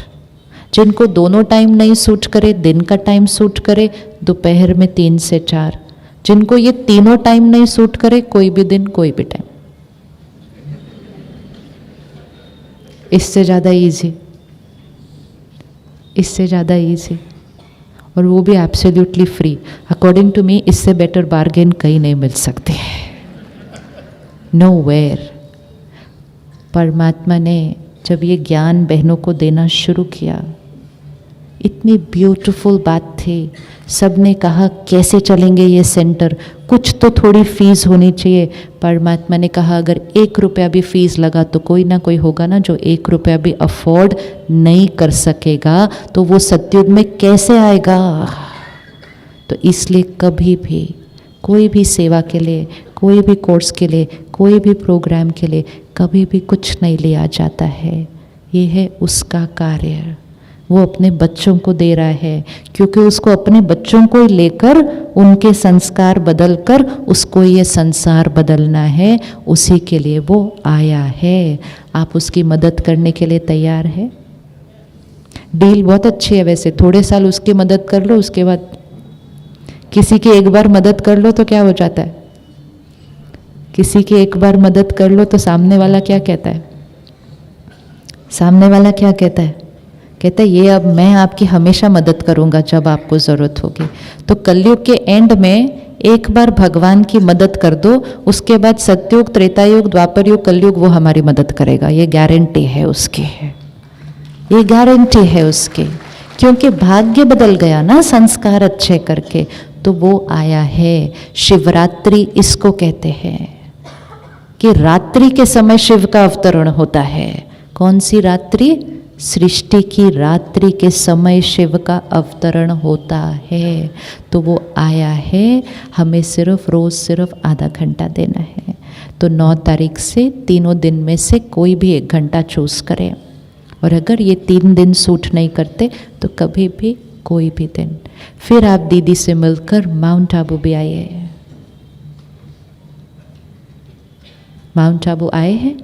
C: जिनको दोनों टाइम नहीं सूट करे, दिन का टाइम सूट करे दोपहर में 3 से 4, जिनको ये तीनों टाइम नहीं सूट करे कोई भी दिन कोई भी टाइम। इससे ज़्यादा इजी, इससे ज़्यादा इजी, और वो भी absolutely free. According to me इससे बेटर बार्गेन कहीं नहीं मिल सकते, नोवेयर। परमात्मा ने जब ये ज्ञान बहनों को देना शुरू किया, इतनी ब्यूटीफुल बात थी। सब ने कहा कैसे चलेंगे ये सेंटर, कुछ तो थोड़ी फीस होनी चाहिए। परमात्मा ने कहा अगर 1 रुपया भी फीस लगा तो कोई ना कोई होगा ना जो 1 रुपया भी अफोर्ड नहीं कर सकेगा, तो वो सतयुग में कैसे आएगा। तो इसलिए कभी भी कोई भी सेवा के लिए, कोई भी कोर्स के लिए, कोई भी प्रोग्राम के लिए कभी भी कुछ नहीं लिया जाता है। ये है उसका कार्य, वो अपने बच्चों को दे रहा है, क्योंकि उसको अपने बच्चों को लेकर उनके संस्कार बदलकर उसको ये संसार बदलना है, उसी के लिए वो आया है। आप उसकी मदद करने के लिए तैयार है? डील बहुत अच्छी है वैसे, थोड़े साल उसकी मदद कर लो, उसके बाद किसी की एक बार मदद कर लो तो क्या हो जाता है? किसी की एक बार मदद कर लो तो सामने वाला क्या कहता है? सामने वाला क्या कहता है? कहता है ये अब मैं आपकी हमेशा मदद करूंगा जब आपको ज़रूरत होगी। तो कलयुग के एंड में एक बार भगवान की मदद कर दो, उसके बाद सतयुग, त्रेता युग, द्वापर युग, कलयुग वो हमारी मदद करेगा। ये गारंटी है उसकी, ये गारंटी है उसकी, क्योंकि भाग्य बदल गया ना संस्कार अच्छे करके, तो वो आया है। शिवरात्रि इसको कहते हैं कि रात्रि के समय शिव का अवतरण होता है। कौन सी रात्रि? सृष्टि की रात्रि के समय शिव का अवतरण होता है। तो वो आया है, हमें सिर्फ रोज़ सिर्फ आधा घंटा देना है। तो 9 तारीख से तीनों दिन में से कोई भी 1 घंटा चूज़ करें, और अगर ये 3 दिन सूट नहीं करते तो कभी भी कोई भी दिन। फिर आप दीदी से मिलकर माउंट आबू भी आइए। माउंट आबू आए हैं,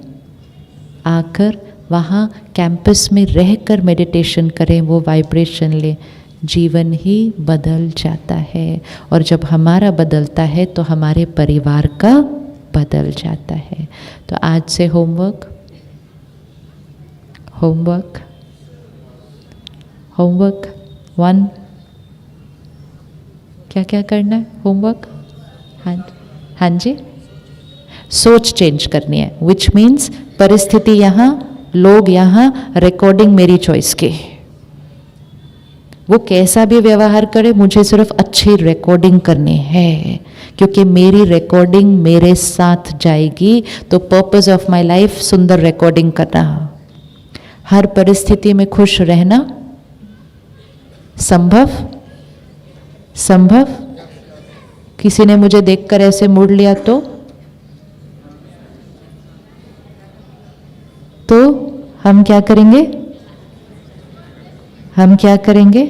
C: आकर वहाँ कैंपस में रहकर मेडिटेशन करें, वो वाइब्रेशन लें, जीवन ही बदल जाता है। और जब हमारा बदलता है तो हमारे परिवार का बदल जाता है। तो आज से होमवर्क, होमवर्क, होमवर्क 1, क्या क्या करना है होमवर्क? हाँ जी, सोच चेंज करनी है, विच मीन्स परिस्थिति यहाँ, लोग यहाँ, रिकॉर्डिंग मेरी चॉइस की। वो कैसा भी व्यवहार करे, मुझे सिर्फ अच्छी रिकॉर्डिंग करनी है, क्योंकि मेरी रिकॉर्डिंग मेरे साथ जाएगी। तो पर्पस ऑफ माय लाइफ सुंदर रिकॉर्डिंग करना, हर परिस्थिति में खुश रहना संभव संभव? किसी ने मुझे देखकर ऐसे मुड़ लिया तो हम क्या करेंगे? हम क्या करेंगे?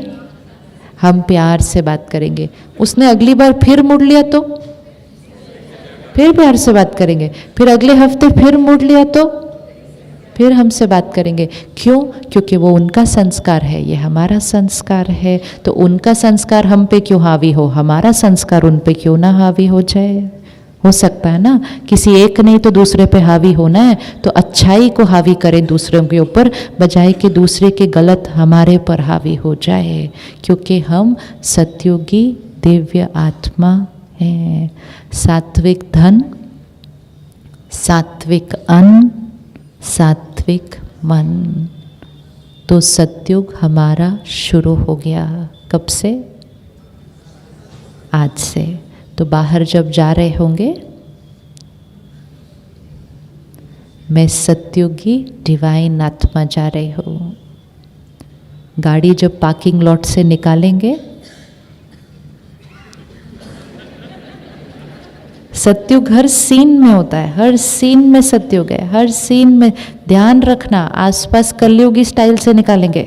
C: हम प्यार से बात करेंगे। उसने अगली बार फिर मुड़ लिया तो फिर प्यार से बात करेंगे। फिर अगले हफ्ते फिर मुड़ लिया तो फिर हमसे बात करेंगे। क्यों? क्योंकि वो उनका संस्कार है, ये हमारा संस्कार है। तो उनका संस्कार हम पे क्यों हावी हो, हमारा संस्कार उन पे क्यों ना हावी हो जाए? हो सकता है ना, किसी एक नहीं तो दूसरे पे हावी होना है, तो अच्छाई को हावी करें दूसरों के ऊपर, बजाय कि दूसरे के गलत हमारे पर हावी हो जाए। क्योंकि हम सतयुगी दिव्य आत्मा हैं। सात्विक धन, सात्विक अन्न, सात्विक मन। तो सतयुग हमारा शुरू हो गया। कब से? आज से। तो बाहर जब जा रहे होंगे, मैं सतयुगी डिवाइन आत्मा जा रही हूँ। गाड़ी जब पार्किंग लॉट से निकालेंगे, सतयुग हर सीन में होता है, हर सीन में सतयुग है, हर सीन में। ध्यान रखना, आसपास कलयुगी स्टाइल से निकालेंगे,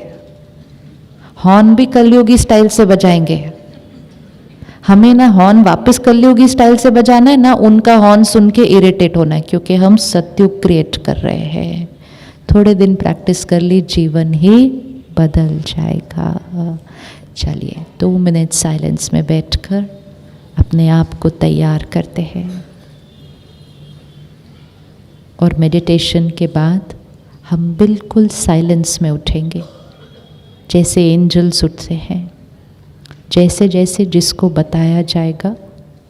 C: हॉर्न भी कलयुगी स्टाइल से बजाएंगे। हमें ना हॉर्न वापस कलयुगी स्टाइल से बजाना है, ना उनका हॉर्न सुन के इरिटेट होना है, क्योंकि हम सतयुग क्रिएट कर रहे हैं। थोड़े दिन प्रैक्टिस कर ली, जीवन ही बदल जाएगा। चलिए 2 मिनट साइलेंस में बैठकर अपने आप को तैयार करते हैं। और मेडिटेशन के बाद हम बिल्कुल साइलेंस में उठेंगे, जैसे एंजल्स उठते हैं। जैसे जैसे जिसको बताया जाएगा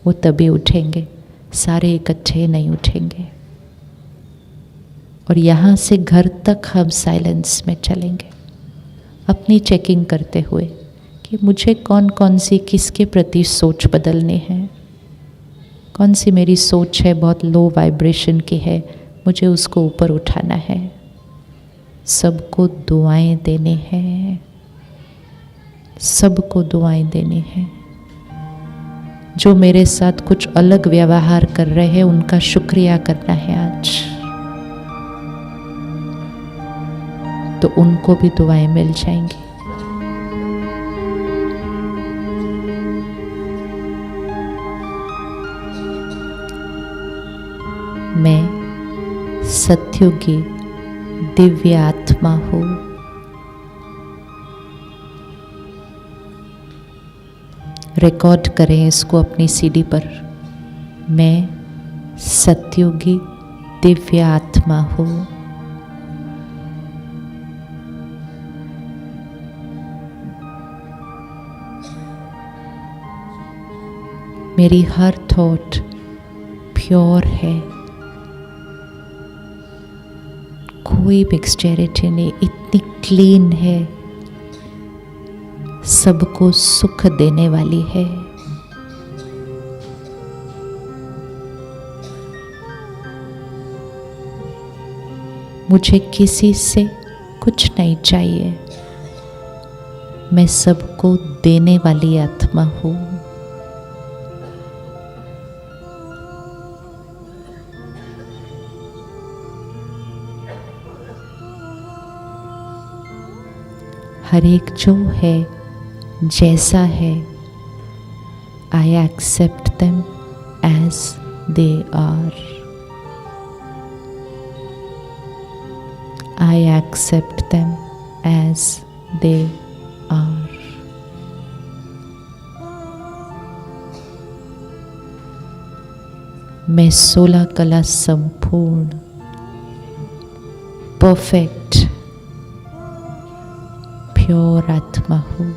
C: वो तभी उठेंगे, सारे इकट्ठे नहीं उठेंगे। और यहाँ से घर तक हम साइलेंस में चलेंगे, अपनी चेकिंग करते हुए कि मुझे कौन कौन सी किसके प्रति सोच बदलनी है। कौन सी मेरी सोच है बहुत लो वाइब्रेशन की है, मुझे उसको ऊपर उठाना है। सबको दुआएं देनी है, सबको दुआएं देनी है। जो मेरे साथ कुछ अलग व्यवहार कर रहे हैं उनका शुक्रिया करना है आज, तो उनको भी दुआएं मिल जाएंगी। मैं सतयुगी दिव्य आत्मा हूँ। रिकॉर्ड करें इसको अपनी सीडी पर। मैं सतयुगी दिव्य आत्मा हूँ। मेरी हर थॉट प्योर है, कोई मिक्सचरिटी नहीं, इतनी क्लीन है, सबको सुख देने वाली है। मुझे किसी से कुछ नहीं चाहिए, मैं सबको देने वाली आत्मा हूँ। हर एक जो है जैसा है, I accept them as they are. I accept them as they are. मैं 16 कला संपूर्ण, परफेक्ट, प्योर आत्मा हूँ।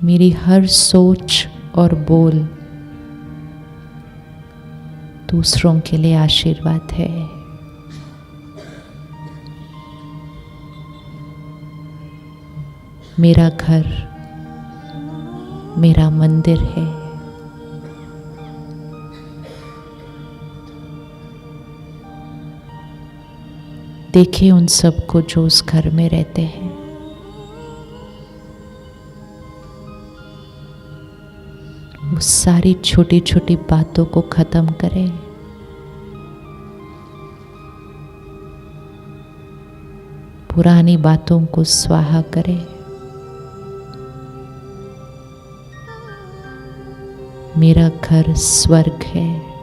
C: मेरी हर सोच और बोल दूसरों के लिए आशीर्वाद है। मेरा घर मेरा मंदिर है। देखिए उन सबको जो उस घर में रहते हैं। वो सारी छोटी छोटी बातों को खत्म करें। पुरानी बातों को स्वाहा करें। मेरा घर स्वर्ग है।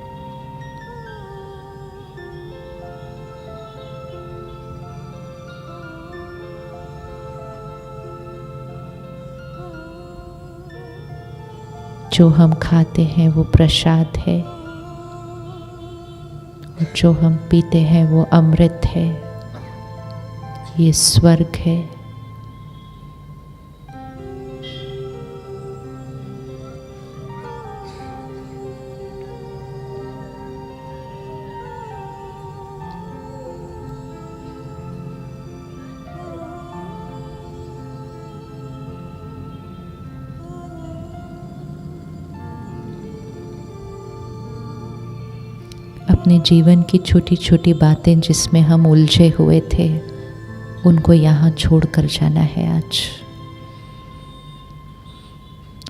C: जो हम खाते हैं वो प्रसाद है, और जो हम पीते हैं वो अमृत है। ये स्वर्ग है। अपने जीवन की छोटी छोटी बातें जिसमें हम उलझे हुए थे, उनको यहाँ छोड़कर जाना है आज।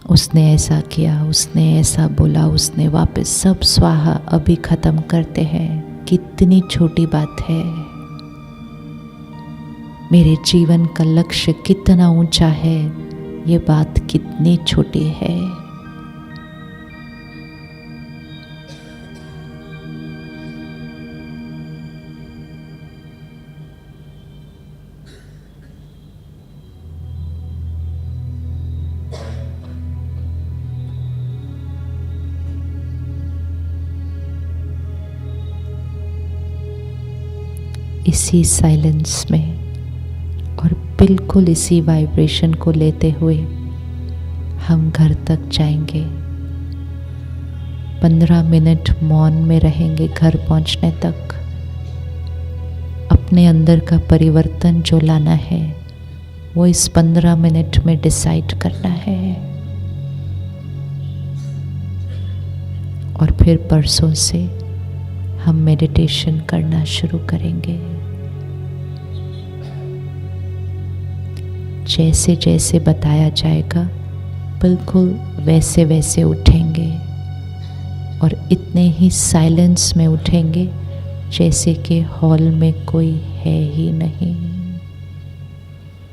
C: उसने ऐसा किया, उसने ऐसा बोला, उसने वापस सब स्वाहा अभी खत्म करते हैं। कितनी छोटी बात है। मेरे जीवन का लक्ष्य कितना ऊंचा है, ये बात कितनी छोटी है। इसी साइलेंस में और बिल्कुल इसी वाइब्रेशन को लेते हुए हम घर तक जाएंगे। 15 मिनट मौन में रहेंगे घर पहुंचने तक। अपने अंदर का परिवर्तन जो लाना है वो इस 15 मिनट में डिसाइड करना है। और फिर परसों से हम मेडिटेशन करना शुरू करेंगे। जैसे जैसे बताया जाएगा बिल्कुल वैसे वैसे उठेंगे, और इतने ही साइलेंस में उठेंगे जैसे कि हॉल में कोई है ही नहीं।